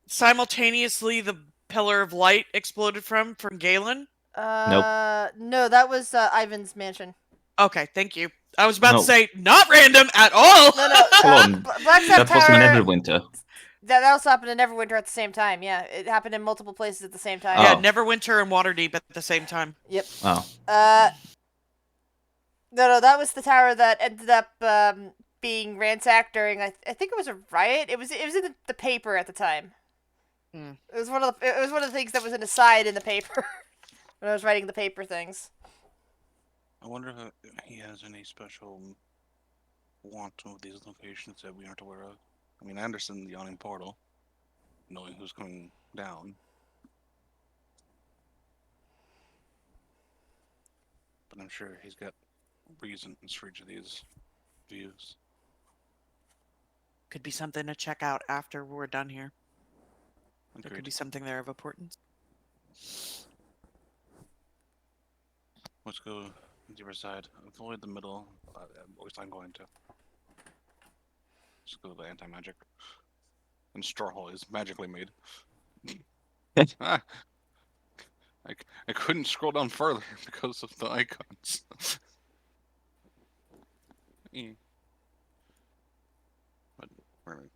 simultaneously the pillar of light exploded from Galen? No, that was Ivan's mansion. Okay, thank you. I was about No. to say not random at all. No. Hold on. Blackstaff That was in Tower. Neverwinter. That also happened in Neverwinter at the same time. Yeah, it happened in multiple places at the same time. Yeah, Oh. Neverwinter and Waterdeep at the same time. Yep. Oh. No, that was the tower that ended up being ransacked during. I think it was a riot. It was in the paper at the time. Mm. It was one of the things that was an aside in the paper when I was writing the paper things. I wonder if he has any special want of these locations that we aren't aware of. I mean, I understand the yawning portal, knowing who's coming down. But I'm sure he's got reasons for each of these views. Could be something to check out after we're done here. There could Agreed. be something there of importance. Let's go the other side. Avoid the middle. At least I'm going to. Let's go to the anti-magic. And Strawhall is magically made. I couldn't scroll down further because of the icons. But we're gonna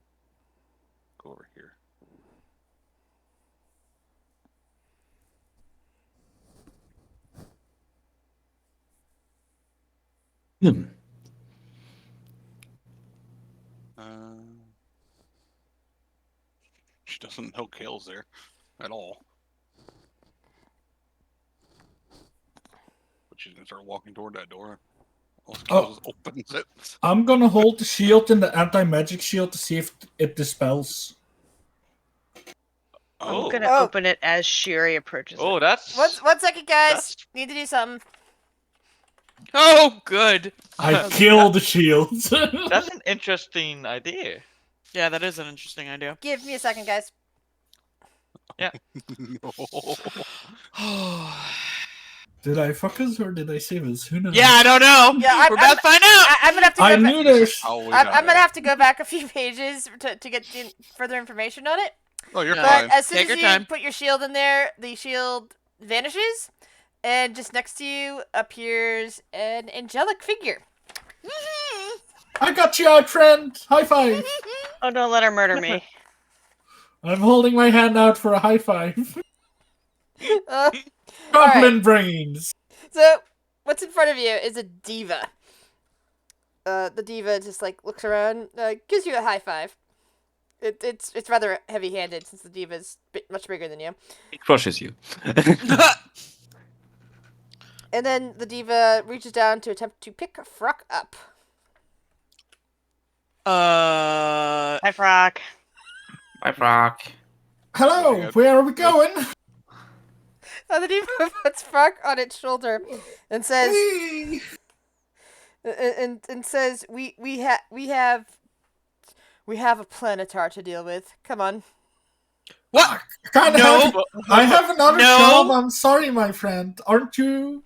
go over here. She doesn't know Kale's there at all. But she's gonna start walking toward that door. All opens it. I'm gonna hold the shield in the anti-magic shield to see if it dispels. I'm gonna Oh. open it as Shiri approaches Oh, it. that's. One second, guys. That's- Need to do something. Oh, good. I kill the shield. That's an interesting idea. Yeah, that is an interesting idea. Give me a second, guys. No. Did I fuck us or did I save us? Who knows? Yeah, I don't know. Yeah, We're about to find out. I'm gonna have to. I Go knew back. there's. I'm gonna have to go back a few pages to get further information on it. Oh, you're No. But fine. as soon Take as your you time. put your shield in there, the shield vanishes, and just next to you appears an angelic figure. I got you out, friend. High five. Oh, don't let her murder me. I'm holding my hand out for a high five. Uh, Goblin brains. so, what's in front of you is a diva. The diva just like looks around, gives you a high five. It's rather heavy-handed since the diva is much bigger than you. It crushes you. And then the diva reaches down to attempt to pick Fruck up. Hi, Frock. Bye, Brock. Hello, where are we going? The diva puts Fruck on its shoulder and says, Whee! and says, we have a planetar to deal with. Come on. What? I have another No. job. I'm sorry, my friend. Aren't you?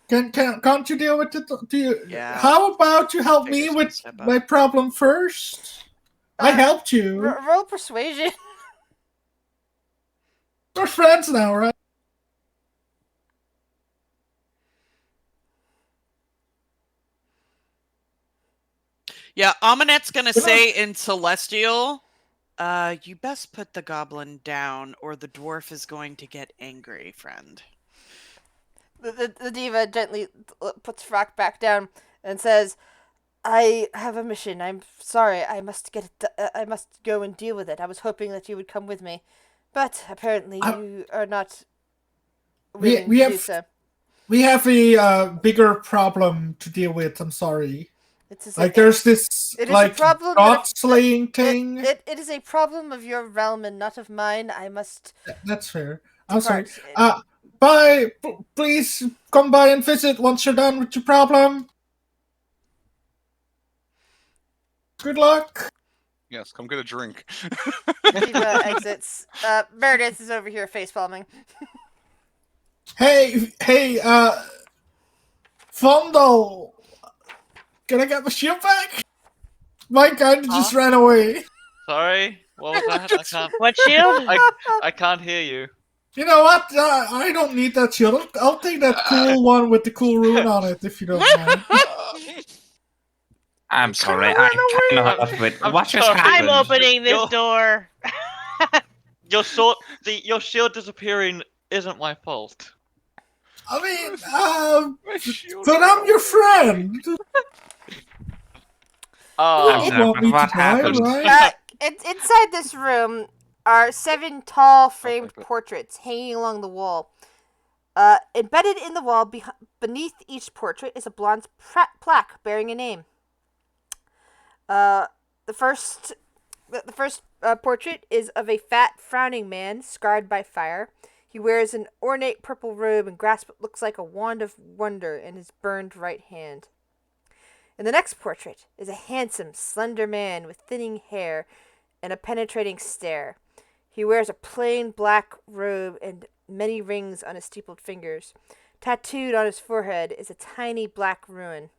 Can't you deal with it? Do you? Yeah. How about you help me Figures with can step up. my problem first? I helped you. Roll persuasion. We're friends now, right? Yeah, Amanette's gonna say in Celestial, you best put the goblin down or the dwarf is going to get angry, friend. The diva gently puts Fruck back down and says, I have a mission. I'm sorry. I must I must go and deal with it. I was hoping that you would come with me. But apparently you are not willing to do so. We have a bigger problem to deal with. I'm sorry. Like there's this it is like a problem god slaying thing. It is a problem of your realm and not of mine. I must. That's fair. I'm sorry. depart. Bye. Please come by and visit once you're done with your problem. Good luck. Yes, come get a drink. Kiva exits. Meredith is over here face palming. Hey, Fondle. Can I get my shield back? My kind just ran away. Sorry, what was that? I can't. What shield? I can't hear you. You know what? I don't need that shield. I'll take that cool one with the cool rune on it, if you don't mind. I'm sorry, I cannot with I'm what just sorry. happened. I'm opening this door. Your shield disappearing isn't my fault. I mean, but I'm your friend. Oh, You want me to What die, happened? right? Inside this room are 7 tall framed portraits hanging along the wall. Embedded in the wall beneath each portrait is a bronze plaque bearing a name. The first portrait is of a fat, frowning man scarred by fire. He wears an ornate purple robe and grasps what looks like a wand of wonder in his burned right hand. In the next portrait is a handsome, slender man with thinning hair and a penetrating stare. He wears a plain black robe and many rings on his steepled fingers. Tattooed on his forehead is a tiny black rune.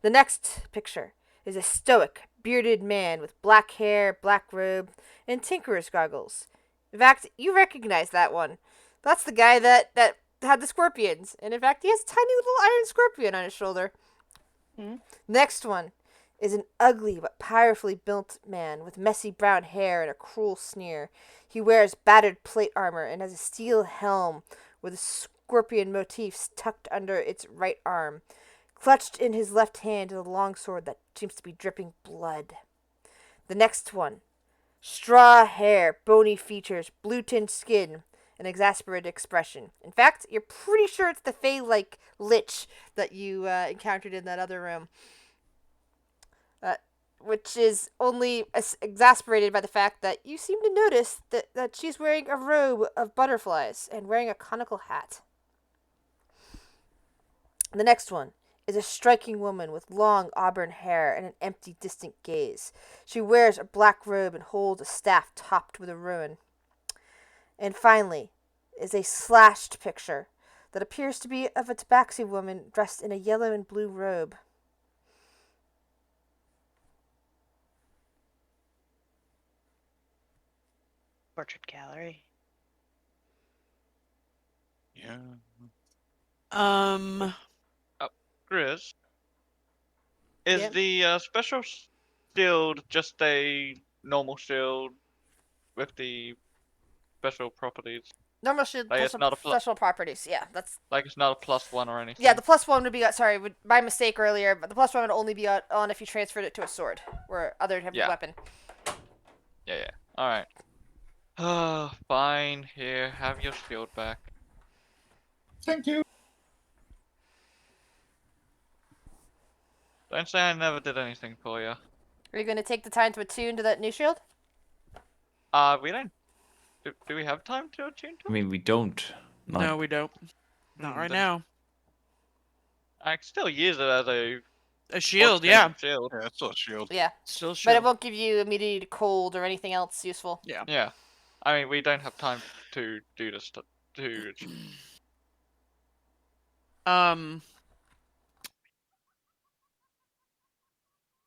The next picture is a stoic, bearded man with black hair, black robe, and tinkerer's goggles. In fact, you recognize that one. That's the guy that had the scorpions. And in fact, he has a tiny little iron scorpion on his shoulder. Next one is an ugly but powerfully built man with messy brown hair and a cruel sneer. He wears battered plate armor and has a steel helm with scorpion motifs tucked under its right arm. Clutched in his left hand is a long sword that seems to be dripping blood. The next one. Straw hair, bony features, blue-tinged skin, an exasperated expression. In fact, you're pretty sure it's the Fey-like lich that you encountered in that other room. Which is only exasperated by the fact that you seem to notice that she's wearing a robe of butterflies and wearing a conical hat. The next one is a striking woman with long auburn hair and an empty, distant gaze. She wears a black robe and holds a staff topped with a rune. And finally is a slashed picture that appears to be of a tabaxi woman dressed in a yellow and blue robe. Portrait gallery. Yeah. Chris, is Yep. the special shield just a normal shield with the special properties? Normal shield, Like, it's not a special properties. Yeah, that's... Like it's not a +1 or anything? Yeah, the +1 would be... Sorry, my mistake earlier, but the +1 would only be on if you transferred it to a sword or other type of weapon. Yeah. Alright. Fine. Here, have your shield back. Thank you. Don't say I never did anything for you. Are you going to take the time to attune to that new shield? We don't. Do we have time to attune to I it? mean, we don't. No, we don't. Not right now. I can still use it as a shield, yeah. Shield. Yeah, it's still a shield. Yeah. Still a shield. But it won't give you immunity to cold or anything else useful. Yeah. Yeah. I mean, we don't have time to do this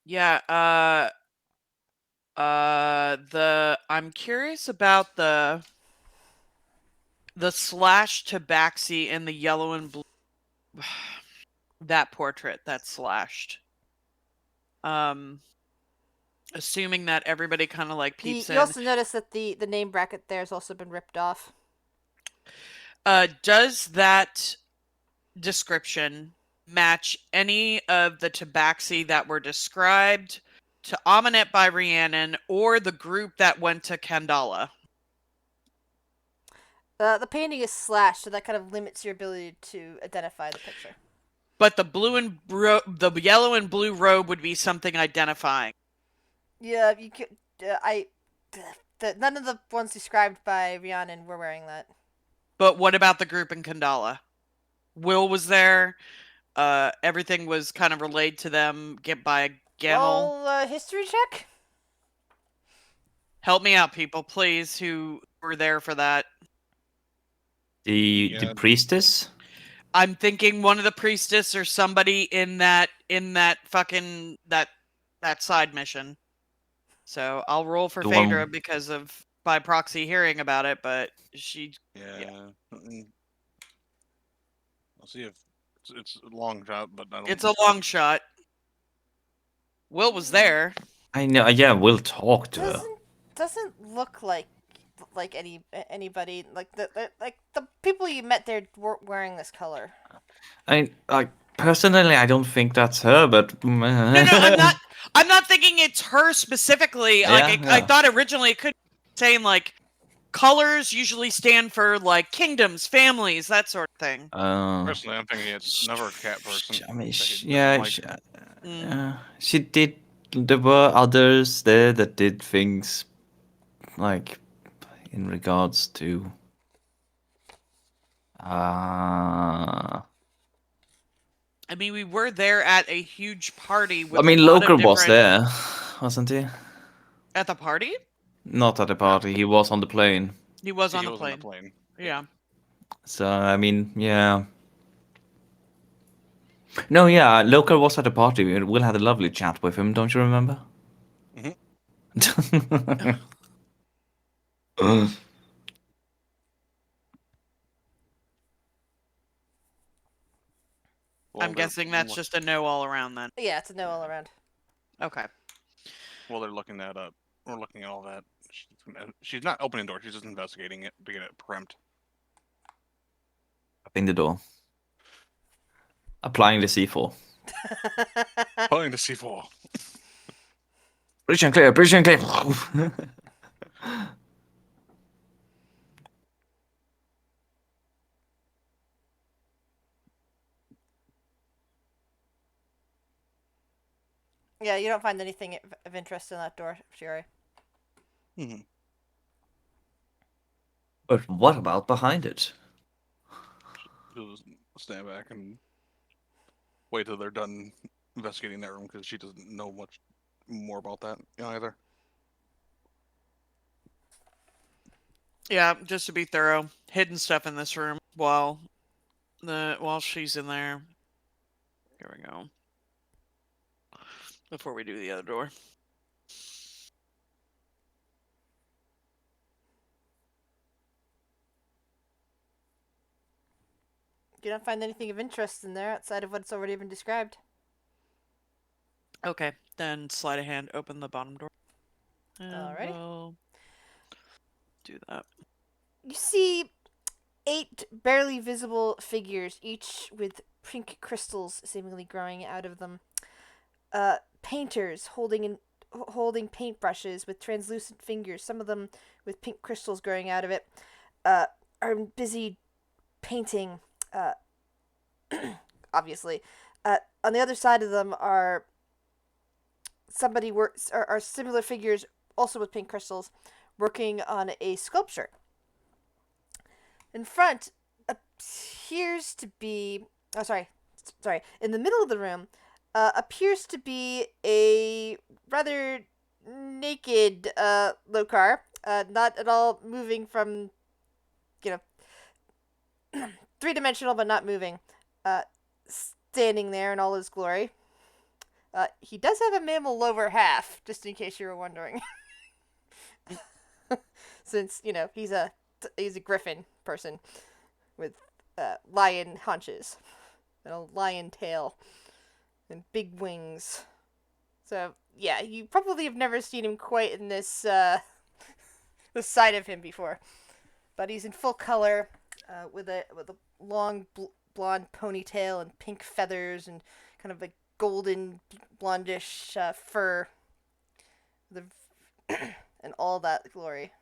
Yeah, I'm curious about the slash tabaxi and the yellow and blue that portrait that's slashed. Assuming that everybody kind of like peeps in. You also notice that the name bracket there has also been ripped off. Does that description match any of the tabaxi that were described to Aminet by Rhiannon or the group that went to Kandala? The painting is slashed, so that kind of limits your ability to identify the picture. But the the yellow and blue robe would be something identifying. Yeah, you could. None of the ones described by Rhiannon were wearing that. But what about the group in Kandala? Will was there. Everything was kind of relayed to them by Gamble. Roll history check. Help me out, people, please, who were there for that. The priestess? I'm thinking one of the priestess or somebody in that fucking that side mission. So I'll roll for The Phaedra one- because of by proxy hearing about it, but she Yeah. I'll see if it's a long shot, but I don't. it's a long shot. Will was there. I know. Yeah, we'll talk to her. Doesn't look like anybody like the people you met there weren't wearing this color. Personally, I don't think that's her, but No, I'm not. I'm not thinking it's her specifically. Like I thought originally it could be saying like colors usually stand for like kingdoms, families, that sort of thing. Personally, I'm thinking it's never a cat person. I mean, like, she did. There were others there that did things like in regards to. I mean, we were there at a huge party with. I mean, a lot Loker of was different... there, wasn't he? At the party? Not at the party. He was on the plane. He was on he the was plane. on the plane. Yeah. So I mean, yeah. No, yeah, Loker was at the party. Will had a lovely chat with him. Don't you remember? I'm guessing that's just a no all around then. Yeah, it's a no all around. Okay. Well, they're looking that up. We're looking at all that. She's not opening the door. She's just investigating it to get it preemped. Opening the door. Applying the C4. Applying the C4. Bridge and clear. Bridge and clear. Yeah, you don't find anything of interest in that door, Shiori. But what about behind it? She'll just stand back and wait till they're done investigating that room because she doesn't know much more about that either. Yeah, just to be thorough, hidden stuff in this room while she's in there. Here we go. Before we do the other door. You don't find anything of interest in there outside of what's already been described. Okay, then sleight of hand, open the bottom door. And Alrighty. we'll do that. You see 8 barely visible figures, each with pink crystals seemingly growing out of them. Painters holding paintbrushes with translucent fingers, some of them with pink crystals growing out of it, are busy painting, obviously. On the other side of them are are similar figures, also with pink crystals, working on a sculpture. In front appears to be... Oh, sorry. In the middle of the room appears to be a rather naked Lokar, not at all moving from, three-dimensional but not moving, standing there in all his glory. He does have a mammal lower half, just in case you were wondering. Since, he's a griffin person with lion haunches and a lion tail and big wings. So, yeah, you probably have never seen him quite in this this side of him before. But he's in full color, with a long blonde ponytail and pink feathers and kind of a golden blondish fur, and all that glory.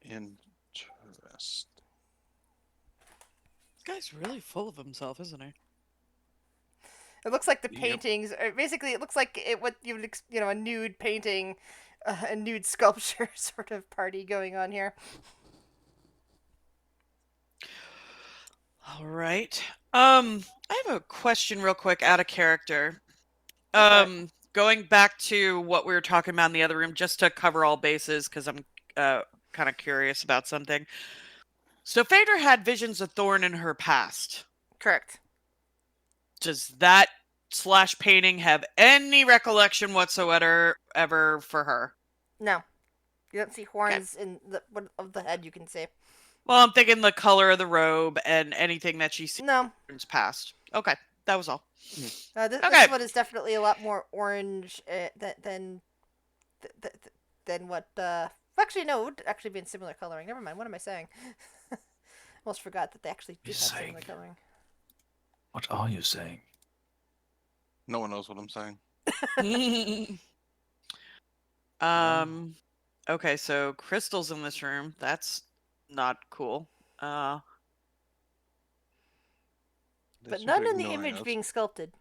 Interesting. This guy's really full of himself, isn't he? It looks like the paintings. Basically, it looks like what you would, a nude painting, a nude sculpture sort of party going on here. All right. I have a question real quick out of character. Going back to what we were talking about in the other room, just to cover all bases, because I'm kind of curious about something. So Phaedra had visions of Thorn in her past. Correct. Does that / painting have any recollection whatsoever ever for her? No. You don't see horns in the of the head, you can see. Well, I'm thinking the color of the robe and anything that she sees No. past. Okay, that was all. This one is definitely a lot more orange than what. Actually, no, it would actually be in similar coloring. Never mind. What am I saying? Almost forgot that they actually do have similar coloring. What are you saying? No one knows what I'm saying. Okay, so crystals in this room. That's not cool. But none in the image being sculpted.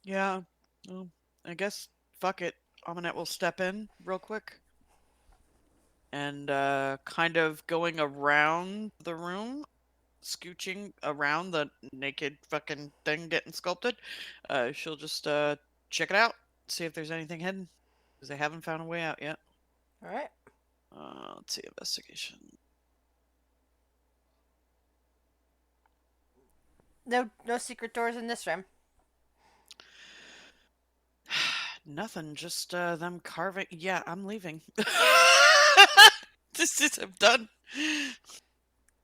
Yeah. Well, I guess fuck it. Aminette will step in real quick. And kind of going around the room, scooching around the naked fucking thing getting sculpted. She'll just check it out, see if there's anything hidden, because they haven't found a way out yet. All right. Let's see, investigation. No secret doors in this room. Nothing, just them carving. Yeah, I'm leaving. I'm done.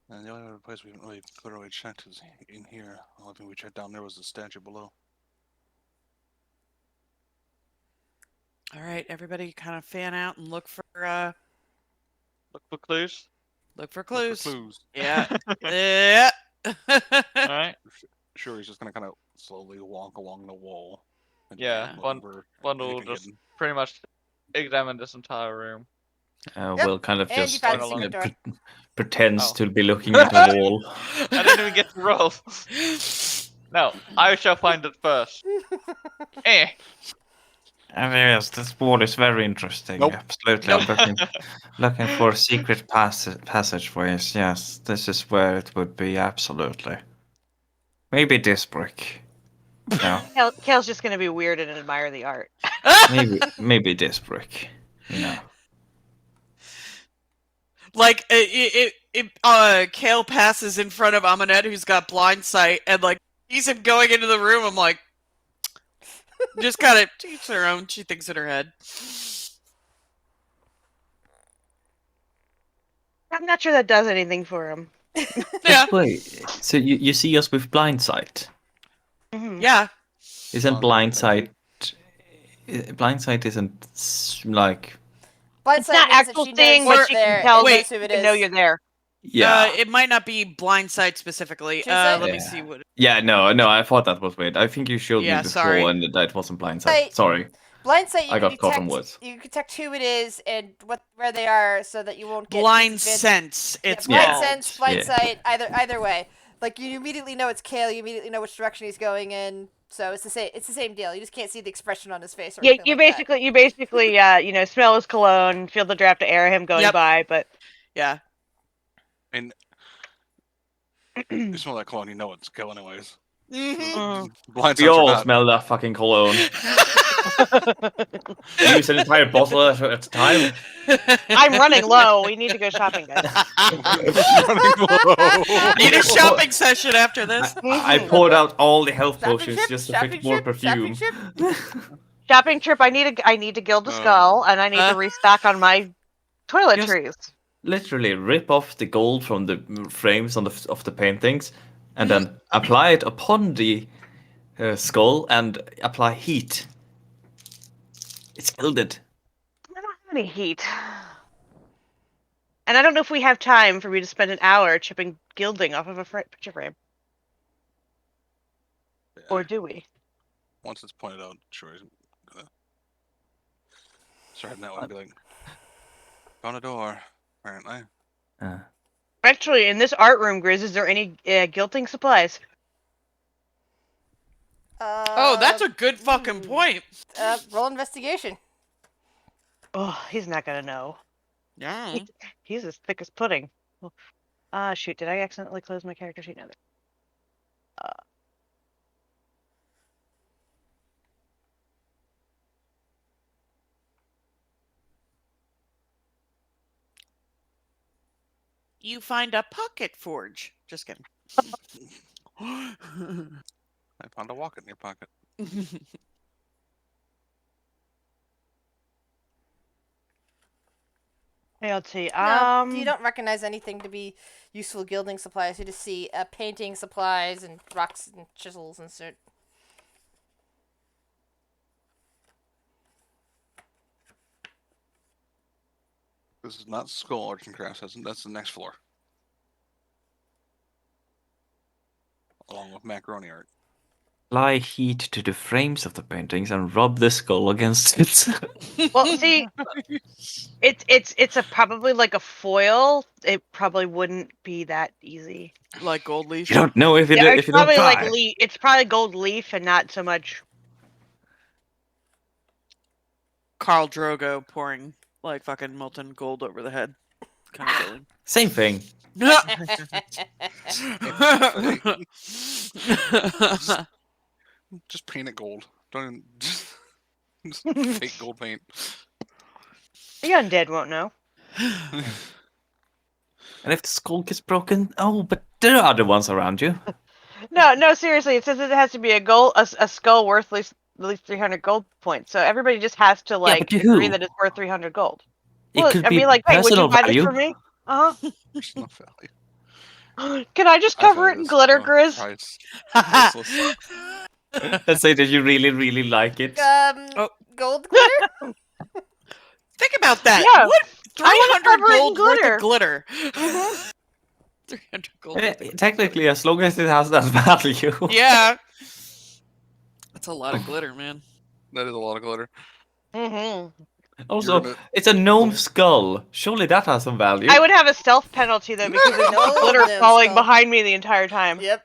And the only other place we haven't really thoroughly checked is in here. The only thing we checked down there was the statue below. All right, everybody kind of fan out and look for clues. Look for clues. clues. Yeah. Yeah. Alright. Sure, he's just gonna kind of slowly walk along the wall. And Yeah, one will just pretty much examine this entire room. We'll kind of And just you found the secret door. pretends to be looking at the wall. I didn't even get to roll. No, I shall find it first. Yes, this wall is very interesting. Nope. Absolutely. I'm looking for secret passageways. Yes, this is where it would be. Absolutely. Maybe this brick. No. Kale's just gonna be weird and admire the art. maybe this brick. You know. Like Kale passes in front of Aminette, who's got blind sight, and like sees him going into the room. I'm like, just kind of each their own. She thinks in her head. I'm not sure that does anything for him. Yeah. Wait, so you see us with blind sight? Mm-hmm. Yeah. Isn't blind sight? Blind sight isn't like. Blind sight not means actual that she seeing, knows but she there can tell and wait, knows who it you is. know you're there. Yeah. It might not be blind sight specifically. True sight? Let me see what. Yeah, no, I thought that was weird. I think you showed Yeah, me before, sorry. and that wasn't blind sight. Sorry. Blind sight, I got caught on words. You can detect who it is and where they are, so that you won't get Blind disadvantaged. sense. It's blind called. sense, blind Yeah. sight. Either way, like you immediately know it's Kale. You immediately know which direction he's going in. So it's the same. It's the same deal. You just can't see the expression on his face. Or Yeah, anything you like basically, smell his cologne, feel the draft of air him going by, but Yeah. And you smell that cologne, you know it's Kale anyways. Mm-hmm. Blind We sense or all not. smell that fucking cologne. Use an entire bottle at a time. I'm running low. We need to go shopping, guys. Running low. Need a shopping session after this. I poured out all the health Shopping potions trip, just to shopping fix more trip, shopping perfume. trip. Shopping trip. I need to gild the skull, and I need to restock on my toiletries. Literally rip off the gold from the frames of the paintings, and then apply it upon the skull and apply heat. It's gilded. I don't have any heat. And I don't know if we have time for me to spend an hour chipping gilding off of a picture frame. Or do we? Once it's pointed out, sure he's gonna start that one and be like, found a door, apparently. Actually, in this art room, Grizz, is there any gilding supplies? Oh, that's a good fucking point. Roll investigation. Oh, he's not gonna know. Yeah. He's as thick as pudding. Shoot, did I accidentally close my character sheet? No. you find a pocket forge. Just kidding. I found a wallet in your pocket. Hey, let's see. No, you don't recognize anything to be useful gilding supplies. You just see painting supplies and rocks and chisels and shit. This is not Skull Arts and Crafts. That's the next floor. Along with macaroni art. Apply heat to the frames of the paintings and rub the skull against it. Well, see, it's probably like a foil. It probably wouldn't be that easy. Like gold leaf. You don't know if you, Yeah, if it's you don't probably like try. it's probably gold leaf and not so much. Carl Drogo pouring like fucking molten gold over the head. Kind of feeling. Same thing. Just paint it gold. Don't even, just fake gold paint. The undead won't know. And if the skull gets broken, oh, but there are other ones around you. No, seriously. It says that it has to be a skull worth at least 300 gold points. So everybody just has to like but to agree who? that it's worth 300 gold. It Well, could I be mean, like, hey, would you personal buy value. this for me? Personal value. Can I just cover it in glitter, Grizz? Price. Priceless. Let's say that you really, really like it. Gold glitter? Think about that. Yeah. What? I wanna 300 cover it in gold worth of glitter. 300 gold. Technically, as long as it has that value. Yeah. That's a lot of glitter, man. That is a lot of glitter. Mm-hmm. Also, it's a gnome skull. Surely that has some value. I would have a stealth penalty though because there's No, glitter no falling skull. behind me the entire time. Yep.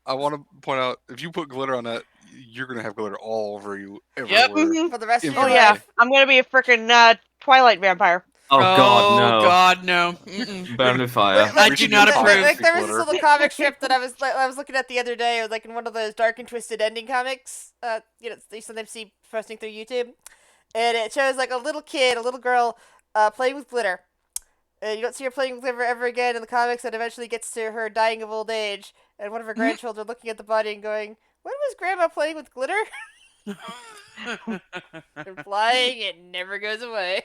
I want to point out, if you put glitter on that, you're gonna have glitter all over you everywhere. Mhm. For the rest of Oh, your Oh yeah, life. I'm gonna be a freaking Twilight vampire. Oh god, no. God, no. Mm-mm. Burn with fire. I do not approve. Like there was this Glitter. little comic strip that I was looking at the other day. It was like in one of those dark and twisted ending comics. You sometimes see posting through YouTube, and it shows like a little kid, a little girl, playing with glitter. And you don't see her playing with glitter ever again in the comics. And eventually gets to her dying of old age, and one of her grandchildren looking at the body and going, "When was Grandma playing with glitter?" Implying it never goes away.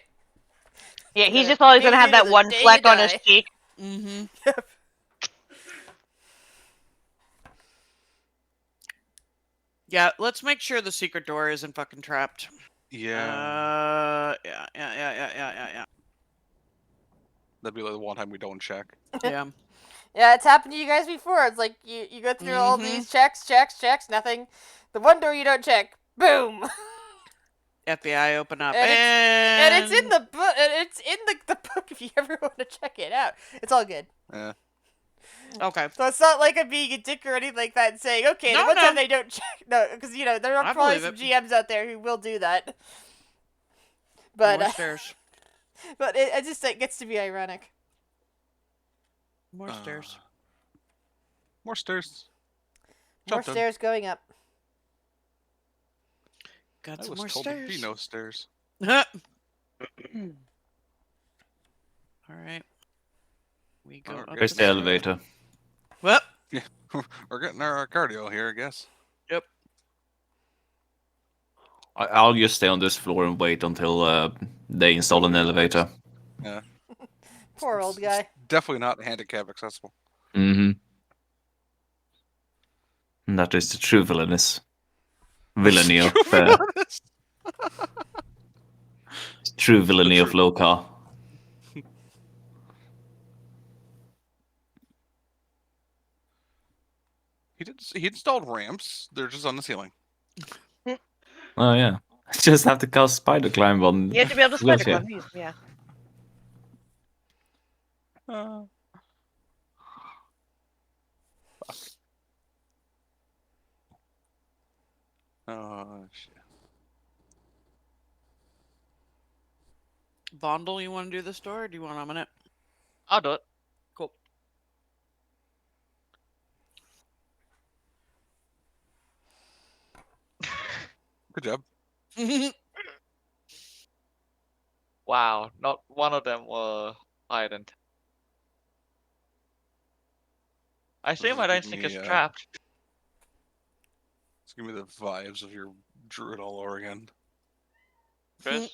Yeah, he's Yeah, just always gonna maybe have to that the one day fleck you on his die. cheek. Mm-hmm. Yeah, let's make sure the secret door isn't fucking trapped. Yeah. Yeah. That'd be like the one time we don't check. Yeah. Yeah, it's happened to you guys before. It's like you go through all these checks, nothing. The one door you don't check, boom. FBI open up. And it's in the book. It's in the book if you ever want to check it out. It's all good. Yeah. Okay. So it's not like I'm being a dick or anything like that and saying, okay, the No, one no. time they don't check. No, because, there are I probably believe some it. GMs out there who will do that. But, More stairs. but it just it gets to be ironic. More stairs. More stairs. More Jumped in. stairs going up. Got I some was more told stairs. to be no stairs. All right. We go Alright, up. Where's the elevator? Well, We're getting our cardio here, I guess. yep. I'll just stay on this floor and wait until they install an elevator. Yeah. Poor old guy. Definitely not handicap accessible. Mm-hmm. And that is the true villainy of true villainy of Lokar. He installed ramps. They're just on the ceiling. Oh yeah. Just have to cast spider climb on. You have to be able to spider wheelchair. climb. Yeah. Oh shit. Vondel, you want to do this door, or do you want on it? I'll do it. Cool. Good job. Wow, not one of them were higher than 10. I assume I don't think it's trapped. It's giving me the vibes of your druid all over again. Chris,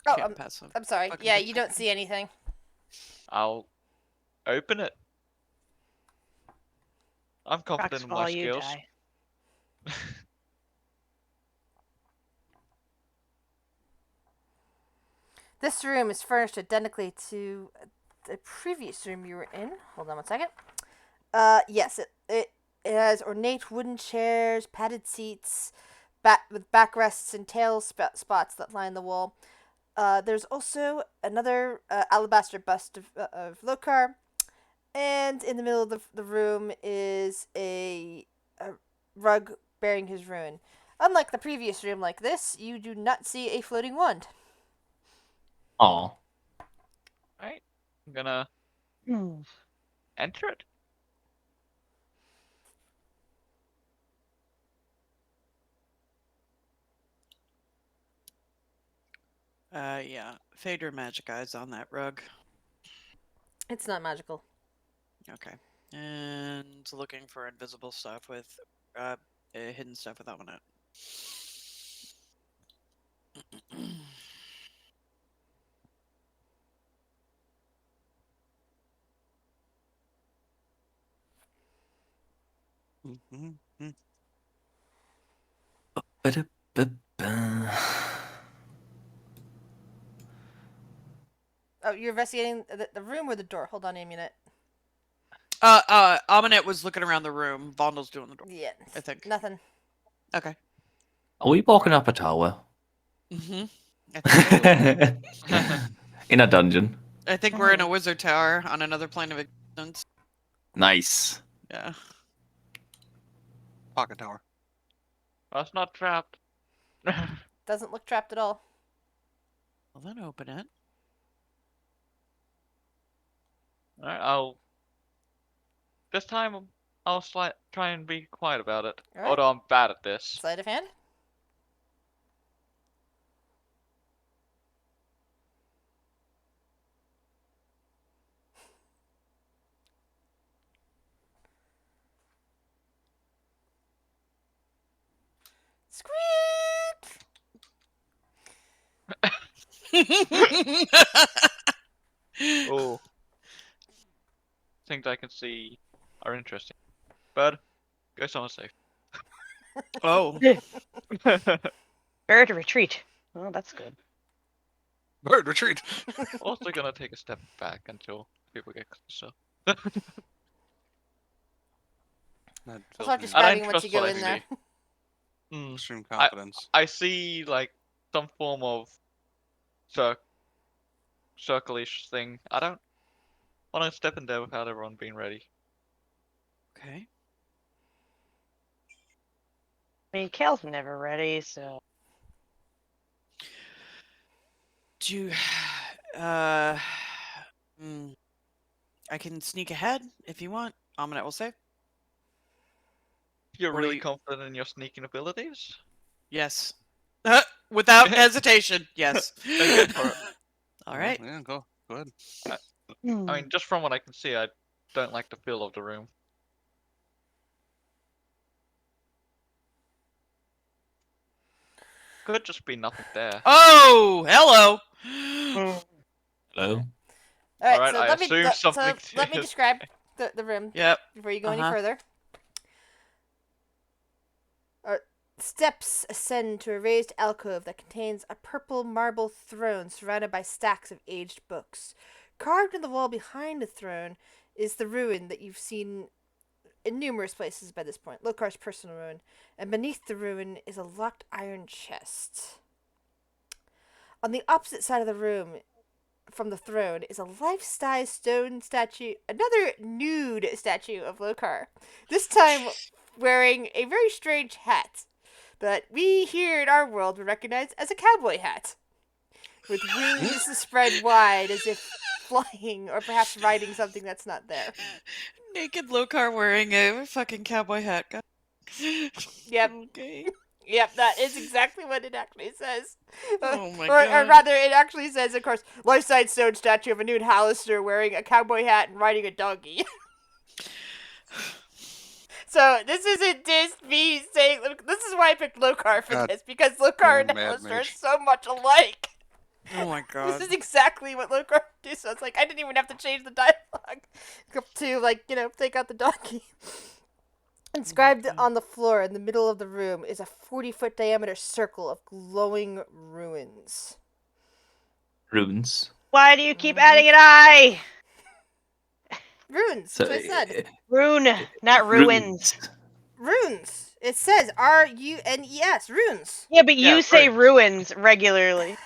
Oh, Can't pass on. I'm sorry. Fucking Yeah, good you don't see anything. I'll open it. I'm confident Rocks in fall, my you skills. die. This room is furnished identically to the previous room you were in. Hold on one second. Yes, it has ornate wooden chairs, padded seats, with backrests and tail spots that line the wall. There's also another alabaster bust of Lokar, and in the middle of the room is a rug bearing his rune. Unlike the previous room like this, you do not see a floating wand. Aw. Right. I'm gonna enter it. Yeah. Fade your magic eyes on that rug. It's not magical. Okay. And looking for invisible stuff with hidden stuff with that one out. Mm-hmm. Ba-da-ba-ba. Oh, you're investigating the room or the door? Hold on a minute. Aminet was looking around the room. Vondel's doing the door. Yeah, I think. nothing. Okay. Are we walking up a tower? Mm-hmm. I think so. In a dungeon. I think we're in a wizard tower on another plane of existence. Nice. Yeah. Pocket tower. That's not trapped. Doesn't look trapped at all. Well, then open it. Alright, this time I'll try and be quiet about it. All right. Although I'm bad at this. Sleight of hand. Squeak! Oh. Things I can see are interesting. Bird, go somewhere safe. Oh. Bird retreat. Oh, that's good. Bird retreat. Also gonna take a step back until people get closer. That I'll fills start me with describing trust once you go what I in there. see. extreme confidence. I see like some form of circle-ish thing. I don't want to step in there without everyone being ready. Okay. I mean, Kale's never ready, so. Do you, I can sneak ahead if you want. Aminet will say. You're Or do really you- confident in your sneaking abilities? Yes. Without hesitation, yes. Go for it. All right. Yeah, go ahead. I mean, just from what I can see, I don't like the feel of the room. Could just be nothing there. Oh, hello. Hello? All right, Alright, so I let me assume something let me is- describe the room Yep. before you go any Uh-huh. further. Steps ascend to a raised alcove that contains a purple marble throne surrounded by stacks of aged books. Carved in the wall behind the throne is the ruin that you've seen in numerous places by this point, Lokar's personal ruin, and beneath the ruin is a locked iron chest. On the opposite side of the room from the throne is a life-size stone statue, another nude statue of Lokar, this time wearing a very strange hat that we here in our world would recognize as a cowboy hat, with wings spread wide as if flying or perhaps riding something that's not there. Naked Lokar wearing a fucking cowboy hat. Yep. Okay. Yep, that is exactly what it actually says. Oh my or God. rather, it actually says, of course, life-size stone statue of a nude Hallister wearing a cowboy hat and riding a donkey. So this isn't just me saying. This is why I picked Lokar for God this, because Lokar and damn mad Alistair are mage. so much alike. Oh my This god. is exactly what Lokar would do. So it's like I didn't even have to change the dialogue to take out the donkey. Inscribed on the floor in the middle of the room is a 40-foot diameter circle of glowing ruins. Runes. Why do you keep adding an I? Runes. So, That's what I said. Rune, not ruins. Runes. It says RUNES. Runes. Yeah, but you Yeah, say ruins. ruins regularly.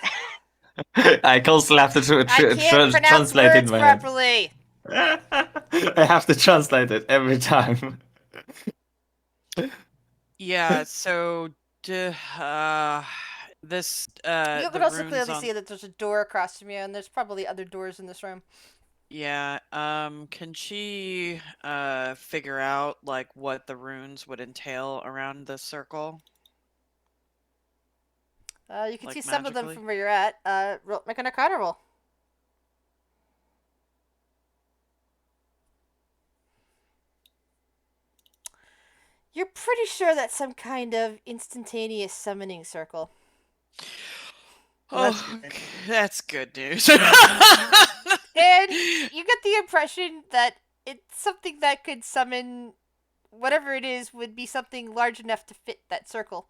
I constantly have to I can't pronounce translate in words my head. properly. I have to translate it every time. Yeah, so this You the can also runes clearly on see that there's a door across from you, and there's probably other doors in this room. Yeah, can she figure out like what the runes would entail around the circle? You can Like, see some of them magically? from where you're at. Make an Arcana roll. You're pretty sure that's some kind of instantaneous summoning circle. Well, that's Oh, good. okay, that's good news. And you get the impression that it's something that could summon whatever it is would be something large enough to fit that circle.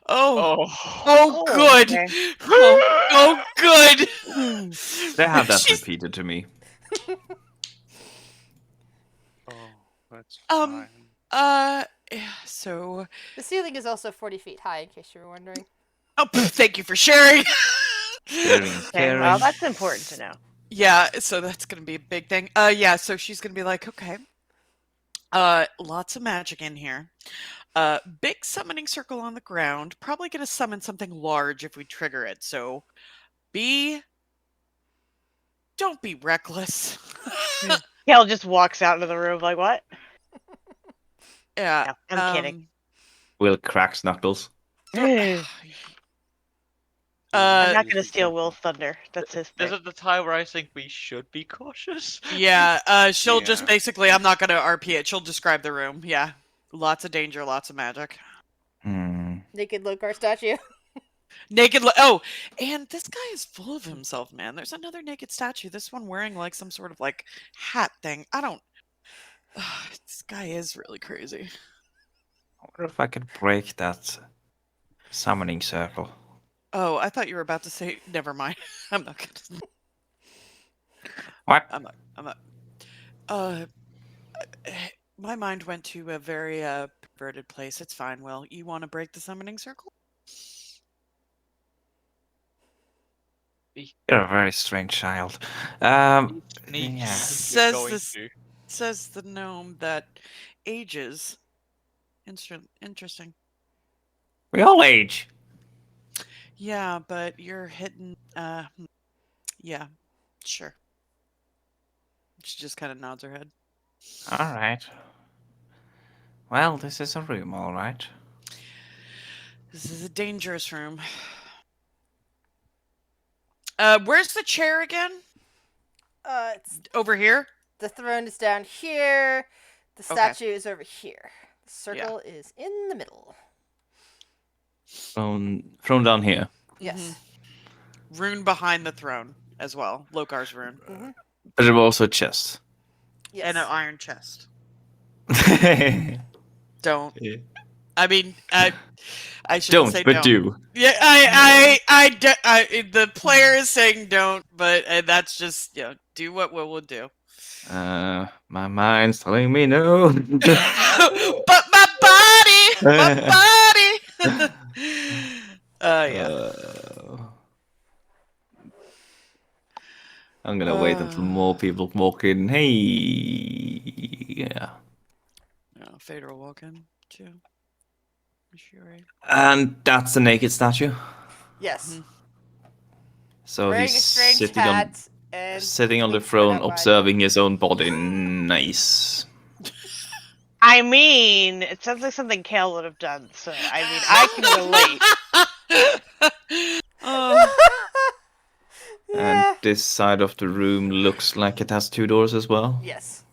Oh, Oh. oh, good. okay. Oh, good. They have that She's- repeated to me. Oh, that's Um, fine. so, The ceiling is also 40 feet high, in case you were wondering. oh, thank you for sharing. Sharing, Okay, caring. well, that's important to know. Yeah, so that's gonna be a big thing. Yeah, so she's gonna be like, okay. Lots of magic in here. Big summoning circle on the ground. Probably gonna summon something large if we trigger it. So, don't be reckless. Kel just walks out into the room like, what? Yeah. No, I'm kidding. Will cracks knuckles. I'm Uh, not going to steal Will's thunder. That's his This thing. is the time where I think we should be cautious. yeah. She'll just Yeah. basically. I'm not gonna RP it. She'll describe the room. Yeah. Lots of danger. Lots of magic. Naked Lokar statue. Naked. Oh, and this guy is full of himself, man. There's another naked statue. This one wearing like some sort of like hat thing. I don't. This guy is really crazy. I wonder if I could break that summoning circle. Oh, I thought you were about to say. Never mind. I'm not gonna. What? I'm not. My mind went to a very perverted place. It's fine. Will, you want to break the summoning circle? You're a very strange child. Sneak. Yeah. Says Going this- to. Says the gnome that ages. Interesting. We all age. Yeah, but you're hidden. Yeah, sure. She just kind of nods her head. All right. Well, this is a room, all right. This is a dangerous room. Where's the chair again? It's, Over here? the throne is down here. The Okay. statue is over here. The circle is in the middle. Thrown down here. Yes. Rune behind the throne as well. Lokar's rune. But there were also chests. Yes. And an iron chest. Don't, Don't. I mean, I shouldn't say but don't. do. Yeah, the player is saying don't, but that's just, do what Will would do. My mind's telling me no. But my body! Yeah. I'm gonna wait until more people walk in. Hey, yeah. Fader will walk in, too. Sure. And that's the naked statue. Yes. So Wearing he's a strange sitting hat and sitting on the splint throne, out wide. observing his own body. Nice. I mean, it sounds like something Kale would have done, so I mean, I can relate. And this side of the room looks like it has two doors as well. Yes.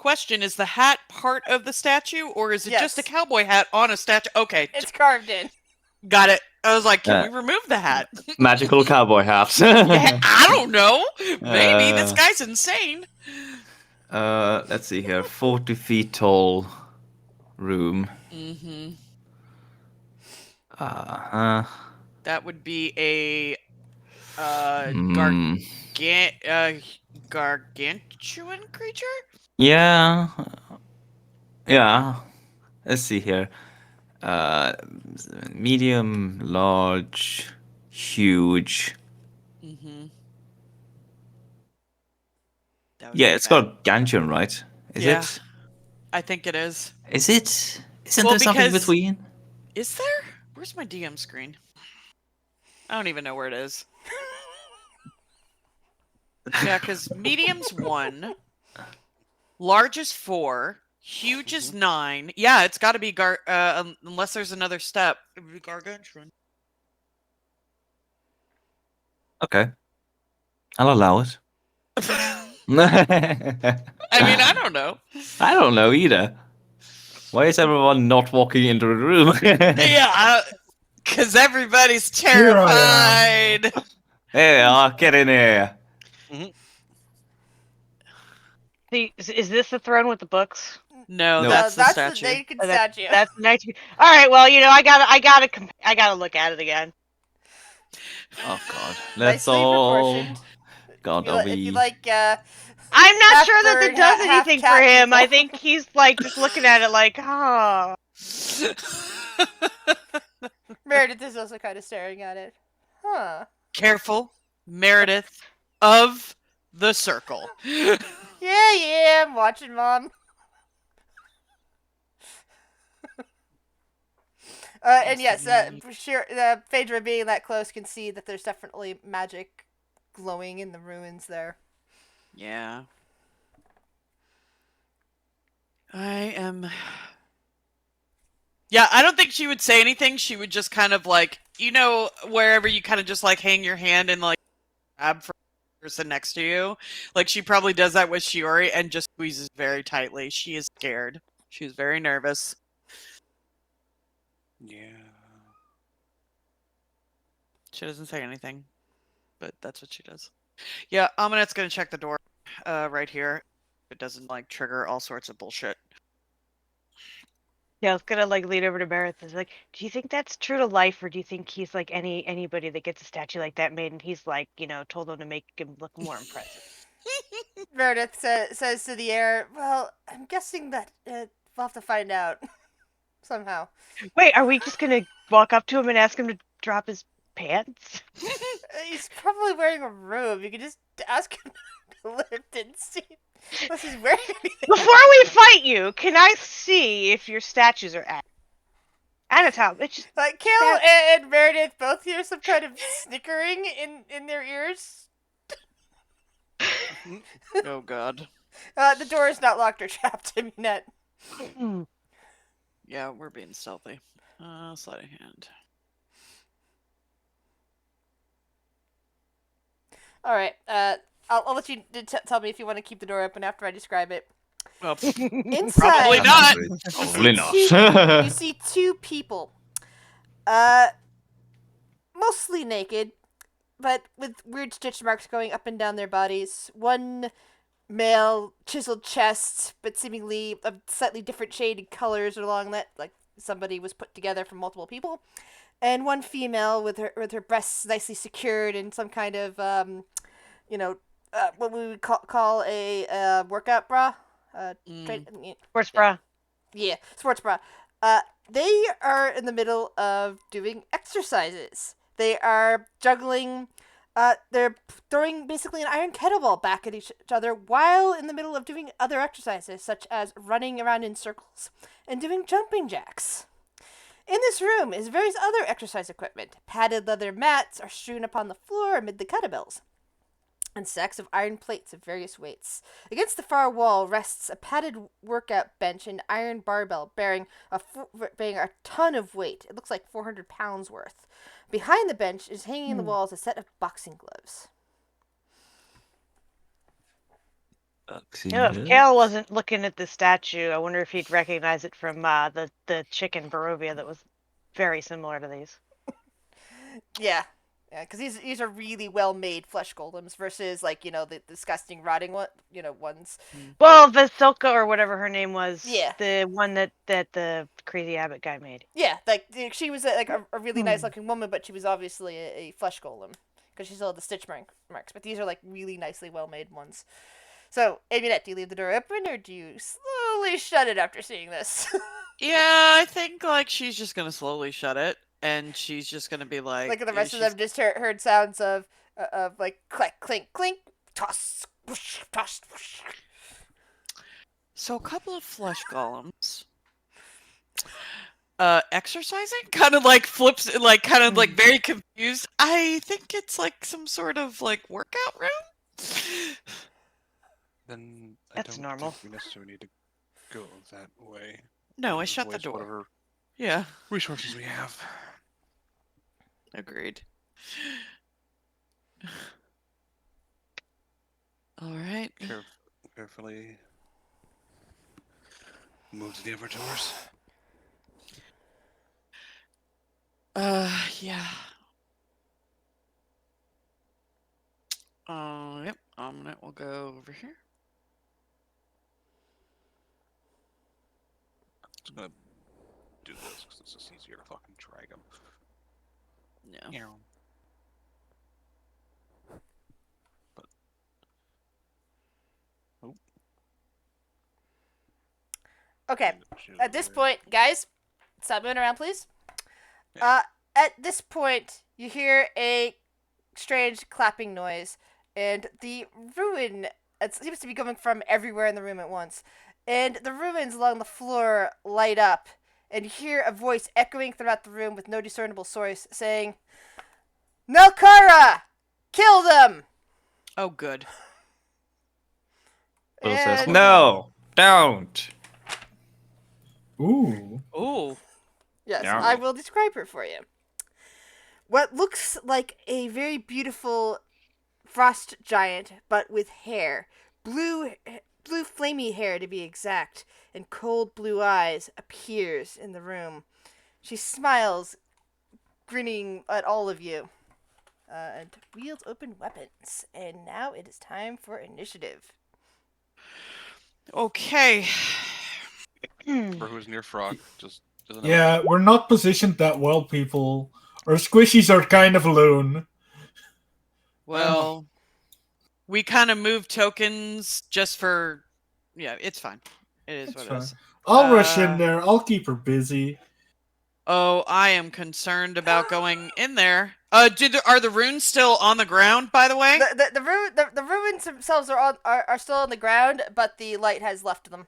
question, is the hat part of the statue, or is it just a Yes. cowboy hat on a statue? Okay, It's carved in. got it. I was like, can Uh, we remove the hat? Magical cowboy hats. I don't know. Maybe. This Uh, guy's insane. Let's see here. 40 feet tall room. Mm-hmm. That would be a Hmm. gargantuan creature? Yeah. Yeah. Let's see here. Medium, large, huge. Mm-hmm. Yeah, it's gargantuan, right? Is Yeah. it? I think it is. Is it? Isn't Well, there something because- between? Is there? Where's my DM screen? I don't even know where it is. Yeah, because medium's 1, large is 4, huge is 9. Yeah, it's got to be unless there's another step. It would be gargantuan. Okay. I'll allow it. I mean, I don't know. I don't know either. Why is everyone not walking into the room? Yeah, because everybody's Here I terrified. Hey, get in here. See, is this the throne with the books? No, Nope. that's the That's statue. the naked Oh, statue. That's the 19. All right, well, I gotta look at it again. Oh God. Let's Nicely all. proportioned. God, If you like, I'm not half sure that bird, it does half anything for cat him. I people. think he's like just looking at it like, oh. Meredith is also kind of staring at it. Huh. Careful, Meredith of the Circle. Yeah, I'm watching, Mom. And yes, sure, Phaedra being that close can see that there's definitely magic glowing in the ruins there. Yeah. I am... Yeah, I don't think she would say anything. She would just kind of like, wherever you kind of just like hang your hand and like grab for the person next to you. Like she probably does that with Shiori and just squeezes very tightly. She is scared. She's very nervous. Yeah. She doesn't say anything, but that's what she does. Yeah, Amanet's gonna check the door right here. It doesn't like trigger all sorts of bullshit. Yeah, I was gonna like lean over to Meredith and like, do you think that's true to life, or do you think he's like anybody that gets a statue like that made, and he's like, told them to make him look more impressive? Meredith says to the air, well, I'm guessing that we'll have to find out somehow. Wait, are we just gonna walk up to him and ask him to drop his pants? He's probably wearing a robe. You could just ask him to lift and see. Unless he's wearing anything. Before we fight you, can I see if your statues are at a top? It's just Kale and Meredith both hear some kind of snickering in their ears. Oh God. The door is not locked or trapped, Minette. Yeah, we're being stealthy. Sleight of hand. All right. I'll let you tell me if you want to keep the door open after I describe it. Well, Inside, probably not. Probably not. You see two people. Mostly naked, but with weird stitch marks going up and down their bodies. One male, chiseled chest, but seemingly of slightly different shaded colors along that, like somebody was put together from multiple people. And one female with her breasts nicely secured in some kind of, what we would call a workout bra. Sports bra. Yeah, sports bra. They are in the middle of doing exercises. They are juggling. They're throwing basically an iron kettlebell back at each other while in the middle of doing other exercises, such as running around in circles and doing jumping jacks. In this room is various other exercise equipment. Padded leather mats are strewn upon the floor amid the kettlebells, and stacks of iron plates of various weights. Against the far wall rests a padded workout bench and iron barbell bearing a ton of weight. It looks like 400 pounds worth. Behind the bench is hanging in the walls a set of boxing gloves. You know, if Kale wasn't looking at the statue, I wonder if he'd recognize it from the chicken Barovia that was very similar to these. Yeah. Yeah, because these are really well made flesh golems versus like the disgusting rotting ones. Well, Vasilka or whatever her name was, Yeah. the one that the crazy abbot guy made. Yeah, like she was a really nice looking woman, but she was obviously a flesh golem because she still had the stitch marks. But these are like really nicely well made ones. So, Amunet, do you leave the door open or do you slowly shut it after seeing this? Yeah, I think like she's just gonna slowly shut it, and she's just gonna be like. Like the rest of them just heard sounds of like click, clink, clink, toss, whoosh, toss, whoosh. So a couple of flesh golems. Exercising? Kind of like flips, like kind of like very confused. I think it's like some sort of like workout room. Then That's I don't normal. think we necessarily need to go that way. No, I Just shut the waste door. Whatever Yeah, resources we have. agreed. All right. Carefully move to the other doors. Yeah. Yep. We'll go over here. I'm just gonna do this because it's just easier to fucking drag them. Yeah. But oh. Okay. At this point, guys, stop moving around, please. Yeah. At this point, you hear a strange clapping noise, and the ruin, it seems to be coming from everywhere in the room at once, and the ruins along the floor light up, and you hear a voice echoing throughout the room with no discernible source saying, "Melkara! Kill them!" Oh, good. Bill says, And- No, don't. Ooh. Ooh. Yes, Yeah. I will describe her for you. What looks like a very beautiful frost giant, but with hair. Blue flamey hair to be exact, and cold blue eyes, appears in the room. She smiles, grinning at all of you, and wields open weapons. And now it is time for initiative. Okay. For who's near Frog, just doesn't Yeah, we're not positioned that well, people. Our squishies are kind of alone. Well, we kind of move tokens just for. Yeah, it's fine. It is It's what fine. it is. I'll rush in there. I'll keep her busy. Oh, I am concerned about going in there. Are the runes still on the ground? By the way. The ruins themselves are still on the ground, but the light has left them.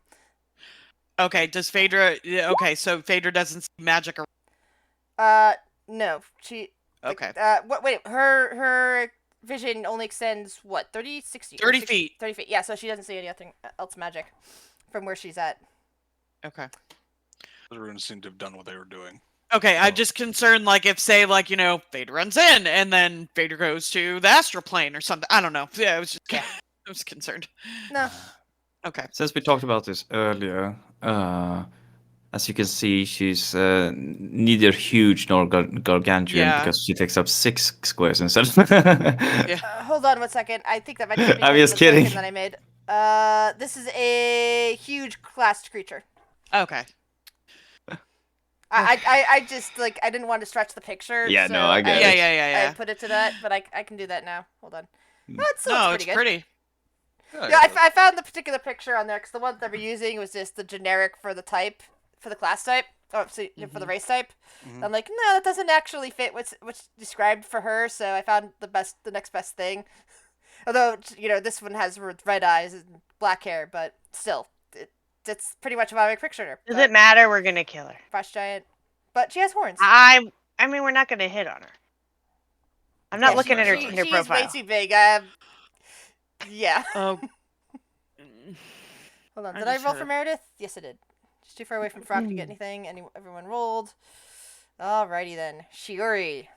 Okay. Does Phaedra? Yeah, okay, so Phaedra doesn't see magic. Or... No, she. Okay. Wait. Her vision only extends what 30, 60? 30 60, feet. 30 feet. Yeah, so she doesn't see anything else magic from where she's at. Okay. The runes seem to have done what they were doing. Okay, I'm just concerned, like, if, say, like, Phaedra runs in, and then Phaedra goes to the astral plane or something. I don't know. Yeah, I was just, I was concerned. No. Okay. Since we talked about this earlier, as you can see, she's neither huge nor gargantuan Yeah. because she takes up 6 squares instead. Yeah. Hold on 1 second. I think that might just be I'm because just of the token kidding. that I made. This is a huge classed creature. Okay. I just like I didn't want to stretch the picture. Yeah, so no, I get Yeah, it. yeah. I put it to that, but I can do that now. Hold on. Mm. No, it's No, pretty it's good. pretty. Yeah, I found the particular picture on there because the one that we're using was just the generic for the type, for the class type, or for the race type. I'm like, no, that doesn't actually fit what's described for her. So I found the next best thing. Although this one has red eyes and black hair, but still, it's pretty much what I pictured her. Does it matter? We're gonna kill her. Frost giant, but she has horns. I mean, we're not gonna hit on her. I'm not Yeah, looking at her she- Tinder She profile. is way too big. Yeah. Oh. Hold on. I Did I just roll had for a- Meredith? Yes, I did. She's too far away from Frog to get anything. Everyone rolled. Alrighty then. Shiori.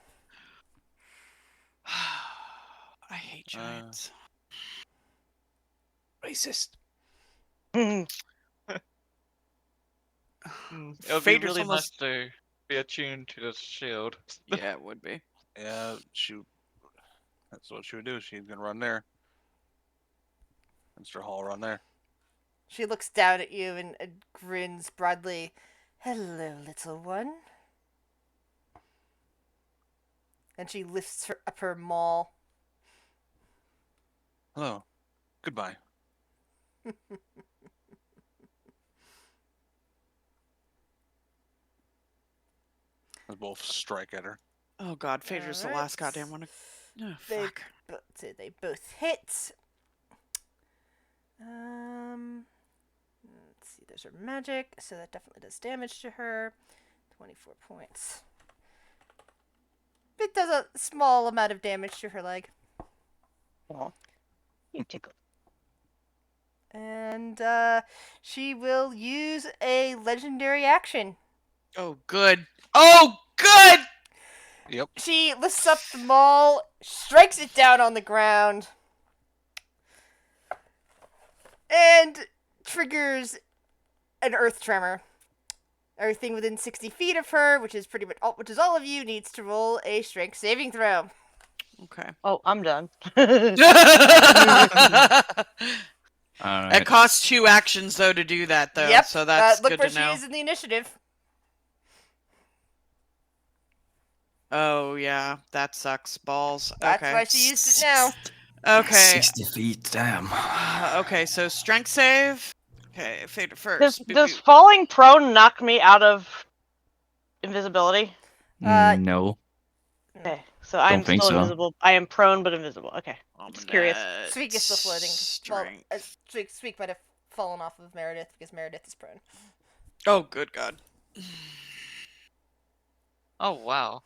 I hate giants. Racist. It would be Phaedra's really almost... nice to be attuned to the shield. Yeah, it would be. Yeah, that's what she would do. She's gonna run there. Mr. Hall run there. She looks down at you and grins broadly. Hello, little one. And she lifts up her maul. Hello. Goodbye. They both strike at her. Oh god, Phaedra's the Alright. last goddamn one. Oh, They fuck. they both hit. Let's see, there's her magic, so that definitely does damage to her. 24 points. It does a small amount of damage to her leg. Aw. You tickle. And she will use a legendary action. Oh, good. Oh, good! Yep. She lifts up the maul, strikes it down on the ground, and triggers an earth tremor. Everything within 60 feet of her, which is all of you, needs to roll a strength saving throw. Okay. Oh, I'm done. All It right. costs 2 actions, though, to do that, though. Yep. So that's look good where to she know. is in the initiative. Oh, yeah. That sucks. Balls. That's Okay. why she used it now. Okay. 60 feet, damn. Okay, so strength save. Okay, Phaedra first. Does falling prone knock me out of invisibility? No. Okay, so I'm think still so. invisible. I am prone but invisible. Okay. Just curious. Sweek is still floating. Well, Strength. Sweek might have fallen off of Meredith because Meredith is prone. Oh, good God. Oh wow.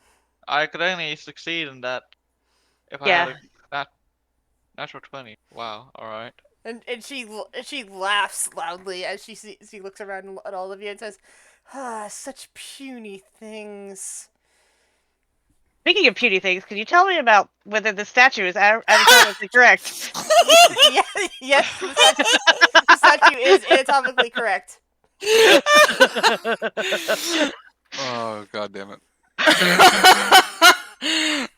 I could only succeed in that if I Yeah. had that natural 20. Wow, alright. And she laughs loudly as she looks around at all of you and says, "Ah, such puny things." Speaking of puny things, can you tell me about whether the statue is anatomically correct? Yes, the statue is anatomically correct. Oh, god damn it.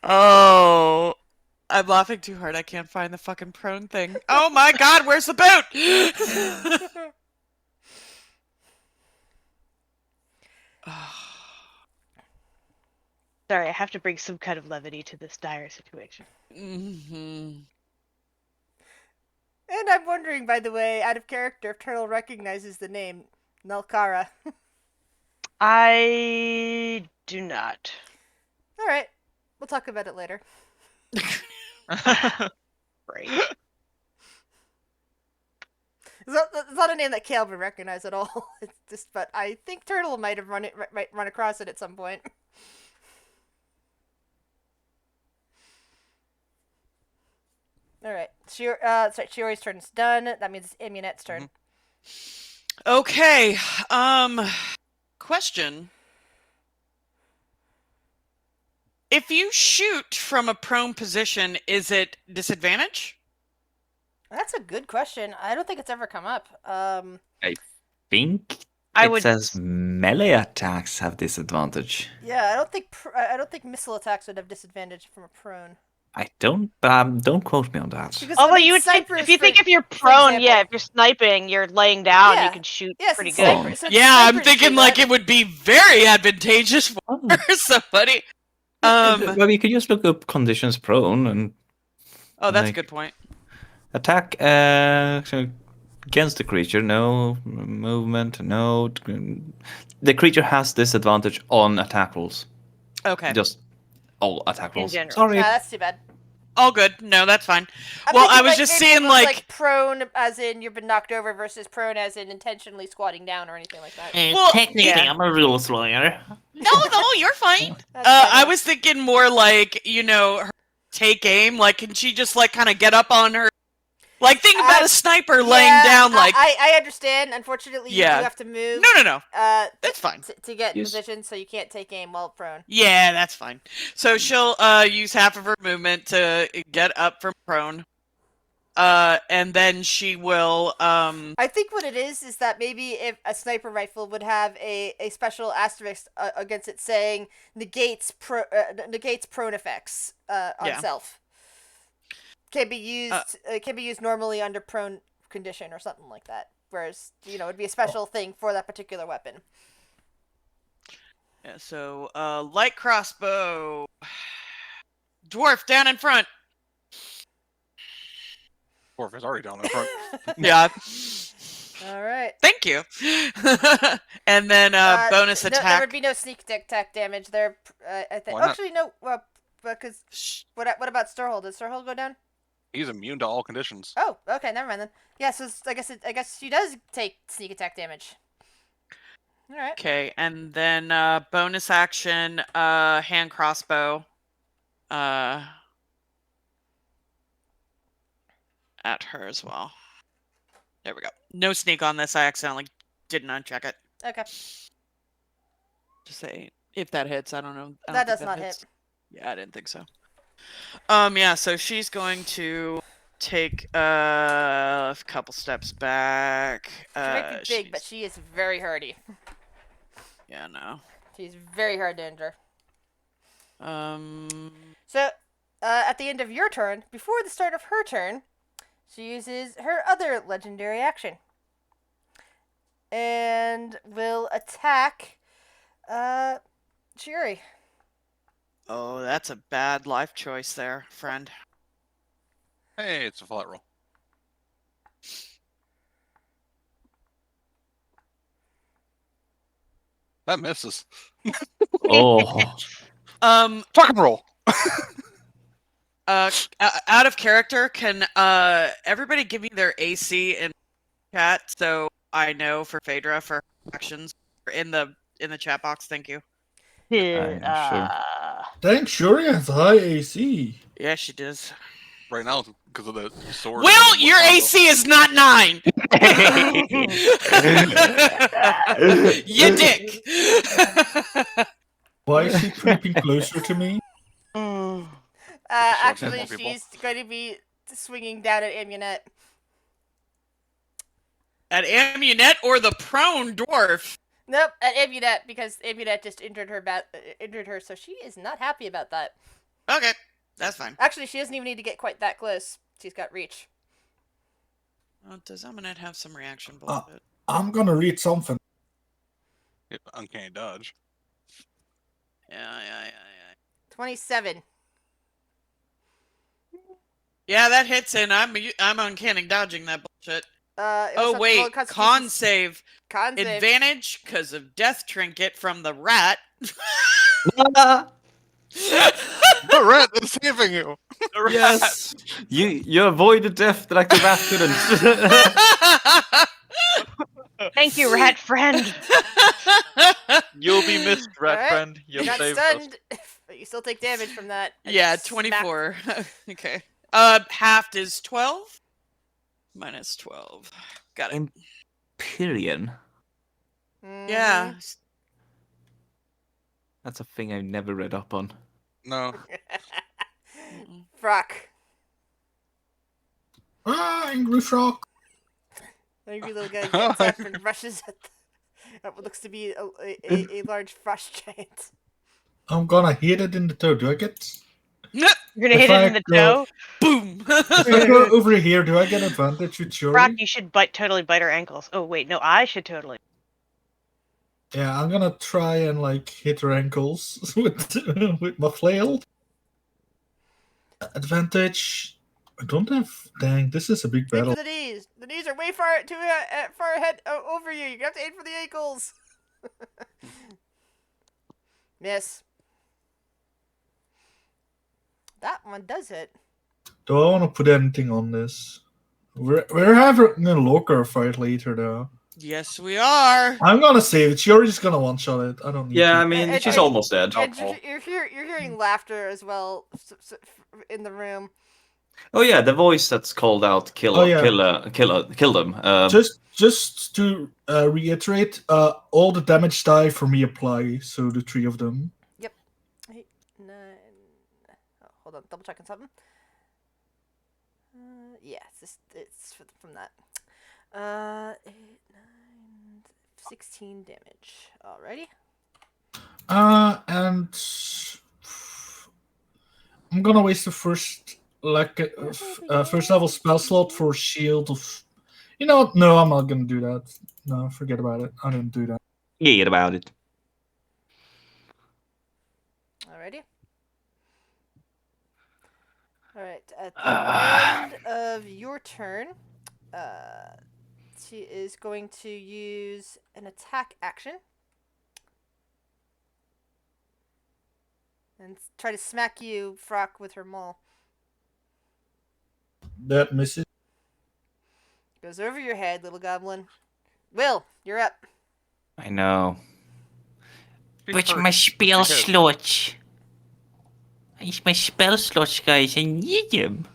Oh. I'm laughing too hard. I can't find the fucking prone thing. Oh my god, where's the boot? Sorry, I have to bring some kind of levity to this dire situation. Mm-hmm. And I'm wondering, by the way, out of character, if Turtle recognizes the name Nalkara. I do not. All right, we'll talk about it later. Great. It's not a name that Kale would recognize at all. It's just, but I think Turtle might have run across it at some point. All right, Shiori's turn is done. That means it's Amunet's turn. Okay. Question. If you shoot from a prone position, is it disadvantage? That's a good question. I don't think it's ever come up. Think I it would- says melee attacks have disadvantage. Yeah, I don't think missile attacks would have disadvantage from a prone. I don't, don't quote me on that. Because Although I mean, you would think, snipers, if you think if you're for prone, yeah, example- if you're sniping, you're laying down, Yeah. you can shoot Yes, pretty it's good. sniper- so Yeah, I'm snipers thinking do like that. it would be very advantageous for Oh. somebody. Well, you could just look up conditions prone and Oh, that's a like- good point. attack so against the creature. No movement. No. The creature has disadvantage on attack rolls. Okay. Just all attack In rolls. general. Sorry. Nah, that's too bad. All good. No, that's fine. I'm Well, I thinking, was like, just maybe seeing it was, like prone as in you've been knocked over versus prone as in intentionally squatting down or anything like that. Well, technically, yeah. I'm a rules lawyer. no, you're fine. That's I fine. was thinking more like, her take aim. Like, can she just like kind of get up on her? Like, think about a sniper laying Yeah, down. Like, I understand. Unfortunately, you Yeah. do have to move. no. That's fine. To get in Use- position, so you can't take aim while prone. Yeah, that's fine. So she'll use half of her movement to get up from prone. and then she will I think what it is that maybe if a sniper rifle would have a special asterisk against it saying negates prone effects on Yeah. self. Can be used normally under prone condition or something like that. Whereas it'd be a special thing for that particular weapon. Yeah, so light crossbow. Dwarf down in front. Dwarf is already down in front. Yeah. All right. Thank you. And then bonus No, attack. there would be no sneak attack damage there. I think. Why not? Actually, no. Because what about Storehold? Does Storehold go down? He's immune to all conditions. Oh, okay, never mind then. Yeah, so I guess she does take sneak attack damage. All right. Okay, and then bonus action, hand crossbow. At her as well. There we go. No sneak on this. I accidentally didn't uncheck it. Okay. Just say if that hits. I don't know. I don't That think does not hits. hit. Yeah, I didn't think so. Yeah. So she's going to take a couple steps back. She might be big, but she is very hardy. Yeah, no. She's very hard to injure. Um. So, at the end of your turn, before the start of her turn, she uses her other legendary action. And will attack, Shuri. Oh, that's a bad life choice there, friend. Hey, it's a flat roll. That misses. Oh. Fucking roll. Out of character, can everybody give me their AC in chat so I know for Phaedra for actions in the chat box? Thank you. Sure. Thanks, Shuri has high AC. Yeah, she does. Right now, because of the sword. Will, and your combo. AC is not 9. You dick. Why is she creeping closer to me? Actually, more people. she's going to be swinging down at Amunet. At Amunet or the prone dwarf? Nope, at Amunet, because Amunet just injured her, so she is not happy about that. Okay, that's fine. Actually, she doesn't even need to get quite that close. She's got reach. Does Amunet have some reaction bullshit? I'm gonna read something. Yeah, uncanny dodge. Yeah. 27. Yeah, that hits, and I'm uncanny dodging that bullshit. Oh wait, con save. Con save. Advantage because of death trinket from the rat. The rat is saving you. Yes. You avoided death like the rat couldn't. Thank you, rat friend. You'll be missed, rat Alright, friend. You You'll got save us. stunned, but you still take damage from that. and Yeah, smack. 24. Okay. Halved is 12. Minus 12. Got it. Empyrean. Mhm. Yeah. That's a thing I never read up on. No. Frock. Angry frog. Angry little guy gets up and rushes at what looks to be a large frost giant. I'm gonna hit it in the toe. Do I get? You're gonna If hit it I in the go- toe. Boom. If I go over here, do I get advantage with Shuri? Brock, you should totally bite her ankles. Oh wait, no, I should totally. Yeah, I'm gonna try and hit her ankles with my flail. Advantage. I don't have. Dang, this is a big Aim battle. for the knees. The knees are way far far ahead over you. You have to aim for the ankles. Miss. That one does hit. Do I want to put anything on this? We're having a locker fight later, though. Yes, we are. I'm gonna save it. Shuri's gonna one-shot it. I don't need Yeah, to. I mean, And- she's and- almost dead. And you're hearing laughter as well in the room. Oh yeah, the voice that's called out, kill Oh, yeah. kill them. Just to reiterate, all the damage die for me apply, so the 3 of them. 8, 9. Oh, hold on, double checking something. yeah, it's from that. 8, 9, 16 damage. Alrighty. And I'm gonna waste the first first level spell slot for shield of. You know what? No, I'm not gonna do that. No, forget about it. I didn't do that. Forget about it. Alrighty. Alright, at the end of your turn, she is going to use an attack action. And try to smack you, Frock, with her maul. That misses. Goes over your head, little goblin. Will, you're up. I know. She's But hurt my spell because- slots. It's my spell slots, guys. I need them.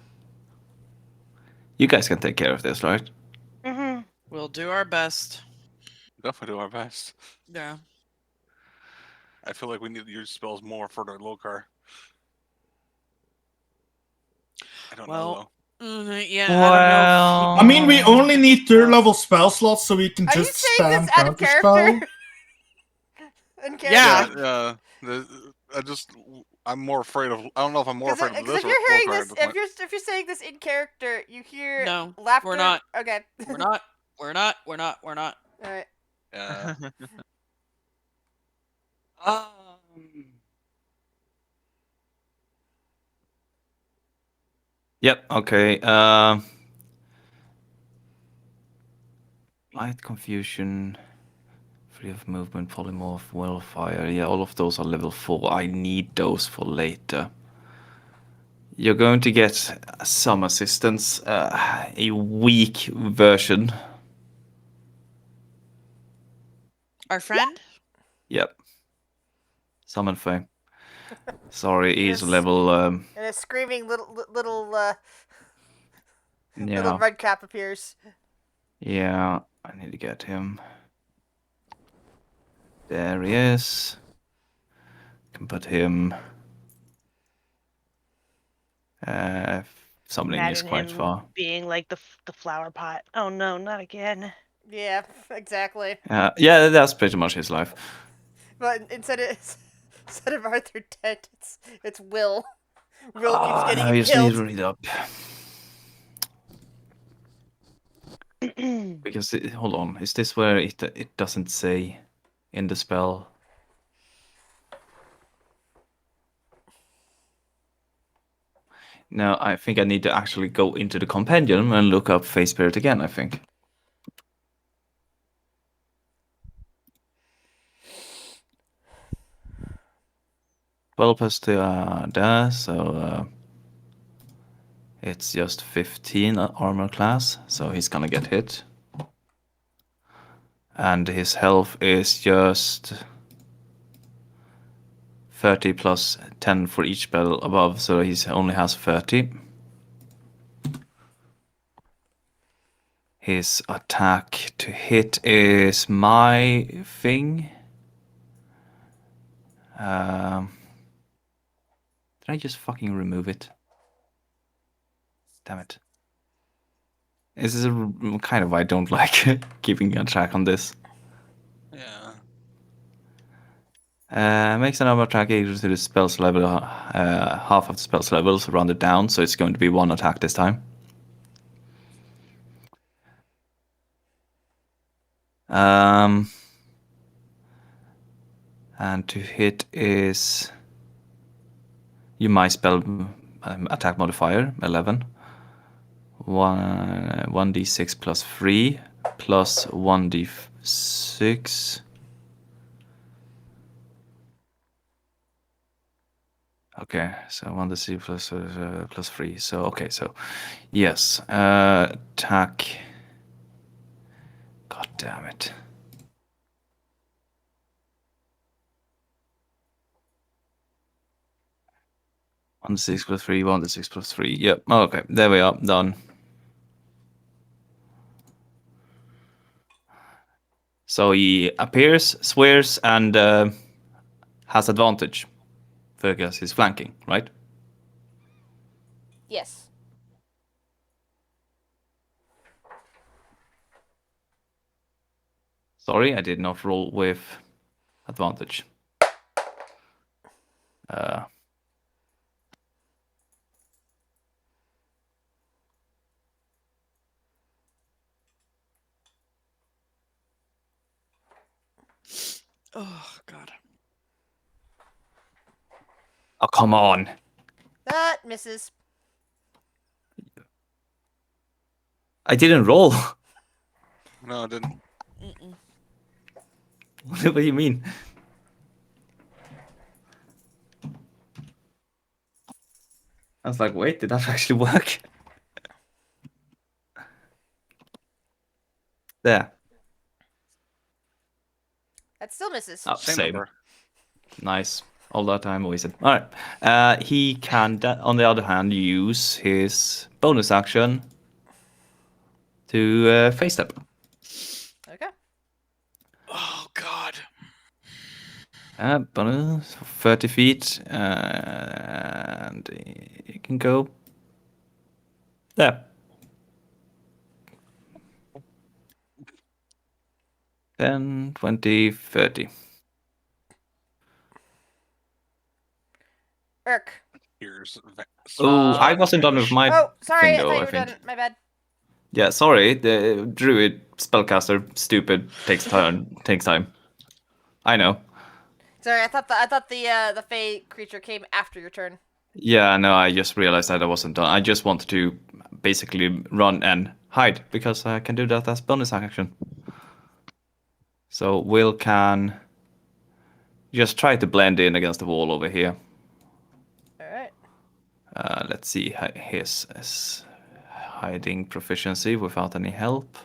You guys can take care of this, right? Mm-hmm. We'll do our best. Definitely do our best. Yeah. I feel like we need to use spells more for the Lokar. I don't know Yeah, I don't know. I mean, we only need third No. level spell slots, so we can Are you just saying spam this out of counterspell. character? In Yeah. character? I'm more afraid of. I don't know if I'm more afraid of Because this if or you're hearing Lokar at this, this if point. you're saying this in character, you hear No, laughter. we're not. Okay. We're not. We're not. We're not. We're not. All right. Yeah. Yep. Okay. Light confusion, free of movement, polymorph, wildfire. Yeah, all of those are level 4. I need those for later. You're going to get some assistance. A weak version. Our friend? Yep. Summon Fame. Sorry, he's Yes. level. And a screaming little Yeah. red cap appears. Yeah, I need to get him. There he is. Can put him. Summoning is Imagine quite him far. being like the flower pot. Oh no, not again. Yeah, exactly. Yeah, that's pretty much his life. But instead of Arthur Dent, it's Will. Will keeps getting I just need killed. to read up. Because hold on, is this where it doesn't say in the spell? No, I think I need to actually go into the compendium and look up Face Spirit again, I think. Well, plus the so it's just 15 armor class, so he's gonna get hit. And his health is just 30 plus 10 for each spell above, so he only has 30. His attack to hit is my thing. Did I just fucking remove it? Damn it. This is kind of why I don't like keeping a track on this. Yeah. Makes an armor attack equal to the spell's level, half of the spell's levels rounded down, so it's going to be 1 attack this time. And to hit is my spell attack modifier 11. 1d6 plus 3 plus 1d6. Okay, so 1d6 plus 3. So okay, so yes, attack. God damn it. One to 6 plus 3, 1 to 6 plus 3. Yep. Okay, there we are. Done. So he appears, swears, and has advantage because he's flanking, right? Yes. Sorry, I did not roll with advantage. Oh God. Oh, come on. That misses. I didn't roll. No, I didn't. Mm-mm. What do you mean? I was like, wait, did that actually work? There. That still misses. Oh, Same same. number. Nice. All that time wasted. All right. He can, on the other hand, use his bonus action to face step. Okay. Oh God. Bonus 30 feet, and he can go there. 10, 20, 30. Irk. Here's Oh, I Uh, wasn't done with my Oh, sorry. thing, I thought though, you I were think. done. My bad. Yeah, sorry. The druid spellcaster, stupid, takes time. I know. Sorry, I thought the Fey creature came after your turn. Yeah, no, I just realized that I wasn't done. I just wanted to basically run and hide, because I can do that as bonus action. So Will can just try to blend in against the wall over here. All right. Let's see his hiding proficiency without any help.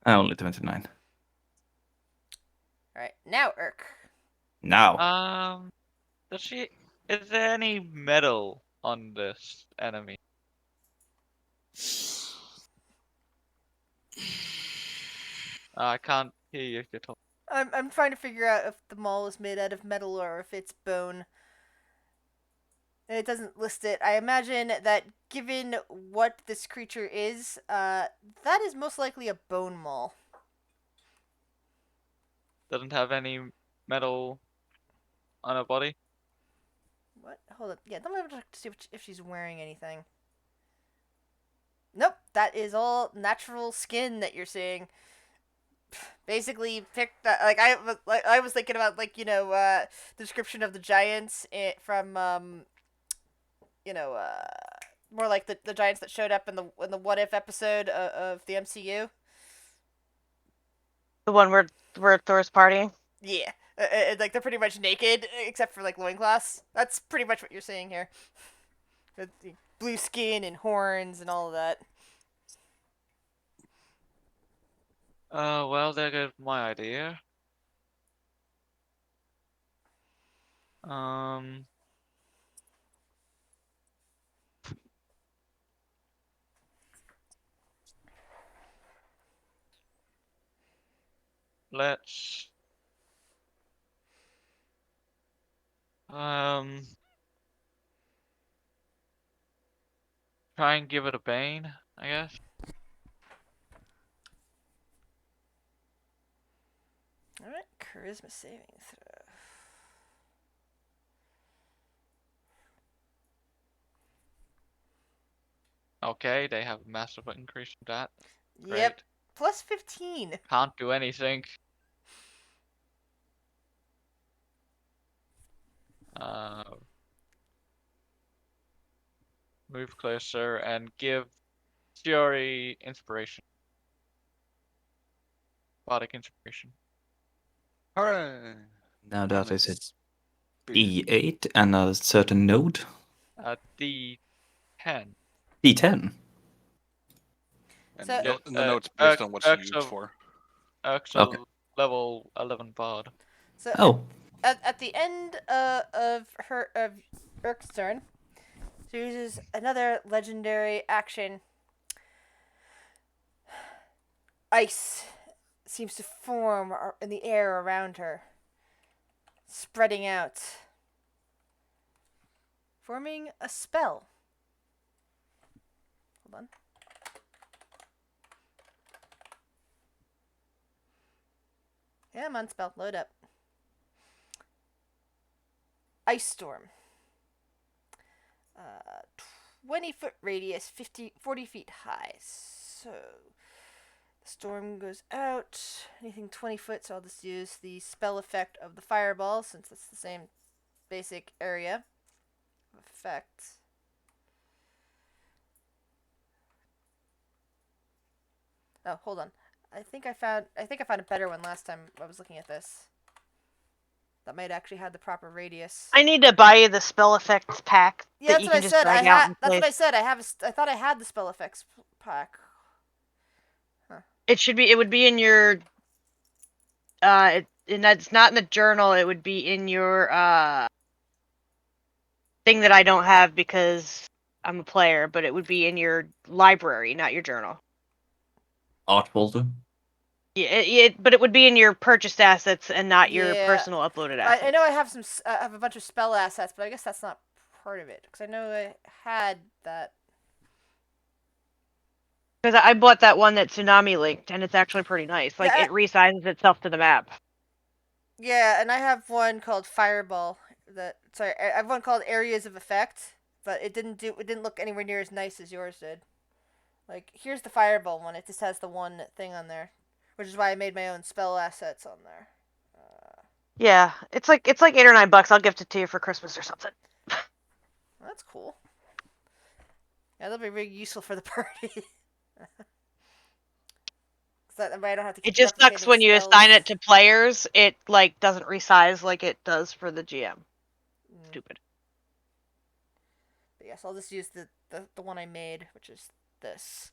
Only 29. All right. Now Irk. Now. does she? Is there any metal on this enemy? I can't hear you if you're talking. I'm trying to figure out if the maul is made out of metal or if it's bone. It doesn't list it. I imagine that given what this creature is, that is most likely a bone maul. Doesn't have any metal on her body. What? Hold up. Yeah, let me check to see if she's wearing anything. Nope, that is all natural skin that you're seeing. Basically, picked I was thinking about the description of the giants from more like the giants that showed up in the What If episode of the MCU. The one where Thor's party. Yeah, like they're pretty much naked except for like loincloths. That's pretty much what you're seeing here. With the blue skin and horns and all of that. Well, there goes my idea. Um, let's um try and give it a bane, I guess. All right, charisma saving throw. Okay, they have a massive increase in that. Great. Yep, plus 15. Can't do anything. Uh, move closer and give Fury inspiration. Bardic inspiration. Hooray! Now that is it's a D8 and a certain node. D10. D10. And So- in the notes based on what she used for. Actual Okay. level 11 bard. So Oh, at the end of Urk's turn, she uses another legendary action. Ice seems to form in the air around her, spreading out forming a spell. Hold on. Yeah, I'm on spell. Load up. Ice Storm. 20-foot radius, 40 feet high. So the storm goes out. Anything 20 foot, so I'll just use the spell effect of the fireball since it's the same basic area of effect. Oh, hold on. I think I found a better one last time I was looking at this. That might actually have the proper radius. I need to buy you the spell effects pack Yeah, that that's you what can I just said. drag out and That's place. what I said. I thought I had the spell effects pack. It would be in your and that's not in the journal. It would be in your thing that I don't have because I'm a player, but it would be in your library, not your journal. Art folder. Yeah, but it would be in your purchased assets and not your Yeah. personal uploaded assets. I know I have I have a bunch of spell assets, but I guess that's not part of it because I know I had that. Because I bought that one that Tsunami linked, and it's actually pretty nice. Like, Yeah, it resizes itself to the map. Yeah, and I have one called Fireball. I have one called Areas of Effect, but it didn't look anywhere near as nice as yours did. Like here's the Fireball one. It just has the one thing on there, which is why I made my own spell assets on there. Yeah, it's like $8 or $9. I'll gift it to you for Christmas or something. That's cool. Yeah, that'll be really useful for the party. That way I don't have to keep It just sucks replicating when you spells. assign it to players. It like doesn't resize like it does for the GM. Stupid. But yes, I'll just use the one I made, which is this.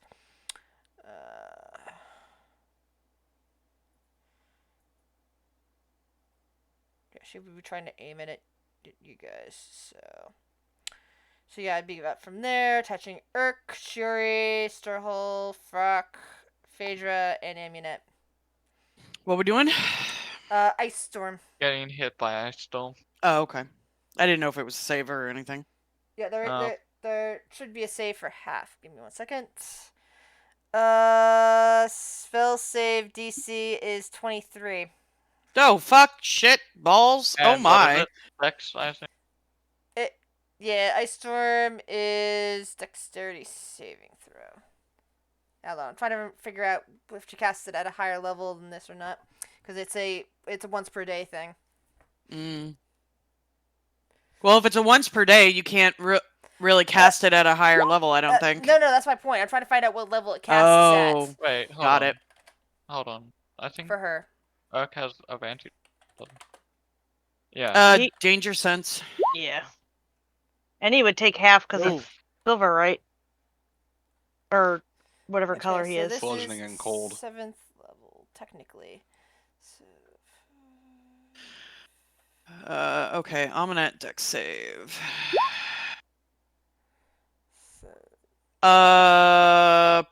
Yeah, should we be trying to aim at you guys? So yeah, I'd be about from there, touching Urk, Shuri, Sturhole, Frock, Phaedra, and Amunet. What we doing? Ice Storm. Getting hit by ice storm. Oh, okay. I didn't know if it was a saver or anything. Yeah, Oh. there should be a save for half. Give me 1 second. Spell save DC is 23. Oh, fuck, shit, balls. Oh And what is my. it? Dex, I think. Yeah, Ice Storm is dexterity saving throw. Hold on, I'm trying to figure out if you cast it at a higher level than this or not, because it's a once per day thing. Well, if it's a once per day, you can't really cast it at a higher level, I don't think. No, that's my point. I'm trying to find out what level it casts at. Wait, hold got on. it. Hold on. I think For her. Urk has advantage. Yeah. Danger sense. Yeah. And he would take half because of silver, right? Or whatever color he is. This Bludgeoning is and cold. 7th level, technically. So... Okay, Ominette dex save.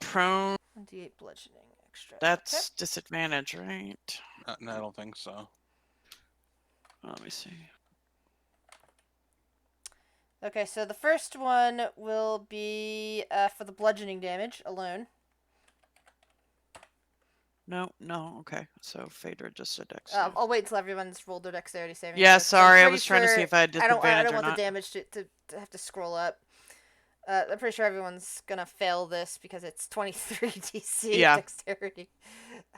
Prone. 28 bludgeoning extra. That's disadvantage, right? No, I don't think so. Let me see. Okay, so the first one will be for the bludgeoning damage alone. No, okay. So Phaedra just a dex. I'll wait until everyone's rolled their dexterity saving. Yeah, throws. sorry, I I'm was pretty trying to see if I had disadvantage I don't or want not. the damage to have to scroll up. I'm pretty sure everyone's gonna fail this because it's 23 DC dexterity.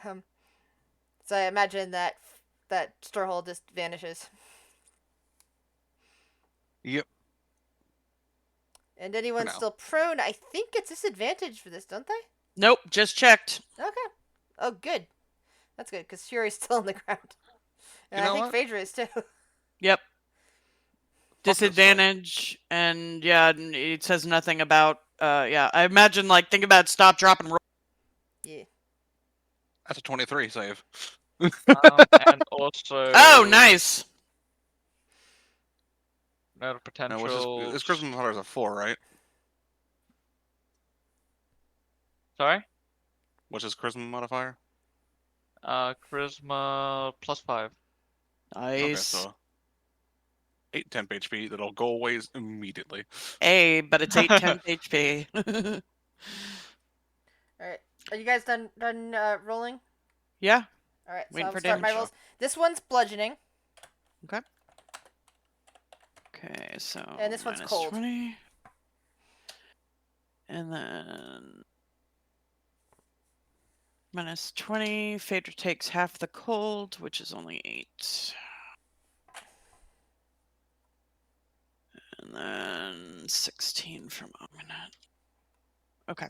So I imagine that Storehold just vanishes. Yep. And anyone still prone, I think it's disadvantage for this, don't they? Nope, just checked. Okay. Oh, good. That's good, because Fury's still on the ground. And I think Phaedra is too. Yep. Disadvantage, and it says nothing about, I imagine, think about stop, drop, and roll. Yeah. That's a 23 save. And also... Oh, nice! No potential... This Christmas Hunter is a 4, right? Sorry? What's his charisma modifier? Charisma +5. Nice. Okay, so 8 temp HP that'll go away immediately. But it's 8 temp HP. Alright. Are you guys done rolling? Yeah. Alright, so Waiting I'll for start my damage. rolls. This one's bludgeoning. Okay. Okay, so And this one's minus cold. 20. And then minus 20. Phaedra takes half the cold, which is only 8. And then 16 from Ominent. Okay.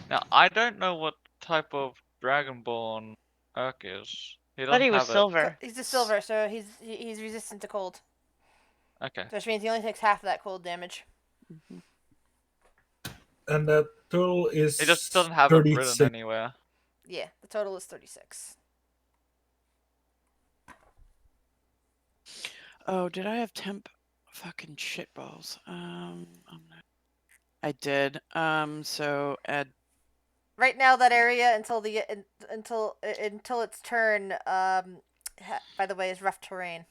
Now, I don't know what type of Dragonborn Urk is. He Thought doesn't he was have it. silver. He's a silver, so he's resistant to cold. Okay. Which means he only takes half of that cold damage. And the total is He just doesn't have it 36. written anywhere. Yeah, the total is 36. Oh, did I have temp fucking shitballs? I did. So add. Right now, that area until its turn. By the way, is rough terrain.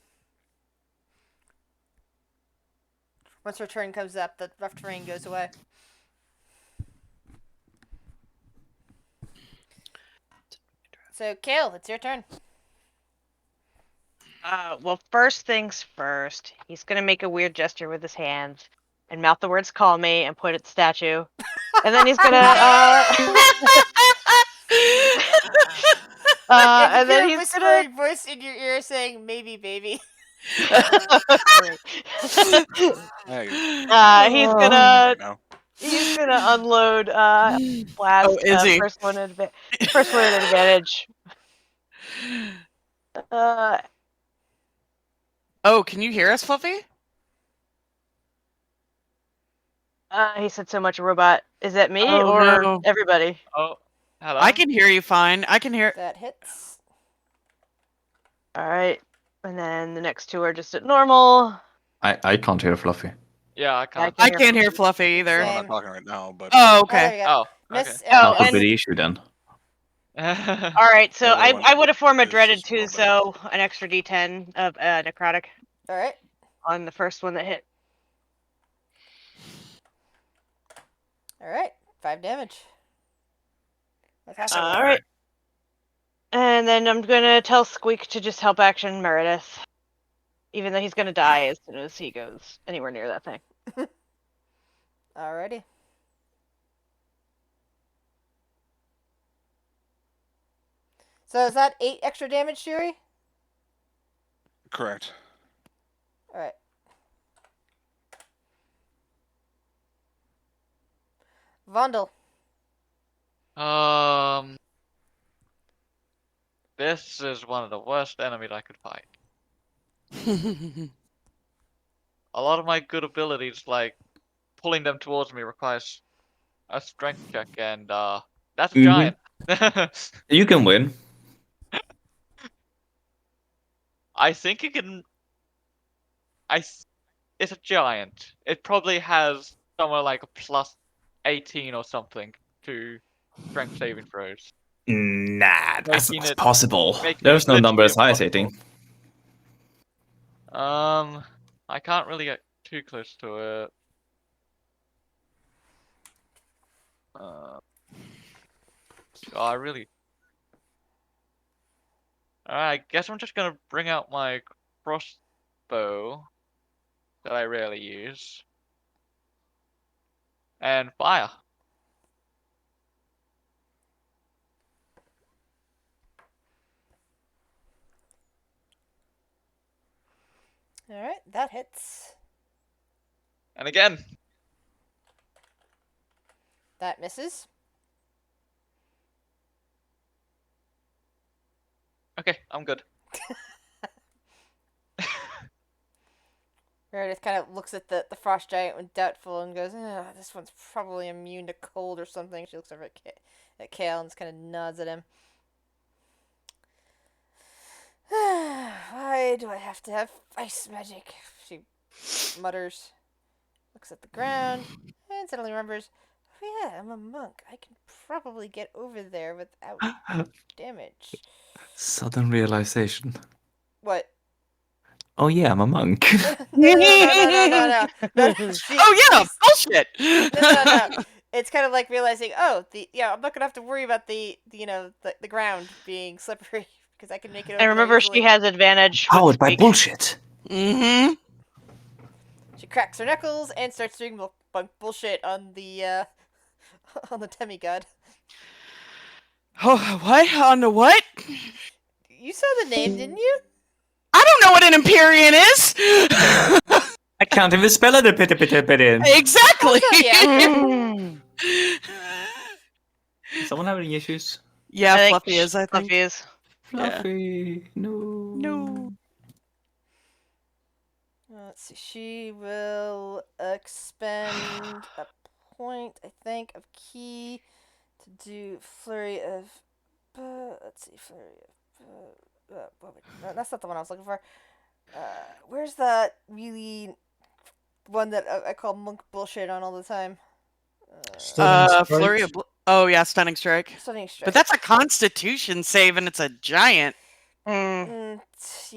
Once her turn comes up, the rough terrain goes away. So, Kale, it's your turn. Well, first things first, he's gonna make a weird gesture with his hands and mouth the words "call me" and point at the statue, and then he's gonna and then he's gonna voice in your ear saying "maybe, baby." Great. Hey, He's gonna now. unload blast. Oh, is he? First one at advantage. Oh, can you hear us, Fluffy? He said so much robot. Is that me Oh, or no. everybody? Oh, hello. I can hear you fine. I can hear. That hits. All right, and then the next two are just at normal. I can't hear Fluffy. Yeah, I can't. I can't hear Fluffy either. I'm Same. not talking right now, but Oh, Oh, there okay. we go. Oh, okay. Miss Oh, That and could be and- the issue then. All right, so Everyone I would have formed a is dreaded just a too, little so an extra D10 of necrotic all right. on the first one that hit. All right. 5 damage. What's happening? All right. And then I'm gonna tell Squeak to just help action Meredith, even though he's gonna die as soon as he goes anywhere near that thing. Alrighty. So is that 8 extra damage, Shuri? correct. All right. Vondel. This is one of the worst enemies I could fight. A lot of my good abilities, like pulling them towards me, requires a strength check, and that's a Mhm. giant. You can win. I think it can. It's a giant. It probably has somewhere like a plus 18 or something to strength saving throws. Nah, that's Making not it- possible. making There's it no number as literally high as 18. I can't really get too close to it. I really. I guess I'm just gonna bring out my crossbow that I rarely use and fire. All right. That hits. And again. That misses. Okay, I'm good. Meredith kind of looks at the frost giant with doubtful and goes, this one's probably immune to cold or something. She looks over at Kale and just kind of nods at him. Why do I have to have ice magic? She mutters, looks at the ground, and suddenly remembers, oh yeah, I'm a monk. I can probably get over there without damage. Sudden realization. What? Oh yeah, I'm a monk. No. Oh yeah, bullshit. No. It's kind of like realizing, I'm not gonna have to worry about the ground being slippery because I can make it over And remember, there she easily. has advantage. with Powered by speak. bullshit. Mm-hmm. She cracks her knuckles and starts doing bullshit on the on the demigod. Oh, what? On the what? You saw the name, didn't you? I don't know what an Empyrean is. I can't even spell it. Exactly. Oh, yeah. Someone having issues? Yeah, I think Fluffy is, I think. Fluffy is. Yeah. Fluffy, no. No. Let's see. She will expend a point, I think, of key to do flurry of. Let's see, flurry of. No, that's not the one I was looking for. Where's that really one that I call monk bullshit on all the time? Stunning strike. Flurry of oh yeah, stunning strike. Stunning strike. But that's a Constitution save, and it's a giant. Yeah.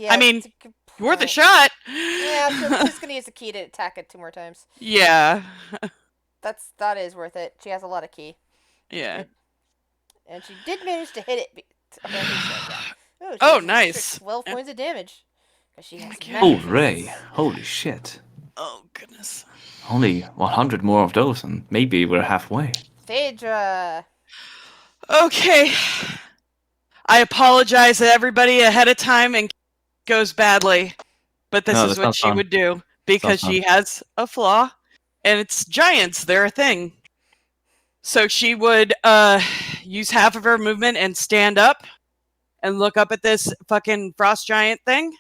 I mean, it's a good worth a point. shot. Yeah, I'm just gonna use the key to attack it 2 more times. Yeah. That is worth it. She has a lot of key. Yeah. And she did manage to hit it. Okay, I think so, yeah. She Oh, has an extra nice. 12 Yeah. points of damage. 'Cause she has Okay. magic Hooray. resistance. Holy shit. Oh goodness. Only 100 more of those, and maybe we're halfway. Phaedra. Okay. I apologize to everybody ahead of time and goes badly, but this No, is that's what not she fun. would do because Sounds she has a flaw, and it's giants. They're a thing. So she would use half of her movement and stand up and look up at this fucking frost giant thing.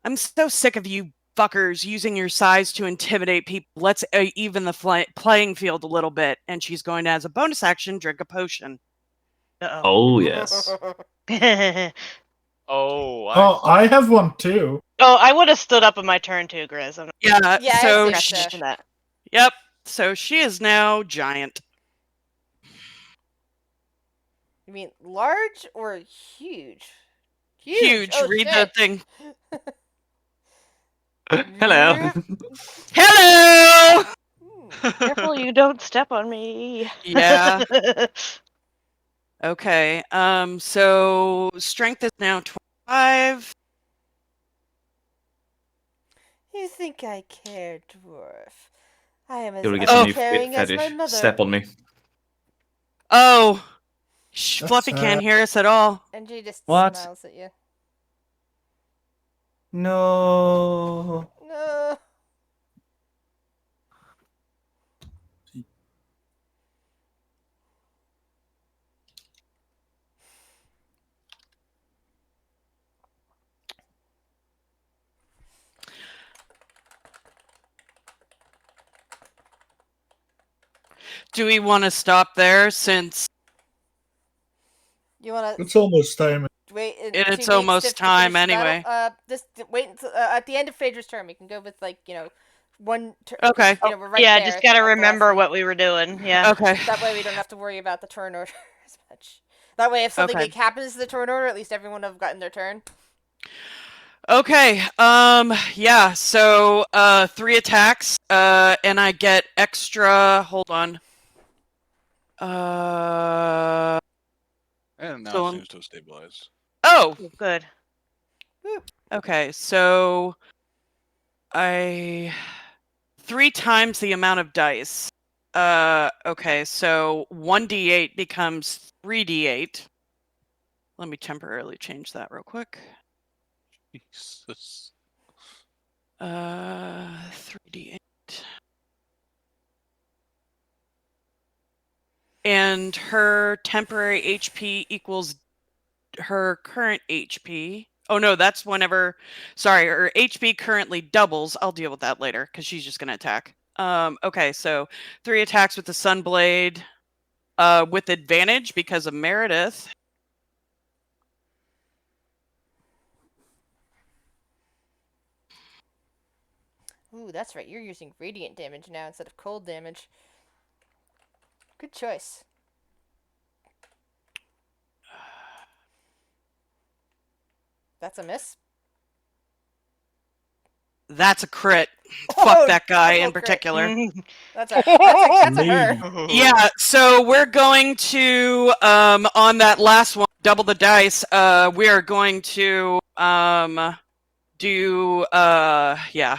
I'm so sick of you fuckers using your size to intimidate people. Let's even the playing field a little bit. And she's going to, as a bonus action, drink a potion. Uh-oh. Oh, yes. Oh, Oh, I have one too. Oh, I would have stood up on my turn too, Grizz. I'm Yeah, Yeah, I so think not so. mention that. yep. So she is now giant. You mean large or huge? Huge. Oh, Read shit. the thing. Hello. Hello. Careful, you don't step on me. Yeah. Okay. So strength is now 25. You think I care, dwarf? I am as You'll get a new uncaring as my fetish. mother. Step on me. Oh. That's, Fluffy can't hear us at all. And she just What? smiles at you. No. No. Do we want to stop there since You wanna It's almost time. wait? it's she waits almost to time finish the battle? anyway? Just wait until at the end of Phaedra's turn. We can go with one turn. Okay. We're right yeah, there just at gotta the last remember one. what we were doing. Yeah. Okay. That way we don't have to worry about the turn order as much. That way, if something Okay. happens to the turn order, at least everyone have gotten their turn. Okay. Yeah. So 3 attacks. And I get extra. Hold on. And now So it seems to have stabilized. Oh. Good. Okay. So I 3 times the amount of dice. Okay. So 1d8 becomes 3d8. Let me temporarily change that real quick. Jesus. 3d8. And her temporary HP equals her current HP. Oh no, that's whenever. Sorry, her HP currently doubles. I'll deal with that later because she's just gonna attack. Okay, so 3 attacks with the Sunblade, with advantage because of Meredith. Ooh, that's right. You're using radiant damage now instead of cold damage. Good choice. That's a miss. That's a crit. Oh, Fuck that guy in double crit. particular. That's a her. Lady. Yeah, so we're going to on that last one, double the dice. We are going to do yeah.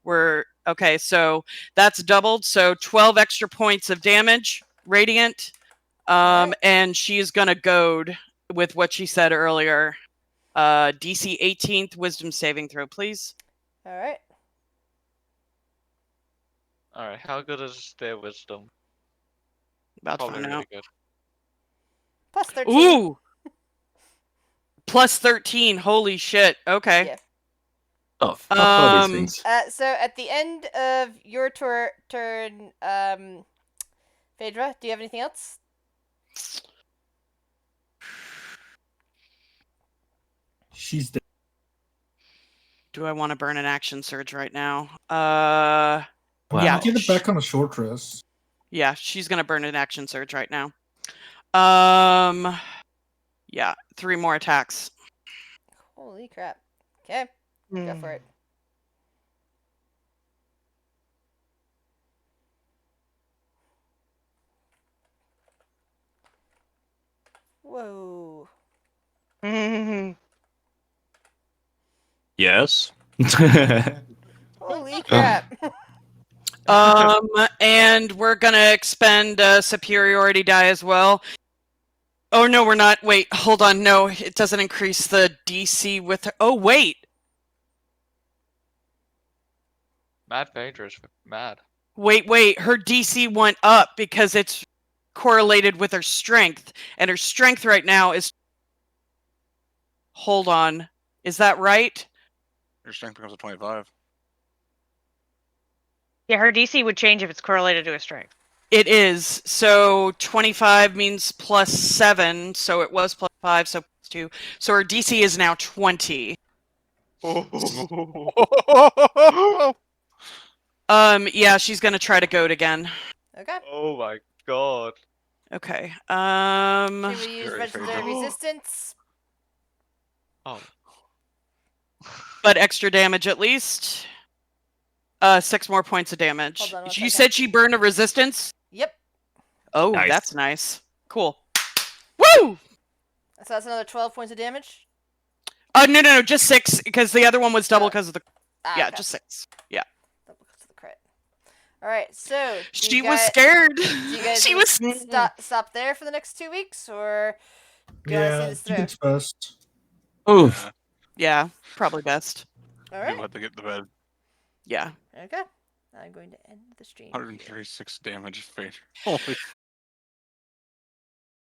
We're okay, so that's doubled, so 12 extra points of damage, radiant. Alright. And she's gonna goad with what she said earlier. DC 18th wisdom saving throw, please. Alright. Alright, how good is their wisdom? About to Probably find really out. good. Plus 13. Ooh! Plus 13, holy shit. Okay. Yeah. Oh, fuck all these Um, things. So at the end of your turn, Phaedra, do you have anything else? She's dead. Do I want to burn an action surge right now? Wow. Yeah. Get it back on a short rest. Yeah, she's gonna burn an action surge right now. Yeah, 3 more attacks. Holy crap. Okay, go for it. Whoa. Yes. Holy crap. And we're gonna expend a superiority die as well. Oh no, we're not. Wait, hold on. No, it doesn't increase the DC with. Oh wait. Mad Phaedra is mad. Wait. Her DC went up because it's correlated with her strength, and her strength right now is. Hold on. Is that right? Your strength becomes a 25. Yeah, her DC would change if it's correlated to her strength. It is. So 25 means plus 7, so it was plus 5, so plus 2. So her DC is now 20. Yeah, she's gonna try to goad again. Okay. Oh my god. Okay. Should we use Scary legendary Phaedra. resistance? Oh. But extra damage at least. 6 more points of damage. Hold on one You second. said she burned a resistance? Yep. Oh, Nice. that's nice. Cool. Woo! So that's another 12 points of damage? No, just 6, because the other one was double because of the... Yeah, okay. just 6. Yeah. Double because of the crit. Alright, so... She was scared. Do you guys She wanna was... stop there for the next 2 weeks, or do you want to see Yeah, this I think through? it's best. Oof. Yeah, probably best. Alright. You had to get to bed. Yeah. Okay. I'm going to end the stream. 136 damage, Phaedra. Holy